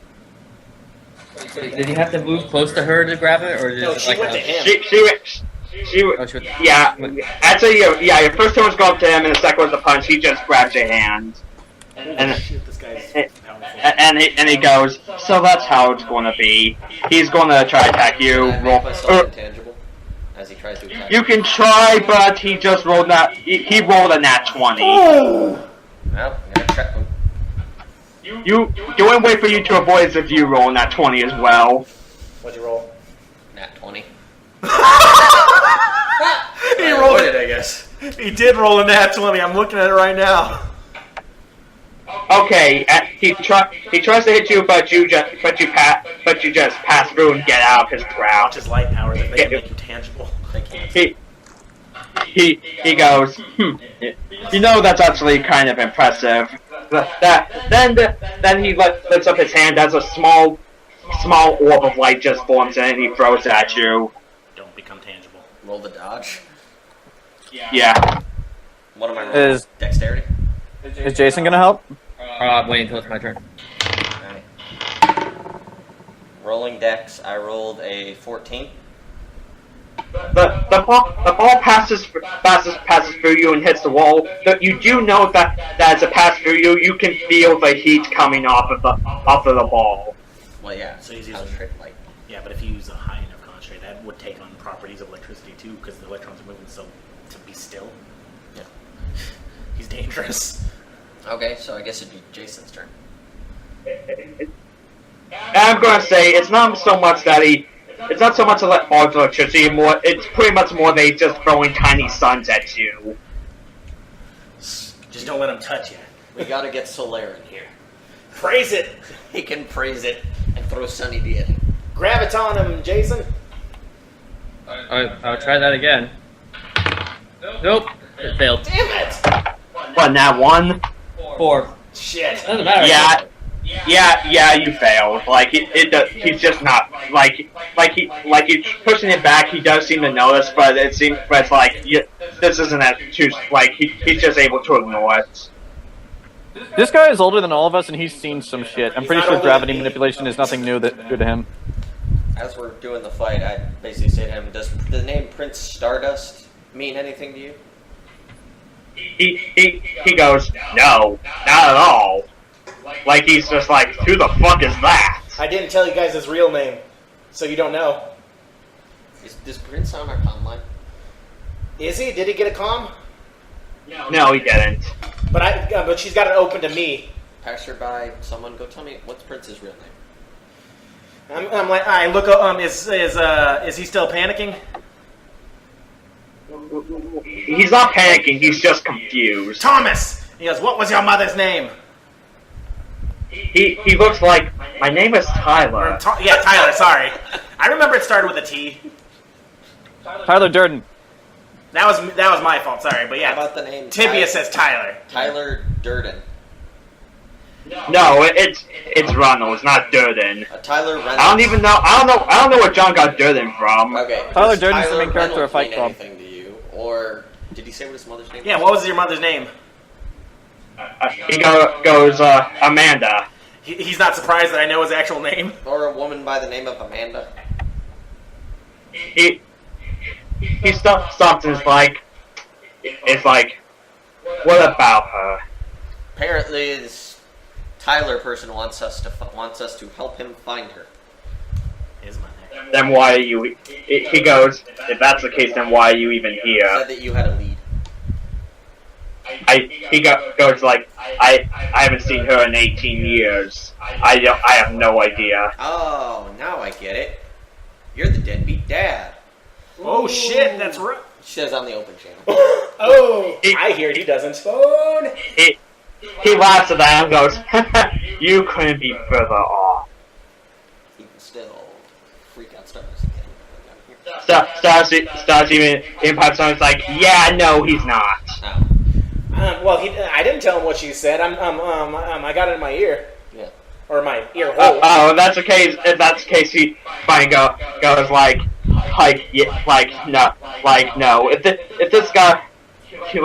Did he have to move close to her to grab it, or did No, it she like went to him. Oh, she went- Yeah, I'd say your first one was go up to him, and the second was a punch. He just grabs your hand, and Shit, this guy's powerful. and he goes. So that's how it's going to be. He's going to try to attack you. Can I Roll. make myself intangible as he tries to attack? You can try, but he just rolled that. He rolled a nat 20. Well, I'm gonna check him. You the only way for you to avoid is if you roll nat 20 as well. What'd you roll? Nat 20. He rolled it, I guess. He did roll a nat 20. I'm looking at it right now. Okay, he tries to hit you, but you just pass through and get out of his Watch grasp. his light powers. They make you tangible. They can't. He goes, you know, that's actually kind of impressive. Then he lifts up his hand as a small orb of light just forms in and he throws it at you. Don't become tangible. Roll the dodge. Yeah. What am I rolling? Is Dexterity? Jayson gonna help? I'm waiting until it's my turn. Okay. Rolling dex, I rolled a 14. The ball passes through you and hits the wall. But you do know that as it passes through you, you can feel the heat coming off of the ball. Well, yeah, So he's using- concentrate light. Yeah, but if you use a high enough concentrate, that would take on properties of electricity too, because the electrons are moving so to be still. Yeah. He's dangerous. Okay, so I guess it'd be Jason's turn. I'm gonna say it's not so much that it's not so much electricity. It's pretty much more they just throwing tiny suns at you. Just don't let him touch you. We gotta get Solaire in here. Praise it! He can praise it and throw Sunny D at him. Graviton him, Jayson! I'll try that again. Nope, it failed. Damn it! But that one, 4. Shit. Doesn't matter. yeah, you failed. Like he's just not like he's pushing it back. He does seem to notice, but it's like this isn't as too like he's just able to ignore it. This guy is older than all of us, and he's seen some shit. I'm pretty not sure older gravity than me. manipulation is nothing new to him. As we're doing the fight, I basically say to him, does the name Prince Stardust mean anything to you? He goes, no, not at all. Like he's just like, who the fuck is that? I didn't tell you guys his real name, so you don't know. Does Prince on our comm line? Is he? Did he get a comm? No, he didn't. But she's got it open to me. Passerby, someone go tell me what's Prince's real name. I'm like, I look up. Is he still panicking? He's not panicking. He's just confused. Thomas. He goes, "What was your mother's name?" He looks like, my name is Tyler. Yeah, Tyler. Sorry, I remember it started with a T. Tyler Durden. That was my fault. Sorry, but How yeah. about the name? Tibia says Tyler. Tyler Durden. No, it's Ronald. It's not Durden. Tyler Reynolds. I don't even know. I don't know where John got Durden from. Okay. Tyler does Durden's the main character Reynolds of Fight mean Club. anything to you? Or did he say what his mother's name Yeah, was? what was your mother's name? He goes Amanda. He's not surprised that I know his actual name. Or a woman by the name of Amanda? He stops and is like, it's like, what about her? Apparently, this Tyler person wants us to help him find her. His mother. Then why are you? He goes, if that's the case, then why are you even Said here? that you had a lead. Goes like, I haven't seen her in 18 years. I have no idea. Oh, now I get it. You're the deadbeat dad. Oh shit, that's right. She says on the open channel. oh, I hear it. He doesn't. Phone. He laughs at that and goes, you couldn't be further off. Even still. freak out Stardust again. Starts even in Pipestone. Like, yeah, no, he's not. Oh. Well, I didn't tell him what she said. I got it in my ear. Yeah. Or my ear hole. If that's the case, he finally goes like no. If this guy, he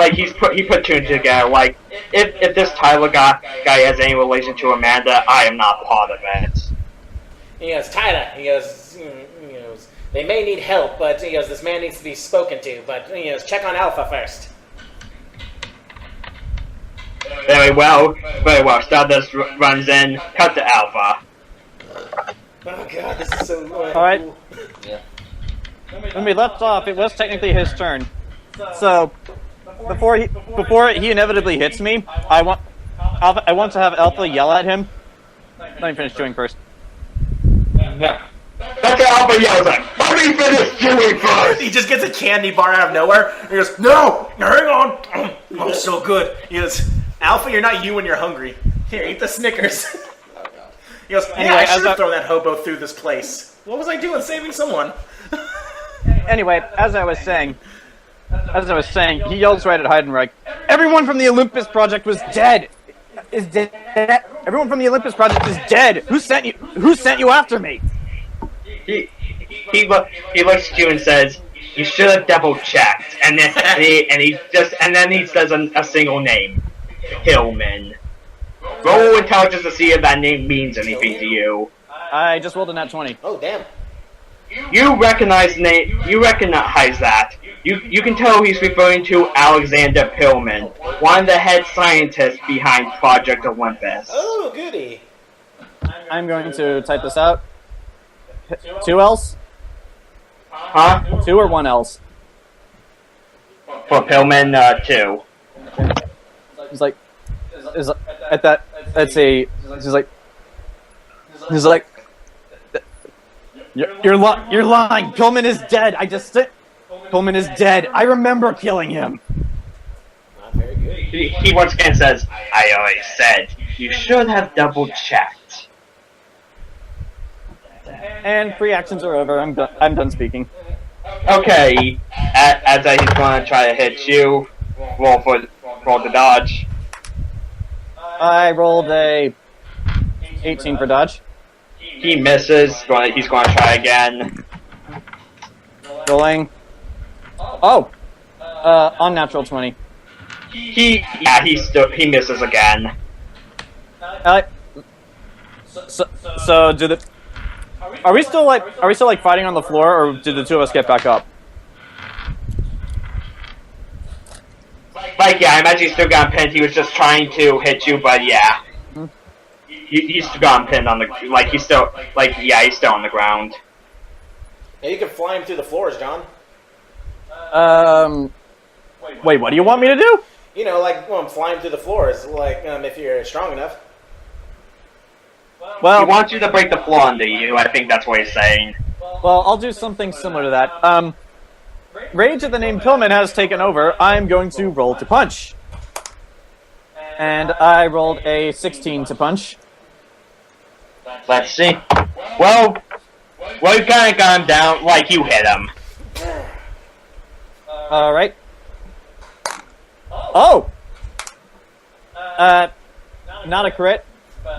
put two and two together. Like, if this Tyler guy has any relation to Amanda, I am not part of it. He goes, Tyler. He goes, they may need help, but he goes, this man needs to be spoken to. But he goes, check on Alpha first. Very well. Stardust runs in, cut to Alpha. Oh god, this is so. Alright. Cool. Yeah. When we left off, it was technically his turn. So, before he inevitably hits me, I want to have Alpha yell at him. Let me finish chewing first. That's what Alpha yells at. Let me finish chewing first. He just gets a candy bar out of nowhere. He goes, no, hang on. I'm so good. He goes, Alpha, you're not you when you're hungry. Here, eat the Snickers. Oh god. He goes, Anyway, I should have thrown that hobo through this place. What was I doing? Saving someone. Anyway, as I was saying, he yells right at Heidenreich. Everyone from the Olympus Project was dead. Is dead. Everyone from the Olympus Project is dead. Who sent you after me? He looks at you and says, "You should have double checked." And then he says a single name, Hillman. Roll intelligence to see if that name means anything to you. I just rolled a nat 20. Oh, damn. You recognize that. You can tell he's referring to Alexander Pillman, one of the head scientists behind Project Olympus. Oh, goody. I'm going to type this out. 2 L's? Huh? 2 or 1 L's? For Pillman, 2. He's like, at that, let's see, he's like, you're lying. Pillman is dead. Pillman is dead. I remember killing him. Not very good. He once again says, "I always said you should have double checked." And free actions are over. I'm done speaking. Okay, as he's going to try to hit you, roll the dodge. I rolled a 18 for dodge. He misses. He's going to try again. Rolling. Oh! Unnatural 20. He misses again. So are we still like fighting on the floor, or did the two of us get back up? Like, yeah, I imagine he's still got pinned. He was just trying to hit you, but yeah. He's still got pinned on the, he's still on the ground. Yeah, you can fly him through the floors, John. Wait, what do you want me to do? You know, I'm flying through the floors, if you're strong enough. He wants you to break the floor under you, I think that's what he's saying. Well, I'll do something similar to that. Rage of the name Pillman has taken over. I'm going to roll to punch. And I rolled a 16 to punch. Let's see. Well, you kind of got him down, like you hit him. Alright. Oh! Not a crit,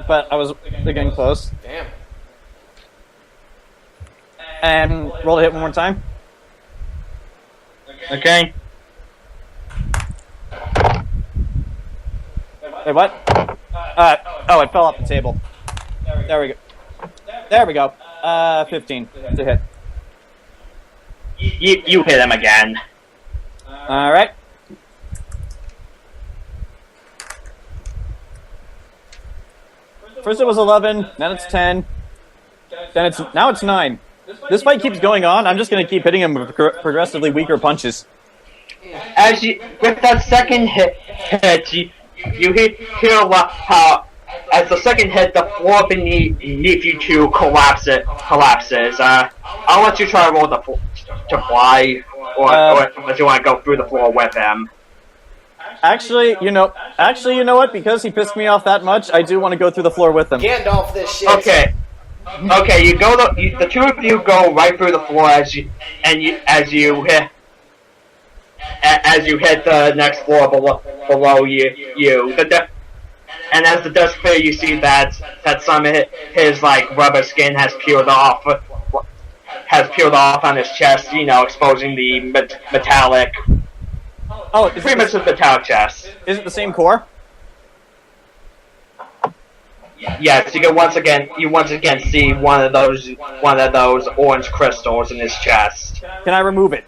but I was getting close. Damn. And roll a hit one more time. Okay. Wait, what? Oh, it fell off the table. There we go. There we go. 15 to hit. You hit him again. Alright. First it was 11, then it's 10, now it's 9. This fight keeps going on. I'm just going to keep hitting him with progressively weaker punches. With that second hit, you hear a lot how, as the second hit, the floor beneath you two collapses. I'll let you try to roll to fly, or unless you want to go through the floor with him. Actually, you know what? Because he pissed me off that much, I do want to go through the floor with him. Gandalf this shit. Okay. Okay, the two of you go right through the floor as you hit the next floor below you. And as the dust clears, you see that some of his like rubber skin has peeled off on his chest, exposing the metallic. Oh, Pretty much the metallic chest. Is it the same core? Yes, you once again see one of those orange crystals in his chest. Can I remove it?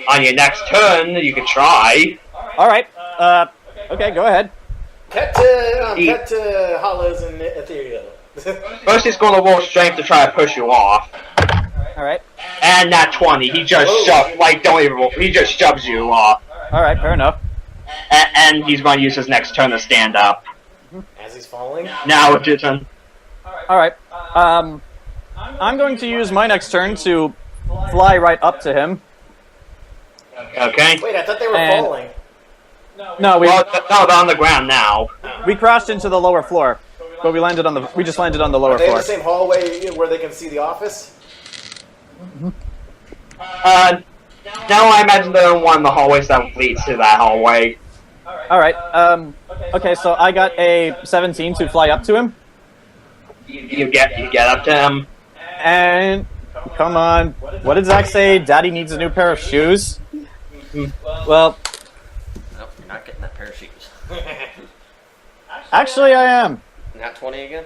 On your next turn, you can try. All right. Okay, go ahead. Cut to Hollows and Ethereal. First, he's going to roll strength to try to push you off. All right. And that 20, he just he just shoves you off. All right, fair enough. And he's going to use his next turn to stand up. As he's falling. Now it's your turn. All right. I'm going to use my next turn to fly right up to him. Okay. Wait, I thought they were And- falling. No, Well, no, they're on the ground now. we crashed into the lower floor, but we just landed on the lower Are they in floor. the same hallway where they can see the office? Now I imagine they're in one of the hallways that leads to that hallway. All right. Okay, so I got a 17 to fly up to him, You get up to him. and come on, what did Zach say? Daddy needs a new pair of shoes. Well, Nope, you're not getting that pair of shoes. actually, I am. Not 20 again?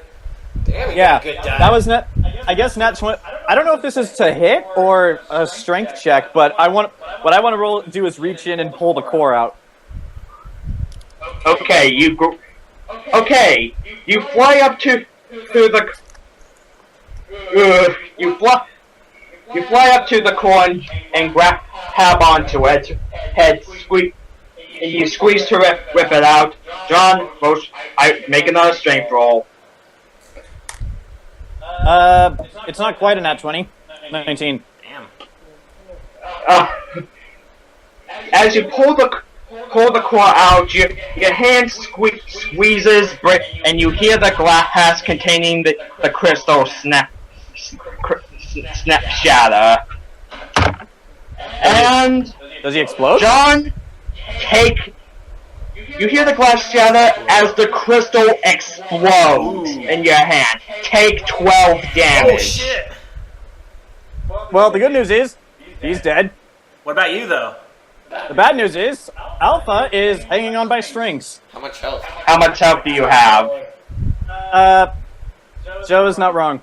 Damn, you Yeah, got a good die. that was net. I guess net 20. I don't know if this is to hit or a strength check, but what I want to do is reach in and pull the core out. Okay, you fly up to the. You fly up to the core and grab onto it. Head squeeze. And you squeeze to rip it out. John, make another strength roll. It's not quite a nat 20. 19. Damn. As you pull the core out, your hand squeezes, and you hear the glass containing the crystal snap shatter. And Does he explode? John, you hear the glass shatter as the crystal explodes in your hand. Take 12 damage. Oh shit! Well, the good news is he's dead. What about you though? The bad news is Alpha is hanging on by strings. How much health? How much health do you have? Joe is not wrong.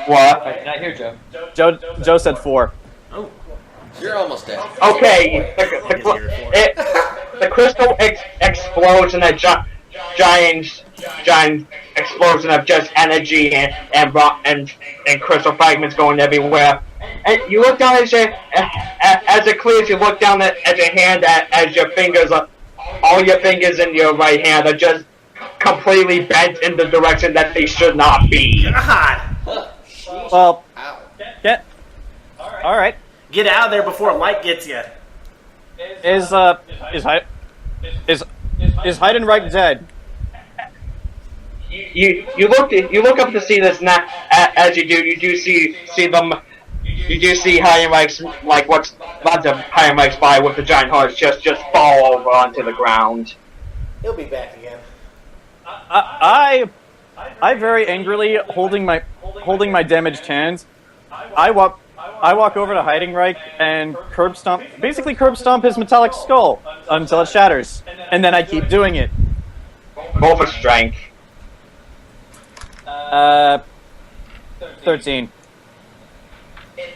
What? Wait, did I hear Joe? Joe said 4. You're almost dead. Okay, the crystal explodes in a giant explosion of just energy and crystal fragments going everywhere. And you look down as it clears. You look down at your hand as your fingers, all your fingers in your right hand are just completely bent in the direction that they should not be. God! Well, Ow. get. All right. Get out of there before light gets you. Is Heidenreich dead? You look up to see this now. As you do see them. You do see Heidenreich's what's left of Heidenreich's body with the giant hearts just fall over onto the ground. He'll be back again. I very angrily holding my damaged hands. I walk over to Heidenreich and curb stomp his metallic skull until it shatters, and then I keep doing it. Roll for strength. 13.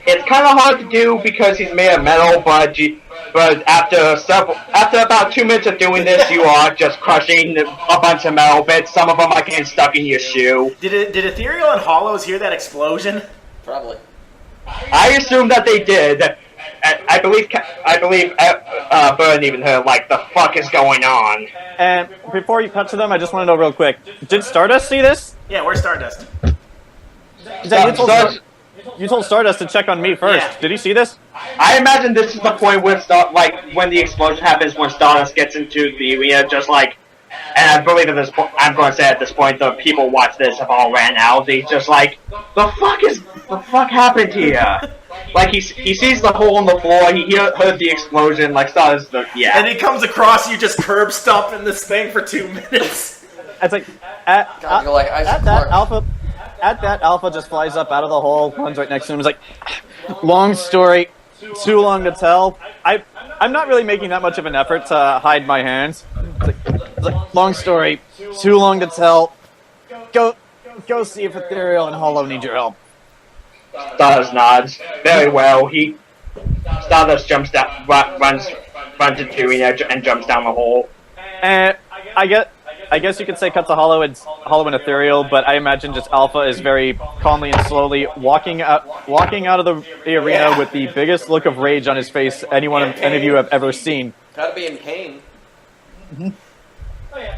It's kind of hard to do because he's made of metal, but after about 2 minutes of doing this, you are just crushing a bunch of metal bits. Some of them are getting stuck in your shoe. Did Ethereal and Hollows hear that explosion? Probably. I assume that they did. I believe Burn even heard the fuck is going on. And before you cut to them, I just want to know real quick: did Stardust see this? Yeah, where's Stardust? You told Stardust to check on me first. Yeah. Did he see this? I imagine this is the point when when the explosion happens, when Stardust gets into the arena, just I believe at this point, I'm going to say at this point, the people watch this have all ran out. He's just like, the fuck happened here? Like he sees the hole in the floor. He heard the explosion. Like starts the And he comes across you just curb stomping this thing for 2 minutes. It's like at you're like Isaac at that Clarke. Alpha just flies up out of the hole, runs right next to him. He's like, long story, too long to tell. I'm not really making that much of an effort to hide my hands. It's like, long story, too long to tell. Go see if Ethereal and Hollow need your help. Stardust nods. Very well. Stardust jumps down, runs into Tibia and jumps down the hole. And I guess you could say cut to Hollow and Ethereal, but I imagine just Alpha is very calmly and slowly walking out of the arena with the biggest look of rage on his face any of you have ever seen. Gotta be in pain. Oh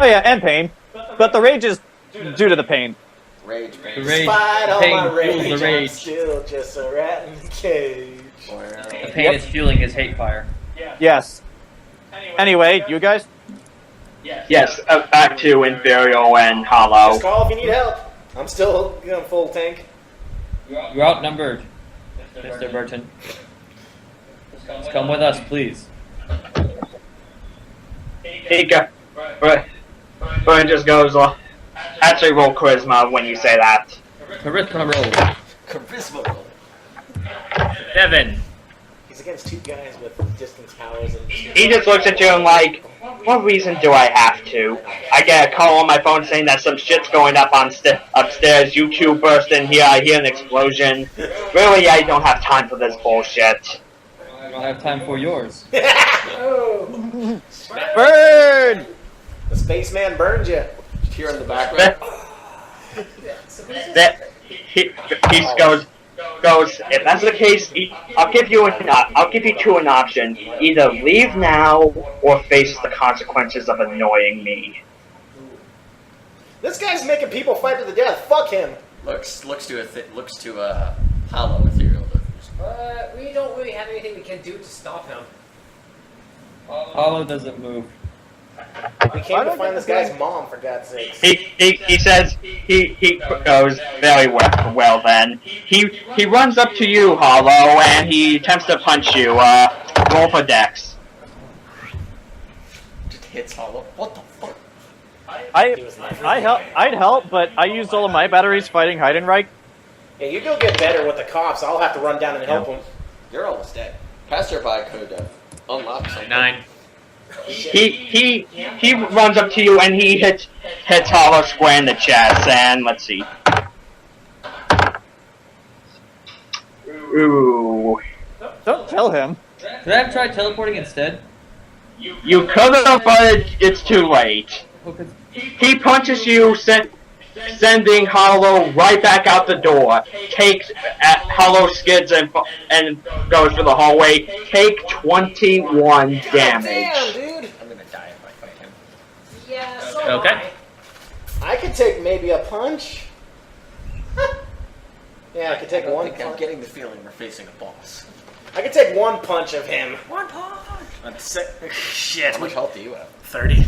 yeah, and pain, but the rage is due to the pain. Rage, The pain. rage, Despite all pain my fuels rage, the I'm rage. still just a rat in the cage. The pain is fueling his hate fire. Yes. Anyway, you guys. Yes, back to Ethereal and Hollow. Just call if you need help. I'm still full tank. You're outnumbered, Mr. Burton. Just come with us, please. Burton just goes, actually roll charisma when you say that. Charisma roll. Charisma roll. 7. He's against 2 guys with distance powers and He just looks at you and like, what reason do I have to? I get a call on my phone saying that some shit's going up upstairs. You two burst in here. I hear an explosion. Really, I don't have time for this bullshit. I don't have time for yours. oh, Burn! the spaceman burned you. Just here in the background. That he goes. If that's the case, I'll give you two an option. Either leave now or face the consequences of annoying me. This guy's making people fight to the death. Fuck him. Looks to Hollow Ethereal. We don't really have anything we can do to stop him. Hollow doesn't move. We came to find this guy's mom, for God's sake. He says he goes very well then. He runs up to you, Hollow, and he attempts to punch you. Roll for Dex. Just hits Hollow. What the fuck? I'd help, but I used all of my batteries fighting Heidenreich. Yeah, you go get better with the cops. I'll have to run down and help him. You're almost dead. Passerby could unlock something. 9. He runs up to you and he hits Hollow square in the chest. And let's see. Ooh. Don't tell him. Could I have tried teleporting instead? You could have, but it's too late. Well, He punches you, sending Hollow right back out the door. Takes Hollow skids and goes for the hallway. Take 21 damage. Damn, dude. I'm gonna die if I fight him. Yeah, so Okay. I could take maybe a punch. Yeah, I could take one I'm punch. getting the feeling we're facing a boss. I could take one punch of him. One punch! That's sick. Shit. How much health do you have? 30.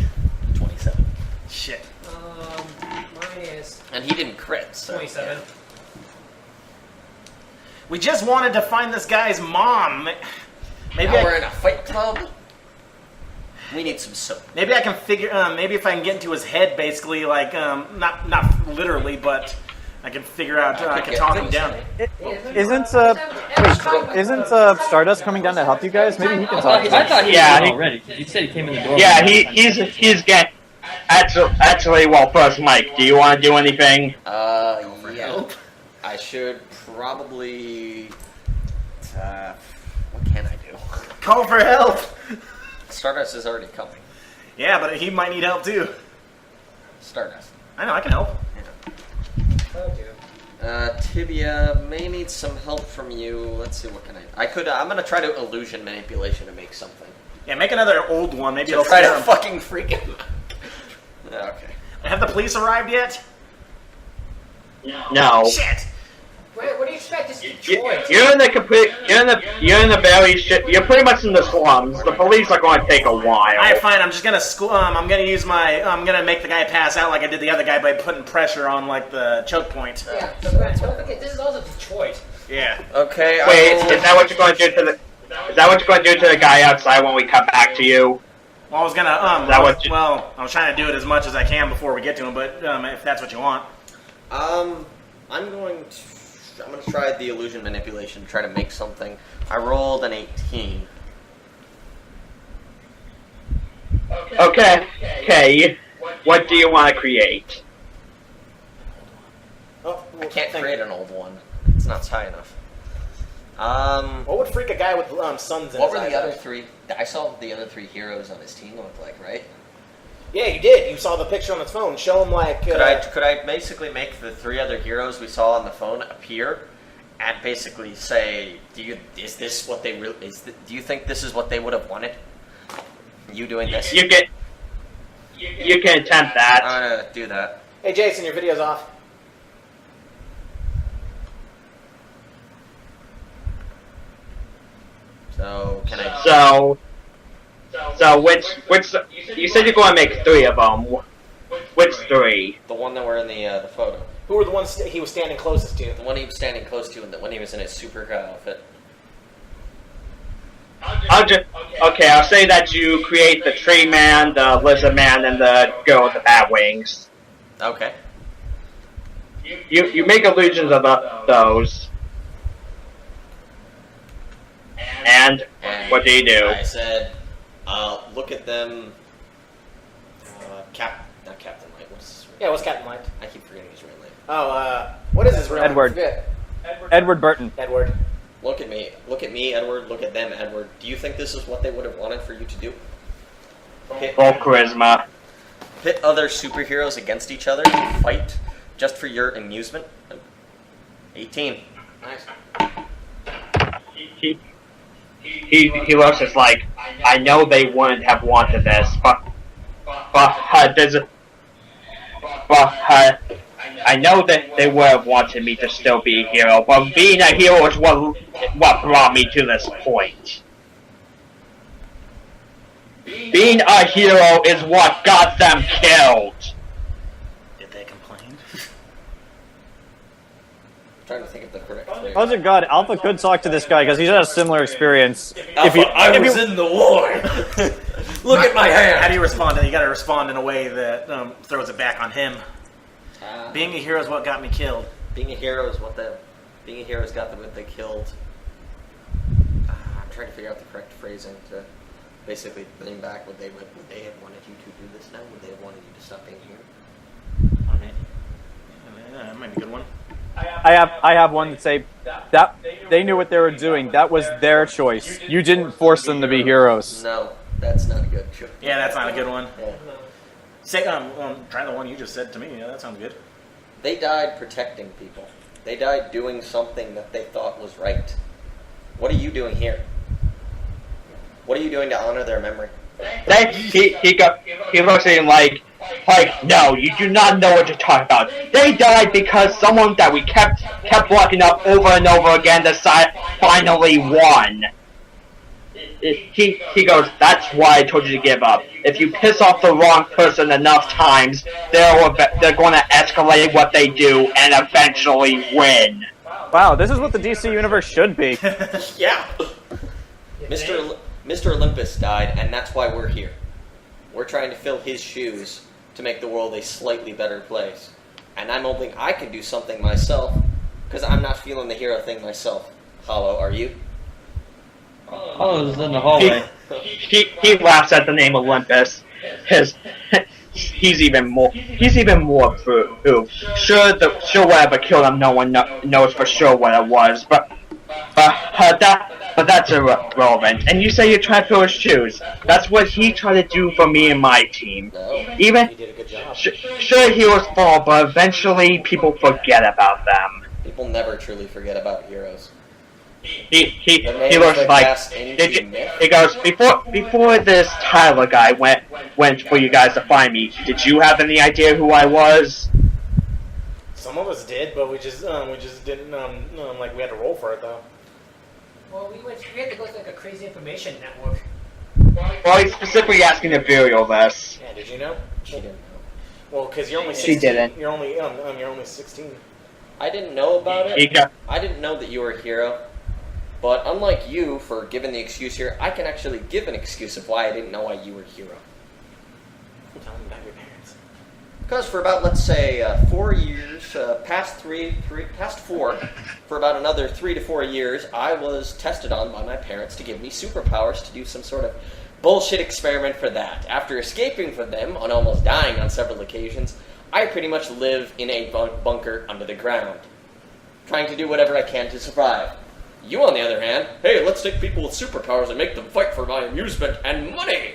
27. Shit. mine is And he didn't crit, so. 27. We just wanted to find this guy's mom. Maybe Now we're in a fight club. We need some soap. Maybe I can figure. Maybe if I can get into his head, basically, like not literally, but I can figure out. I can talk him down. Isn't Stardust coming down to help you guys? Maybe he can talk. I thought he Yeah, was he- already. You said he came in the door. Yeah, he's getting. Actually, well, first, Mike, do you want to do anything? Yeah. I should probably. What can I do? Call for help. Stardust is already coming. Yeah, but he might need help too. Stardust. I know, I can help. Tibia may need some help from you. Let's see, what can I'm gonna try to illusion manipulation to make something. Yeah, make another old one. Maybe To it'll try scare to him. fucking freak him. Okay. Have the police arrived yet? No. Shit. Wait, what do you expect? guy just Detroit. You're in the complete. You're in the very shit. You're pretty much in the slums. The police are going to take a while. Alright, fine. I'm just gonna I'm gonna use my. I'm gonna make the guy pass out like I did the other guy by putting pressure on like the choke point. Yeah, but don't forget, this is also Detroit. Yeah. Okay. Wait, is that what you're going to do to the? Is that what you're going to do to the guy outside when we come back to you? Well, I was gonna that what you- well, I was trying to do it as much as I can before we get to him, but if that's what you want. I'm going to try the illusion manipulation to try to make something. I rolled an 18. Okay. What do you want to create? Oh, I can't create an old one. It's not high enough. What would freak a guy with suns in What his were eyes the other out? 3? I saw what the other 3 heroes on his team look like, right? Yeah, you did. You saw the picture on his phone. Show him like. Could I basically make the 3 other heroes we saw on the phone appear, and basically say, do you think this is what they would have wanted? You doing this? You can attempt that. I'm gonna do that. Hey, Jayson, your video's off. So can I? So which you said you're going to make 3 of them. Which 3? The one that were in the photo. Who were the ones he was standing closest to? The one he was standing close to, and when he was in his superhero outfit. I'll say that you create the tree man, the lizard man, and the girl with the bat wings. Okay. You make illusions of those. And what do you do? I said, look at them. Not Captain Light. Yeah, what's Captain Light? I keep forgetting his real name. Oh, what is his real name? Edward. I forget. Edward Burton. Edward. Look at me, Edward. Look at them, Edward. Do you think this is what they would have wanted for you to do? Full charisma. Pit other superheroes against each other and fight just for your amusement? 18. Nice. He looks just like, I know they wouldn't have wanted this, but I know that they would have wanted me to still be a hero, but being a hero is what brought me to this point. Being a hero is what got them killed. Did they complain? I'm trying to think of the correct phrase. Oh dear God, Alpha could talk to this guy because he's had a similar experience. I was in the war. Look at my hand. How do you respond? You gotta respond in a way that throws it back on him. Being a hero is what got me killed. Being a hero is being a hero's got them what they killed. I'm trying to figure out the correct phrasing to basically bring back would they have wanted you to do this now? Would they have wanted you to stop being here? Okay. Yeah, that might be a good one. I have one to say that they knew what they were doing. That was their choice. You didn't force them to be heroes. No, that's not a good choice. Yeah, that's not a good one. Yeah. Say, try the one you just said to me. Yeah, that sounds good. They died protecting people. They died doing something that they thought was right. What are you doing here? What are you doing to honor their memory? He looks at him like, no, you do not know what you're talking about. They died because someone that we kept walking up over and over again decided finally won. He goes, that's why I told you to give up. If you piss off the wrong person enough times, they're going to escalate what they do and eventually win. Wow, this is what the DC universe should be. Yeah. Mr. Olympus died, and that's why we're here. We're trying to fill his shoes to make the world a slightly better place. And I'm hoping I can do something myself, because I'm not feeling the hero thing myself. Hollow, are you? Oh, it's in the hallway. He laughs at the name Olympus. He's even more proof. Sure, whatever killed him, no one knows for sure what it was, but that's irrelevant. And you say you're trying to fill his shoes. That's what he tried to do for me and my team. No. Even You did a good job. sure heroes fall, but eventually people forget about them. People never truly forget about heroes. He looks like he goes before this Tyler guy went for you guys to find me. Did you have any idea who I was? Some of us did, but we just didn't like we had to roll for it though. Well, we had to go through like a crazy information network. Well, he's specifically asking Ethereal this. Yeah, did you know? She didn't know. Well, because you're only She 16. didn't. You're only 16. I didn't know about it. He got, I didn't know that you were a hero. But unlike you, for giving the excuse here, I can actually give an excuse of why I didn't know why you were a hero. Tell them about your parents. Because for about, let's say, 4 years, past four, for about another 3 to 4 years, I was tested on by my parents to give me superpowers to do some sort of bullshit experiment for that. After escaping from them and almost dying on several occasions, I pretty much live in a bunker under the ground, trying to do whatever I can to survive. You, on the other hand, hey, let's take people with superpowers and make them fight for my amusement and money.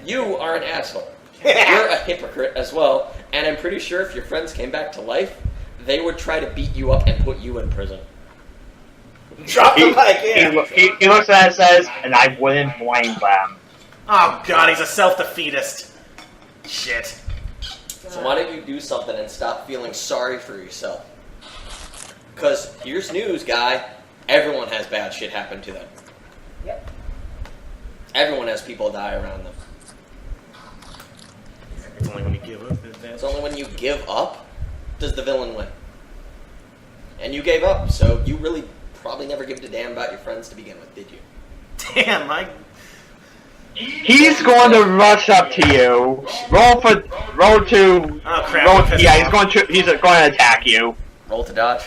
You are an asshole. You're a hypocrite as well, and I'm pretty sure if your friends came back to life, they would try to beat you up and put you in prison. Drop the mic, yeah. he looks at it and says, and I wouldn't blame them. Oh god, he's a self-defeatist. Shit. So why don't you do something and stop feeling sorry for yourself? Because here's news, guy. Everyone has bad shit happen to them. Yep. Everyone has people die around them. It's only when you give up. It's only when you give up does the villain win. And you gave up, so you really probably never gave a damn about your friends to begin with, did you? Damn, Mike. He's going to rush up to you. Roll to. Oh crap. Yeah, he's going to attack you. Roll to dodge.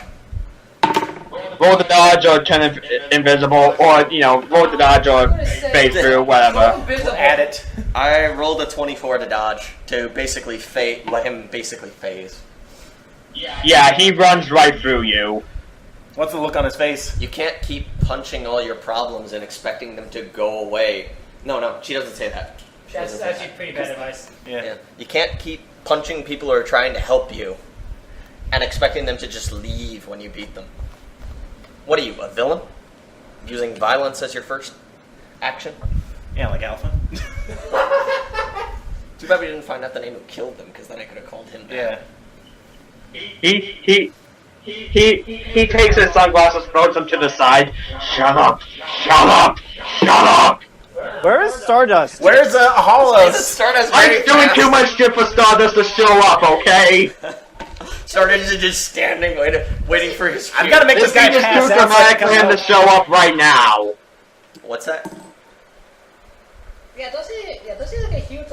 Roll to dodge or turn invisible, or roll to dodge or phase through, whatever. Add it. I rolled a 24 to dodge to basically let him basically phase. Yeah, he runs right through you. What's the look on his face? You can't keep punching all your problems and expecting them to go away. No, she doesn't say that. She That's doesn't say actually that. pretty bad advice. Yeah. You can't keep punching people who are trying to help you and expecting them to just leave when you beat them. What are you, a villain? Using violence as your first action? Yeah, like Alpha. Too bad we didn't find out the name who killed them, because then I could have called him back. He takes his sunglasses, throws them to the side. Shut up! Shut up! Shut up! Where is Stardust? Where's Hollows? Stardust I'm doing too much shit for Stardust to show up, okay? Stardust is just standing, waiting for his. I've got to make this guy This is pass too out. dramatic for him to show up right now. What's that? Yeah, does he like a huge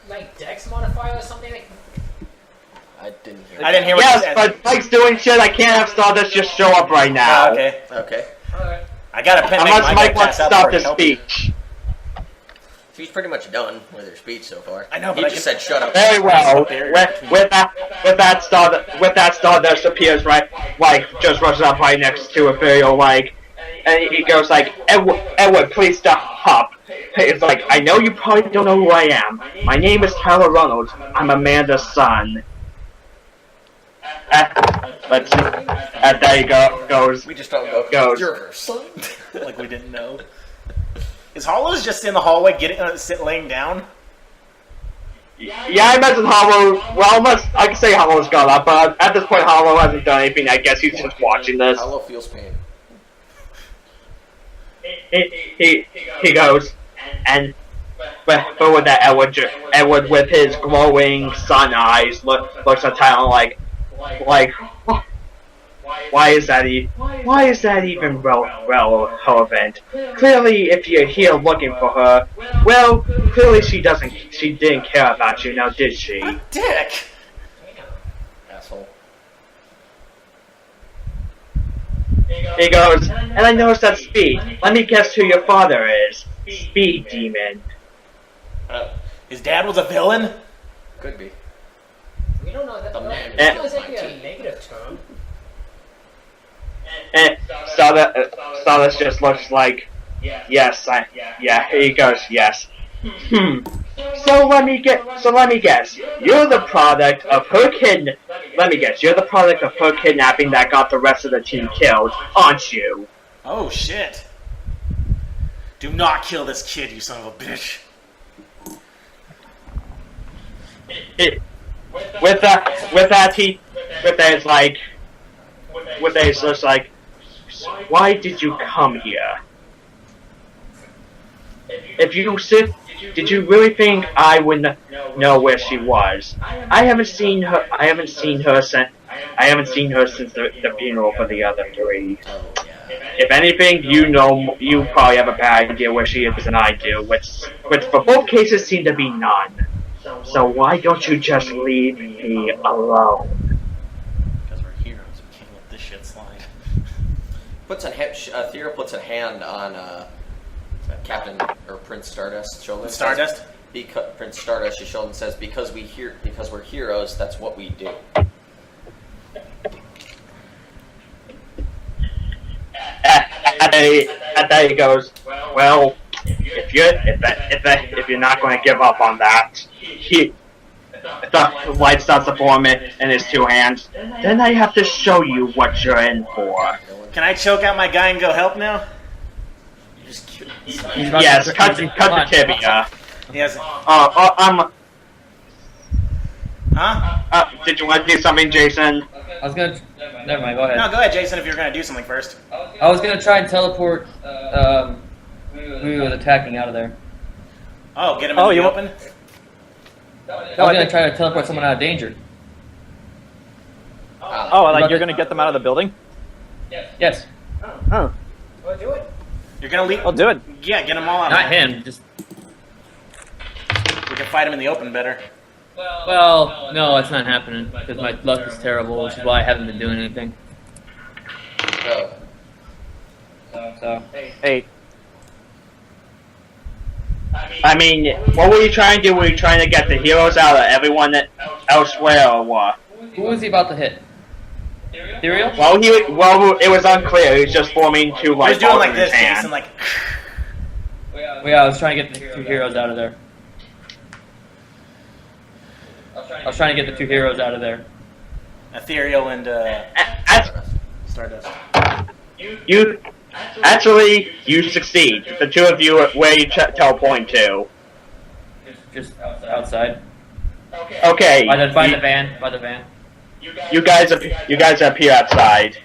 like dex modifier or something like? I didn't hear. I didn't hear what you Yes, said. but Mike's doing shit. I can't have Stardust just show up right now. Oh, okay. Okay. Alright. I got to make Unless my Mike guy wants pass to out stop before I his help you. speech. She's pretty much done with her speech so far. I know, but he I just can- said shut up. Very well. With that Stardust appears right, just rushes up right next to Ethereal, and he goes Edward, please stop. It's I know you probably don't know who I am. My name is Tyler Reynolds. I'm Amanda's son. There you goes. We just don't go. Goes. You're her son. Like we didn't know. Is Hollows just in the hallway laying down? Yeah, I imagine Hollow. Well, I can say Hollow's got up, but at this point, Hollow hasn't done anything. I guess he's just watching this. Hollow feels pain. He goes, and but with that Edward with his glowing sun eyes looks at Tyler like, why is that even relevant? Clearly, if you're here looking for her, well, clearly she didn't care about you, now did she? Dick! Asshole. He goes, and I noticed that Speed. Let me guess who your father is. Speed Demon. His dad was a villain? Could be. We don't know that. The man That's is not exactly a guilty. negative term. And Stardust just looks like, yes, he goes, yes. So let me guess. You're the product of her kidnapping that got the rest of the team killed, aren't you? Oh shit. Do not kill this kid, you son of a bitch. With that, with that, it's like, with that, it's just like, why did you come here? If you sit, did you really think I would know where she was? I haven't seen her. I haven't seen her since the funeral for the other three. If anything, you probably have a bad idea where she is than I do, which for both cases seem to be none. So why don't you just leave me alone? Because we're heroes, we can't let this shit slide. Ethereal puts a hand on Captain or Prince Stardust's shoulder. Stardust? Prince Stardust's shoulder and says, because we're heroes, that's what we do. At that he goes, well, if you're not going to give up on that, the light starts to form in his two hands. Then I have to show you what you're in for. Can I choke out my guy and go help now? Yes, cut the tibia. Yes. Did you want to do something, Jayson? I was gonna. Never mind. Go ahead. No, go ahead, Jayson. If you're gonna do something first. I was gonna try and teleport. We was attacking out of there. Oh, get him in the open. I was gonna try to teleport someone out of danger. Oh, like you're gonna get them out of the building? Yes. Oh, Well, do it. You're gonna leave. I'll do it. Yeah, get them all out. Not him. Just. We can fight him in the open better. Well, no, it's not happening because my luck is terrible, which is why I haven't been doing anything. So. Hey, I mean, what were you trying to do? Were you trying to get the heroes out of everyone elsewhere, or what? Who was he about to hit? Ethereal? Well, it was unclear. He was just forming two I was light doing balls like in his this, hand. Jayson, like. Well, yeah, I was trying to get the two heroes out of there. I was trying to get the two heroes out of there. Ethereal and Stardust. You succeed. The two of you, where you teleport to? Just outside. Okay. By the van. You guys appear outside.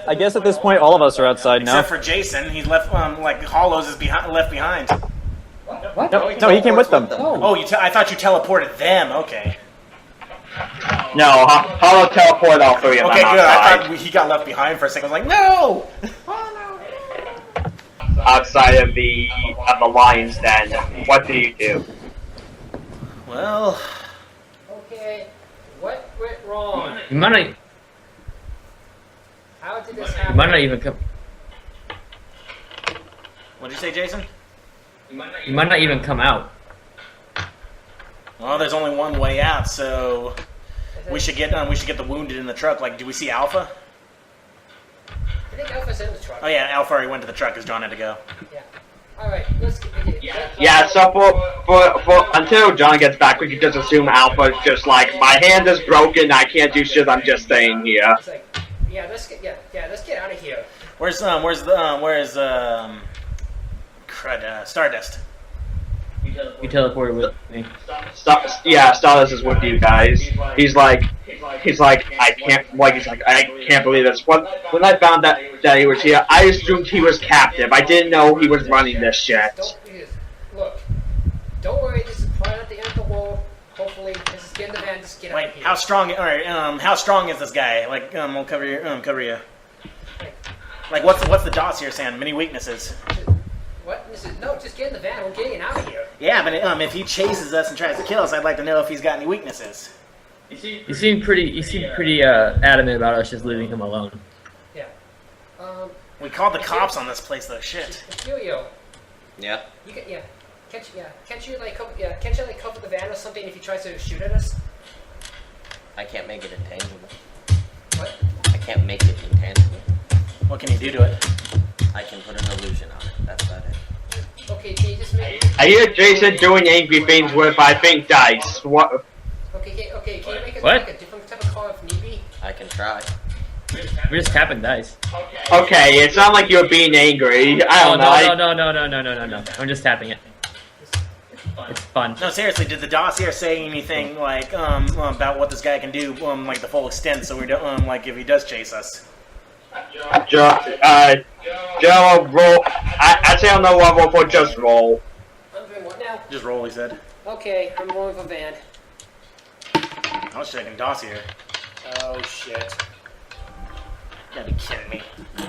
I guess at this point all of us are outside now. Except for Jayson, he's left. Like Hollows is left behind. What? No, he came with them. Oh, I thought you teleported them. Okay. No, Hollow teleported all three of them Okay, good. outside. I thought he got left behind for a second. I was like, no. Outside of the lion's den. What do you do? Well, Okay. What went wrong? You might not. How did this You happen? might not even come. what did you say, Jayson? You might not even come out. Well, there's only one way out, so we should get the wounded in the truck. Like, do we see Alpha? I think Alpha's in the truck. Oh yeah, Alpha already went to the truck because John had to go. Yeah. Alright, let's get Yeah, so for until John gets back, we can just assume Alpha's just like, my hand is broken, I can't do shit, I'm just staying here. It's like, let's get out of here. Where's Stardust? You teleported with me. Stardust is with you guys. He's like, I can't believe this. When I found that he was here, I assumed he was captive. I didn't know he was running this shit. Look, don't worry, this is probably not the end of the world. Hopefully, this is getting the van, just get out Wait, of here. how strong? All right, how strong is this guy? Like, we'll cover you. Like, what's the dots here saying? Many weaknesses. What? No, just get in the van, we're getting out of here. Yeah, but if he chases us and tries to kill us, I'd like to know if he's got any weaknesses. You seem pretty adamant about us just leaving him alone. Yeah. We called the cops on this place, though. Shit. Yo. Yeah. You can, can't you cover the van or something if he tries to shoot at us? I can't make it intangible. What? I can't make it intangible. What can you do to it? I can put an illusion on it. That's about it. Okay, can you just make I hear Jayson doing angry things with, I think, dice. What? Okay, can you make it What? like a different type of car if need be? I can try. We're just tapping dice. Okay, it's not like you're being angry. I don't know. No. I'm just tapping it. It's fun. No, seriously, did the dossier say anything like about what this guy can do, like the full extent, so we don't like if he does chase us? Joe, roll. I say on the level for just roll. I'm doing what now? Just roll, he said. Okay, I'm rolling for Van. I was checking dossier. Oh shit. You gotta be kidding me.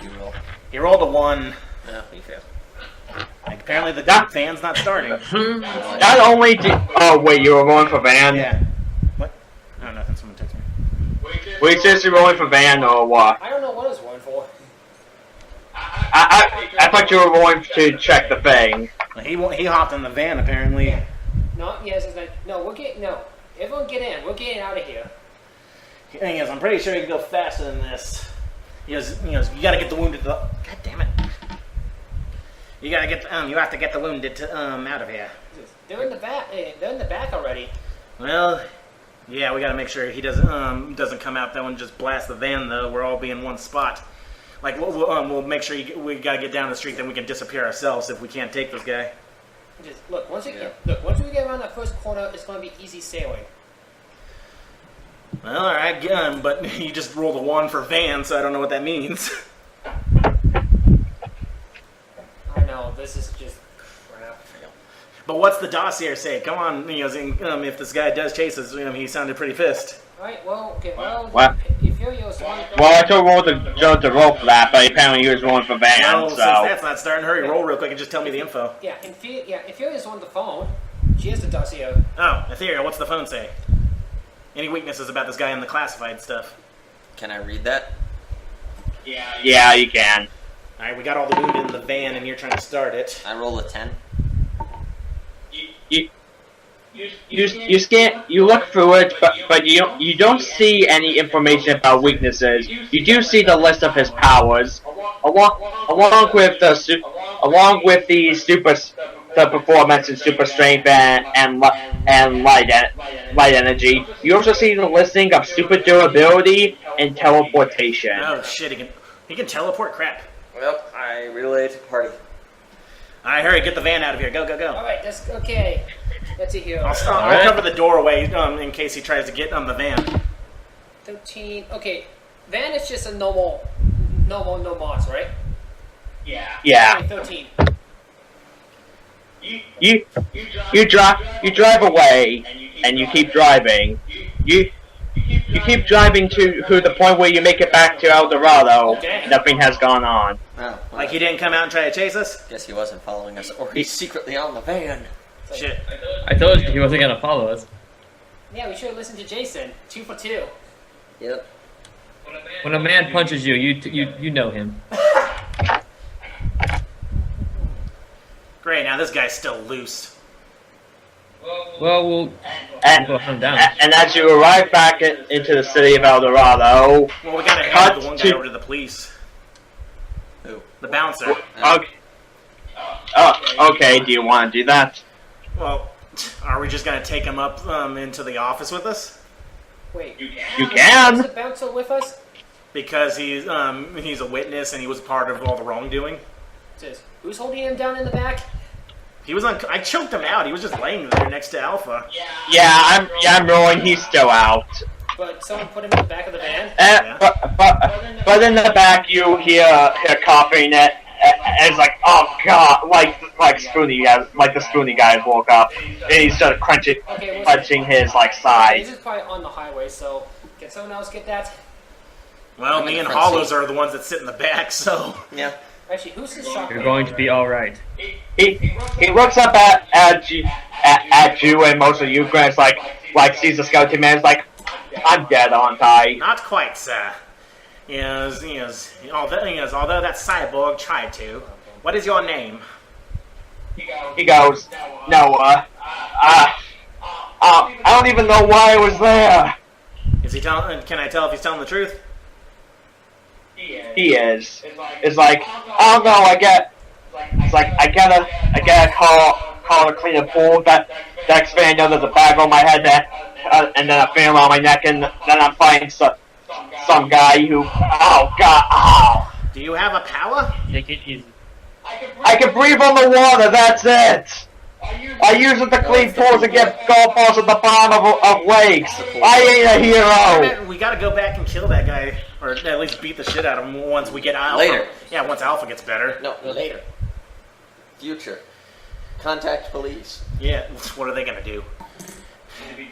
You roll. He rolled a 1. No, you fail. Like, apparently the fan's not starting. Not only did. Oh wait, you were rolling for Van. Yeah. What? Oh, nothing. Someone texted me. Were you seriously rolling for Van or what? I don't know what I was rolling for. I thought you were rolling to check the thing. He hopped in the van apparently. No, yes, it's like, no, everyone get in. We're getting out of here. The thing is, I'm pretty sure he can go faster than this. He goes, you gotta get the wounded. God damn it! You gotta get you have to get the wounded out of here. They're in the back. They're in the back already. Well, yeah, we gotta make sure he doesn't come out there and just blast the van though. We're all be in one spot. Like we'll make sure we gotta get down the street, then we can disappear ourselves if we can't take this guy. Just look. Once we get around that first corner, it's going to be easy sailing. Well, all right, but you just rolled a 1 for van, so I don't know what that means. I know this is just crap. But what's the dossier say? Come on, if this guy does chase us, he sounded pretty pissed. All right. Well, okay. Well, What? Ethereal's one. Well, I told Joe to roll for that, but apparently he was rolling for Van. Well, So since that's not starting, hurry, roll real quick and just tell me the info. Yeah, Ethereal's on the phone. She has the dossier. Oh, Ethereal, what's the phone say? Any weaknesses about this guy in the classified stuff? Can I read that? yeah, you can. All right, we got all the wounded in the van, and you're trying to start it. I roll a 10. You scan, you look through it, but you don't see any information about weaknesses. You do see the list of his powers, along with the performance and super strength and light energy. You also see the listing of super durability and teleportation. Oh shit, he can teleport. Crap. Well, I relay to party. All right, hurry, get the van out of here. Go, go, go. All right. That's okay. That's a hero. I'll cover the doorway in case he tries to get on the van. 13. Okay. Van is just a normal no mods, right? Yeah. Okay, 13. You drive away, and you keep driving. You keep driving to the point where you make it back to El Dorado. Okay. Nothing has gone on. Oh, well, Like he didn't come out and try to chase us? guess he wasn't following us, or he's secretly on the van. Shit. I told you he wasn't gonna follow us. Yeah, we should have listened to Jayson. 2 for 2. Yep. When a man punches you, you know him. Great, now this guy's still loose. Well, we'll go hunt him down. And as you arrive back into the city of El Dorado, Well, we gotta hand the one guy over to the police. Who? The bouncer. okay, do you want to do that? Well, are we just gonna take him up into the office with us? Wait. You can. Is the bouncer with us? Because he's a witness and he was part of all the wrongdoing. Says, who's holding him down in the back? He was I choked him out. He was just laying there next to Alpha. Yeah, I'm rolling. He's still out. But someone put him in the back of the van? But in the back you hear coughing. And it's like, oh god, like Spoonie guy, like the Spoonie guy woke up and he started crunching his side. This is probably on the highway, so can someone else get that? Well, me and Hollows are the ones that sit in the back, so Yeah. Actually, who's his shotgun? You're going to be all right. He looks up at you and most of you, Grant's like sees the skeleton man. Is like, I'm dead, aren't I? not quite, sir. Although that cyborg tried to. What is your name? He goes, Noah. I don't even know why I was there. Is he telling? Can I tell if he's telling the truth? He is. It's like, oh no, I gotta call to clean a pool. That next thing I know, there's a bag on my head, and then a fan around my neck, and then I'm fighting some guy who, oh god, oh. Do you have a power? Take it easy. I can breathe on the water. That's it. I use it to clean pools and get golf balls at the bottom of lakes. I ain't a hero. We gotta go back and kill that guy, or at least beat the shit out of him once we get Alpha. Later. Yeah, once Alpha gets better. No, later. Future. Contact police. Yeah, what are they gonna do?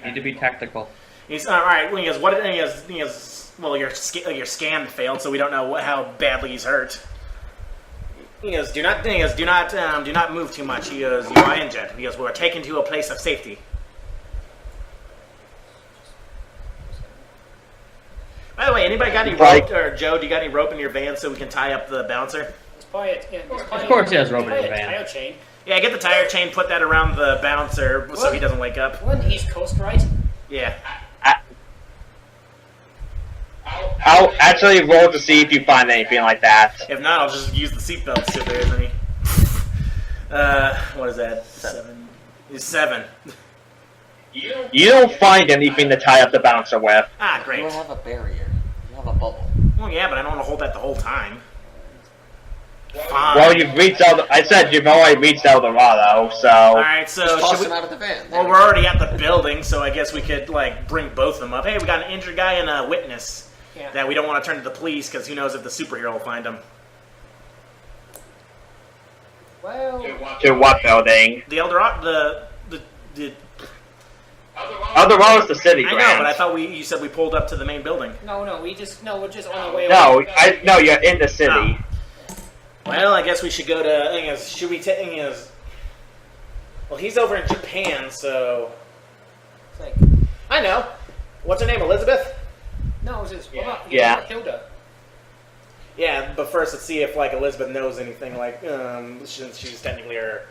Need to be tactical. He's all right. He goes, well, your scan failed, so we don't know how badly he's hurt. He goes, do not move too much. He goes, you are injured. He goes, we're taken to a place of safety. By the way, anybody got any rope, or Joe, do you got any rope in your van so we can tie up the bouncer? Of course he has rope in his van. Tire chain. Yeah, get the tire chain, put that around the bouncer so he doesn't wake up. We're on the East Coast, right? Yeah. I'll actually roll to see if you find anything like that. If not, I'll just use the seatbelt to see if there is any. What is that? 7. It's 7. You don't find anything to tie up the bouncer with. Ah, You great. don't have a barrier. You have a bubble. Well, yeah, but I don't want to hold that the whole time. Fine. Well, you've reached I said you've already reached Eldorado, so... Alright, so Just toss should him we... out of the van. Well, we're already at the building, so I guess we could, like, bring both of them up. Hey, we got an injured guy and a witness that we don't want to turn to the police, because who knows if the superhero will find him. Well, To what building? The Eldorado... The Eldorado's the city, I know, Grant. but I thought you said we pulled up to the main building. we're just on the way. No, you're in the city. Oh. Well, I guess we should go to... Should we take... Well, he's over in Japan, so... It's like, I know. What's her name, Elizabeth? no, it's just, what about Hilda? Yeah, but first let's see if, like, Elizabeth knows anything, like, since she's technically her...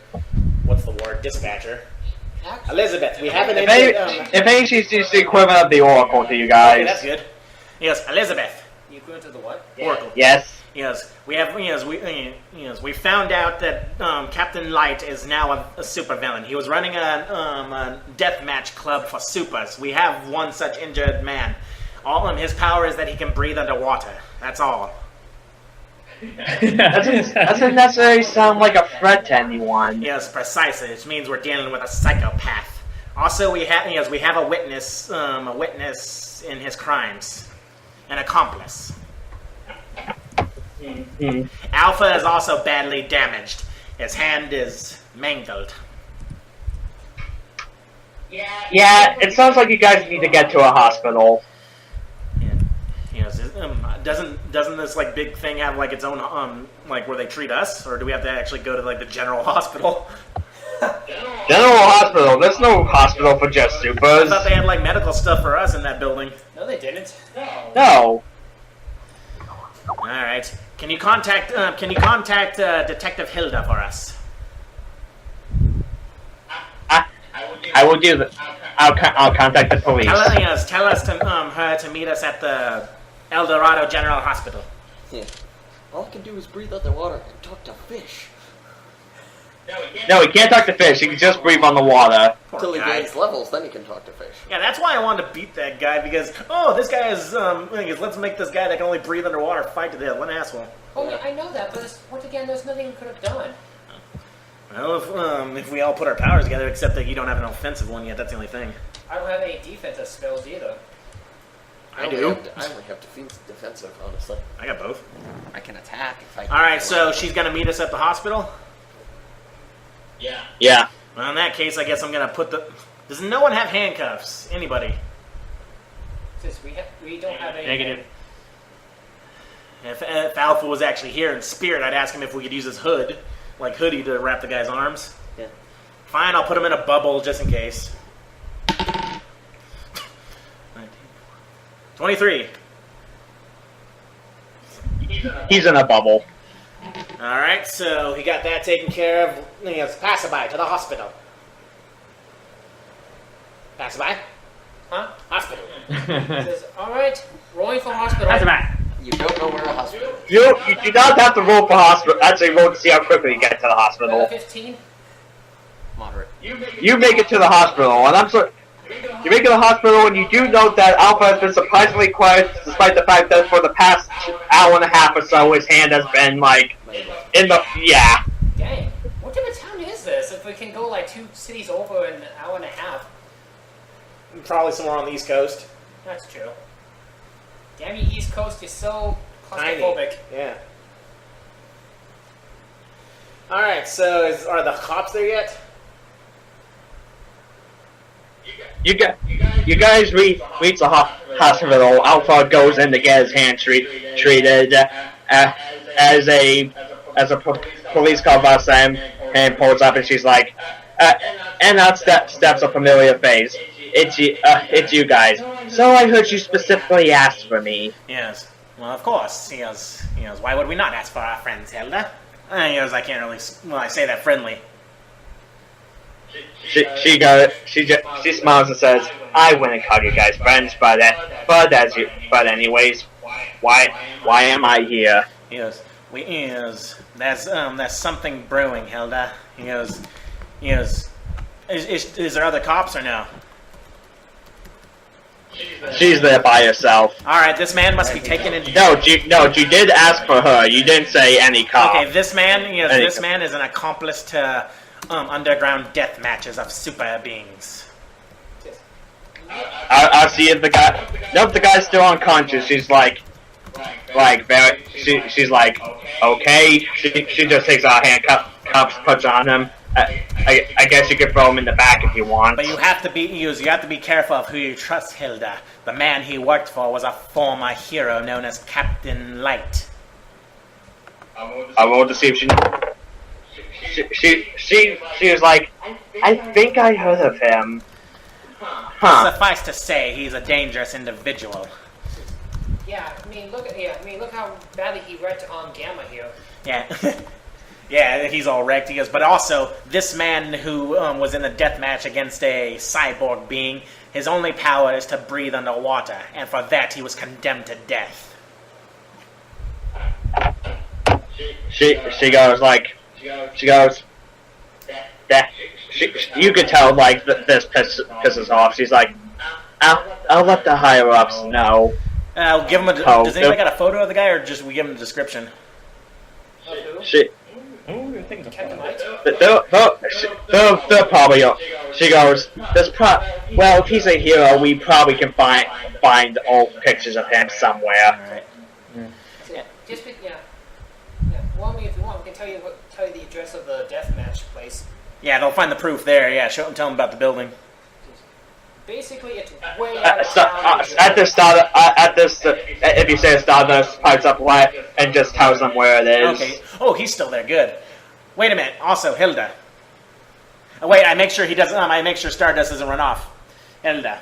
What's the word? Dispatcher. Actually, Elizabeth, we have an If injured... any, she's just the equivalent of the Oracle to you Okay, guys. that's good. Yes, Elizabeth. you go into the what? Oracle. Yes. Yes, we found out that Captain Light is now a supervillain. He was running a deathmatch club for supers. We have one such injured man. His power is that he can breathe underwater. That's all. Doesn't necessarily sound like a threat to anyone. Yes, precisely. Which means we're dealing with a psychopath. Also, we have a witness in his crimes, an accomplice. Mm-hmm. Alpha is also badly damaged. His hand is mangled. Yeah, it sounds like you guys need to get to a hospital. Doesn't this like big thing have like its own like where they treat us, or do we have to actually go to like the general hospital? General hospital. There's no hospital for just I supers. thought they had like medical stuff for us in that building. No, they didn't. No. All right. Can you contact Detective Hilda for us? I will do that. I'll contact the police. Tell us to her to meet us at the El Dorado General Hospital. Yeah. All I can do is breathe underwater and talk to fish. No, he can't talk to fish. He can just breathe on the water. Until he guy. gains levels, then he can talk to fish. Yeah, that's why I wanted to beat that guy, because this guy is let's make this guy that can only breathe underwater fight to the death. What an asshole. Oh, yeah, I know that, but once again, there's nothing we could have done. Well, if we all put our powers together, except that you don't have an offensive one yet, that's the only thing. I don't have any defensive spells either. I do. I only have defensive, honestly. I got both. I can attack if I. All right, so she's gonna meet us at the hospital. Yeah. Well, in that case, I guess I'm gonna put the. Does no one have handcuffs? Anybody? Since we don't have any. Negative. If Alpha was actually here in spirit, I'd ask him if we could use his hood, like hoodie, to wrap the guy's arms. Yeah. Fine, I'll put him in a bubble just in case. 23. He's in a bubble. Alright, so he got that taken care of. He has Passerby to the hospital. Passerby? Huh? Hospital. Says, alright, rolling for hospital. That's a man. You don't know where a hospital is. You do not have to roll for hospital. Actually, roll to see how quickly you get to the hospital. 15. Moderate. You make it to the hospital, and I'm sorry. You make it to the hospital, and you do note that Alpha has been surprisingly quiet, despite the fact that for the past hour and a half or so, his hand has been like in the Dang. What type of town is this? If we can go like two city's over in an hour and a half. Probably somewhere on the East Coast. That's true. Damn you, East Coast, you're so Tiny. claustrophobic. Yeah. Alright, so are the cops there yet? You guys reach the hospital. Alpha goes in to get his hand treated as a police car bus and pulls up, and she's like, and out steps a familiar face. It's you guys. So I heard you specifically asked for me. Yes. Well, of course. Yes. Why would we not ask for our friends, Hilda? I can't really. Well, I say that friendly. She smiles and says, "I wouldn't call you guys friends, but anyways, why am I here?" Yes. There's something brewing, Hilda. Is there other cops or no? She's there by herself. All right, this man must be taken into. No, you did ask for her. You didn't say any cop. Okay, this man is an accomplice to underground death matches of super beings. I'll see if the guy. Nope, the guy's still unconscious. She's like very. She's like, okay. She just takes our handcuffs, puts on him. I guess you could throw him in the back if you want. But you have to be careful of who you trust, Hilda. The man he worked for was a former hero known as Captain Light. I wanted to see if she was like, I think I heard of him. Huh. Suffice to say, he's a dangerous individual. Yeah, look how badly he wrecked on Gamma here. Yeah. Yeah, he's all wrecked. He goes, but also, this man who was in a death match against a cyborg being, his only power is to breathe underwater, and for that he was condemned to death. She goes that you could tell like this pisses off. She's like, I'll let the higher ups know. Give him does anybody got a photo of the guy, or just we give him a description? They're probably. She goes, well, if he's a hero, we probably can find old pictures of him somewhere. Well, if you want, we can tell you the address of the deathmatch place. Yeah, they'll find the proof there. Yeah, tell them about the building. Basically, it's way out of town. If you say Stardust pipes up light and just tells them where it is. Okay. Oh, he's still there. Good. Wait a minute. Also, Hilda. Wait, I make sure he doesn't. I make sure Stardust doesn't run off. Hilda.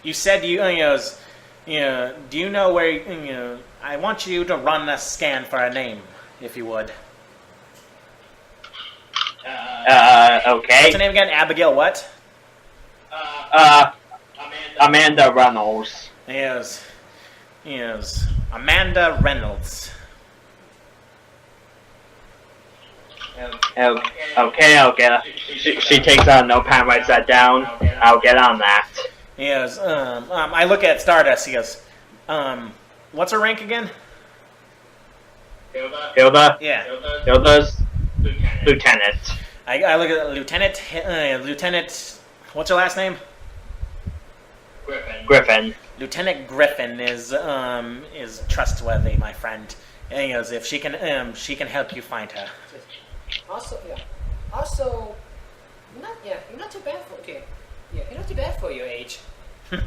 You said do you know where I want you to run a scan for a name, if you would. Okay. What's her name again? Abigail what? Amanda Reynolds. Yes. Amanda Reynolds. Okay, I'll get it. She takes out a notepad, writes that down. I'll get on that. Yes. I look at Stardust. He goes, what's her rank again? Hilda? Yeah. Hilda's lieutenant. I look at Lieutenant. Lieutenant. What's her last name? Griffin. Lieutenant Griffin is trustworthy, my friend. And he goes, if she can help you find her. Also, you're not too bad for you're not too bad for your age. Wait,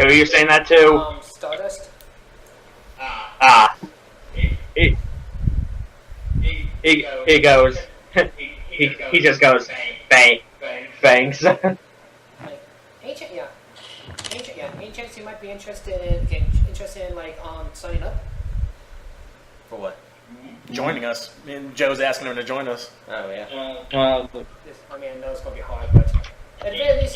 who are you saying that to? Stardust. He goes. He just goes. Thanks. Any chance you might be interested in like signing up? For what? Joining us. And Joe's asking her to join us. Oh yeah. I know it's gonna be hard, but at the very least,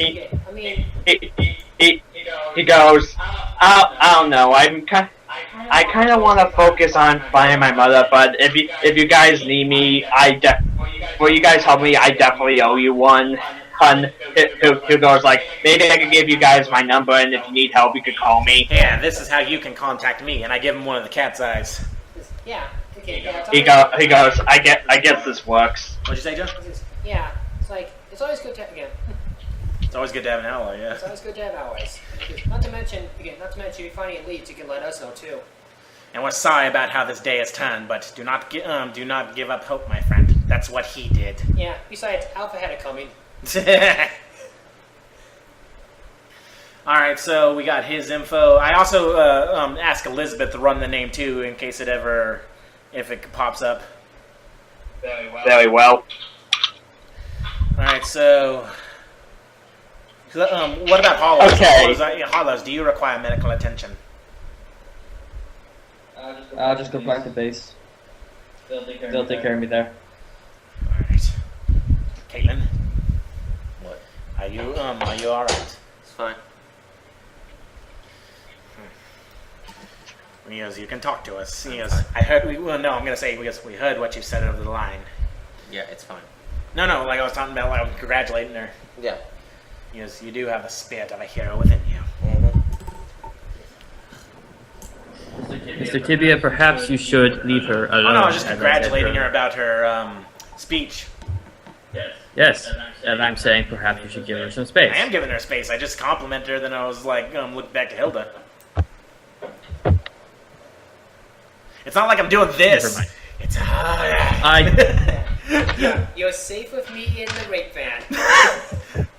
He goes. I don't know. I kind of want to focus on finding my mother, but if you guys need me, will you guys help me? I definitely owe you one. Hun, who goes like, maybe I could give you guys my number, and if you need help, you could call me. Yeah, this is how you can contact me, and I give him one of the cat's eyes. Yeah, Okay, yeah, He goes. I guess this works. What'd you say, Joe? Yeah, it's like it's always good to again. It's always good to have an ally. Yeah. It's always good to have allies. Not to mention, if you find any leads, you can let us know too. And we're sorry about how this day has turned, but do not give up hope, my friend. That's what he did. Yeah. Besides, Alpha had it coming. All right, so we got his info. I also asked Elizabeth to run the name too, in case if it pops up. Very well. All right, so what about Hollows? Okay. Hollows, do you require medical attention? I'll just go back to base. They'll take care of me there. All right, Caitlin, What? are you all right? It's fine. He goes, you can talk to us. He goes, I heard. I'm gonna say we heard what you said over the line. Yeah, it's fine. No, like I was talking about, like congratulating her. Yeah. He goes, you do have the spirit of a hero within you. Mr. Tibia, perhaps you should leave her alone. Oh no, I was just as I congratulating said her about her speech. Yes, and I'm saying perhaps you should give her some space. I am giving her space. I just complimented her, then I was like, look back to Hilda. It's not like I'm doing this. Never mind. It's You're safe with me in the rape van.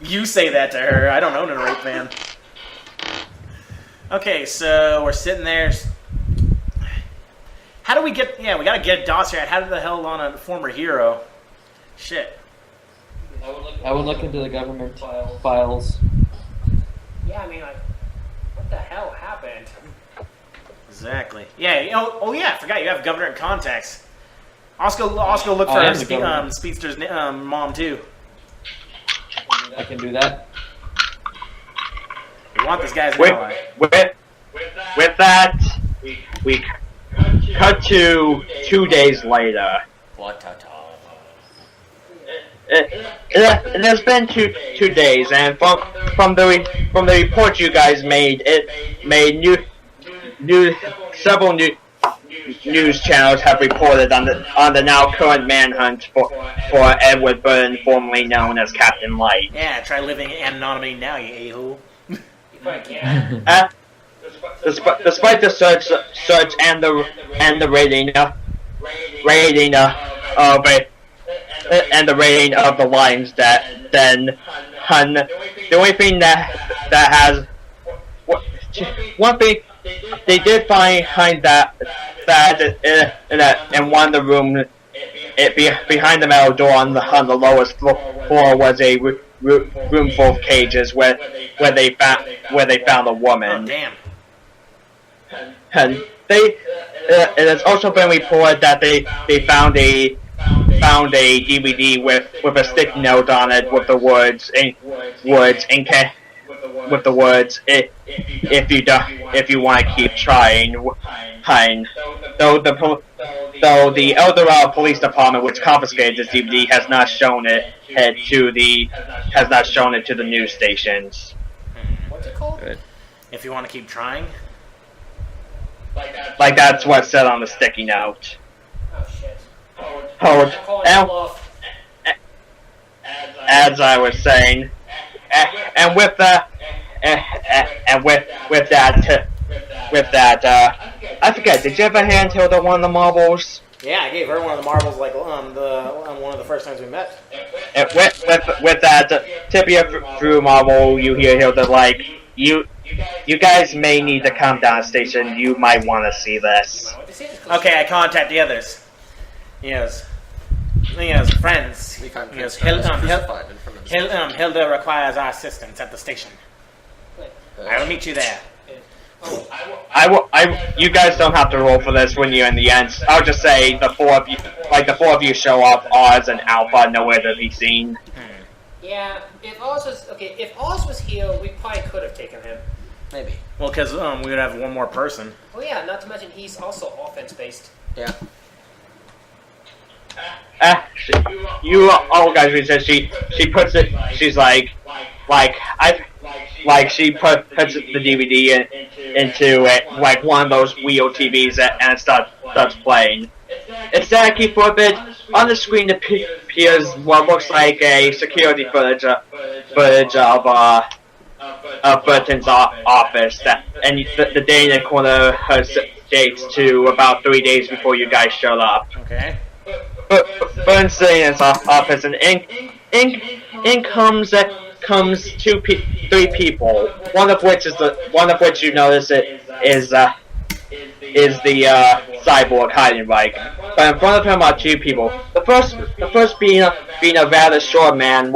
You say that to her. I don't own a rape van. Okay, so we're sitting there. How do we get... Yeah, we gotta get a dossier. How the hell on a former hero? Shit. I would look into the government files. Yeah, I mean, like, what the hell happened? Exactly. Yeah. Oh yeah. I forgot you have governor contacts. Also look for I am the governor. Speedster's mom too. I can do that. We want this guy's an With ally. with that, we cut to 2 days later. It has been two days, and from the report you guys made, it made several news channels have reported on the now current manhunt for Edward Burton, formerly known as Captain Light. Yeah. Try living in anonymity now, you a-hole. Despite the search and the rating of the lines, the only thing that has one thing they did find that in one of the rooms, behind the metal door on the lowest floor was a room full of cages where they found a woman. Oh damn. And it has also been reported that they found a DVD with a sticky note on it with the words if you want to keep trying. Though the Eldorado Police Department, which confiscated this DVD, has not shown it to the news stations. What's it called? Good. If you want to keep trying. Like that's what's said on the sticky note. Oh shit. Howard, Calling it bluff. as I was saying, and with that, I forget. Did you ever hand Hilda one of the marbles? Yeah, I gave her one of the marbles like one of the first times we met. And with that Tibia through marble, you hear Hilda like, you guys may need to come down station. You might want to see this. Okay, I contact the others. Yes, friends. Yes, Hilda requires our assistance at the station. I will meet you there. You guys don't have to roll for this when you're in the end. I'll just say the four of you show up. Oz and Alpha nowhere to be seen. Yeah, if Oz was here, we probably could have taken him. Maybe. Well, because we would have one more person. Oh yeah, not to mention he's also offense based. Yeah. You all guys resist. She puts it. She's like she puts the DVD into it, like one of those wheel TVs and it starts playing. it's staticky for a bit. On the screen appears what looks like a security footage of Burton's office. And the day in the corner dates to about 3 days before you guys showed up. Okay. Burton's sitting in his office, and in comes three people. One of which you notice is the cyborg Heidenreich. But in front of him are two people. The first being a rather short man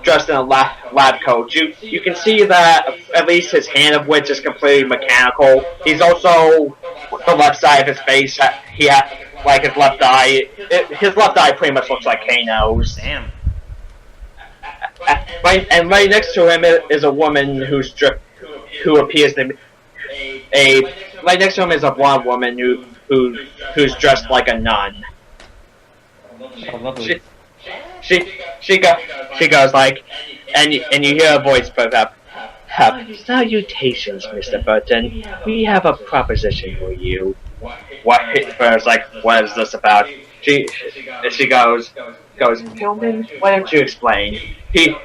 dressed in a lab coat. You can see that at least his hand of which is completely mechanical. He's also the left side of his face. He has like his left eye. His left eye pretty much looks like Kano's. Damn. Right next to him is a woman who appears to be right next to him is a blonde woman who's dressed like a nun. She goes like, and you hear a voice put up. Salutations, Mr. Burton. We have a proposition for you. First, like, what is this about? She goes, Pillman, why don't you explain? The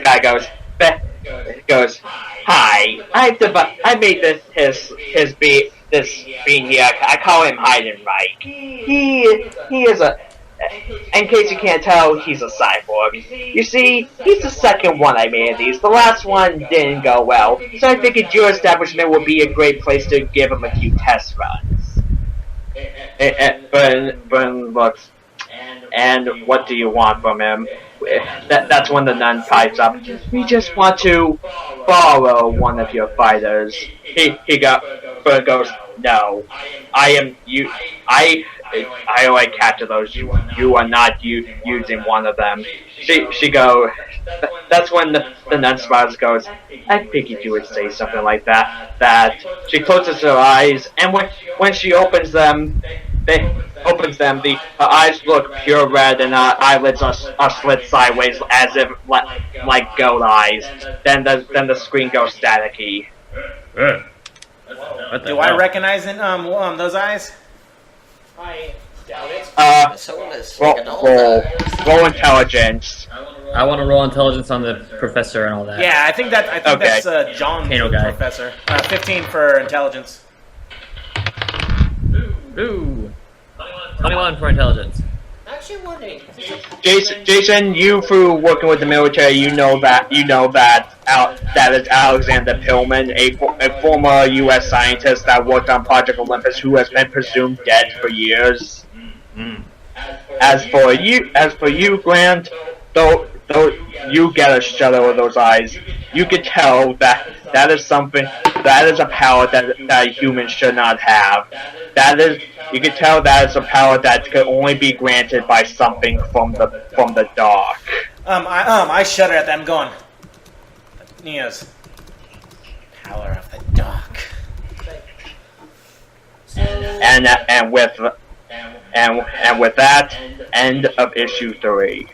guy goes, hi, I made this being here. I call him Heidenreich. He is in case you can't tell, he's a cyborg. You see, he's the second one I made of these. The last one didn't go well, so I figured your establishment would be a great place to give him a few test runs. Burn looks, and what do you want from him? That's when the nun pipes up. We just want to borrow one of your fighters. Burn goes, no, I am you. I already captured those. You are not using one of them. She goes. That's when the nun smiles. Goes. I figured you would say something like that. That she closes her eyes, and when she opens them, her eyes look pure red, and her eyelids are slit sideways as if like goat eyes. Then the screen goes staticky. Do I recognize those eyes? I doubt it. Someone is Roll intelligence. I want to roll intelligence on the professor and all that. Yeah, I think Okay. that's John's Kano guy. professor. 15 for intelligence. Ooh. 21 for intelligence. Actually, wondering. Jayson, you through working with the military, you know that is Alexander Pillman, a former U.S. scientist that worked on Project Olympus, who has been presumed dead for years. As for you, Grant, though you get a shudder with those eyes, you could tell that is a power that a human should not have. You can tell that is a power that could only be granted by something from the dark. I shudder at that. I'm going. Neo's power of the dark. And with that, end of issue 3.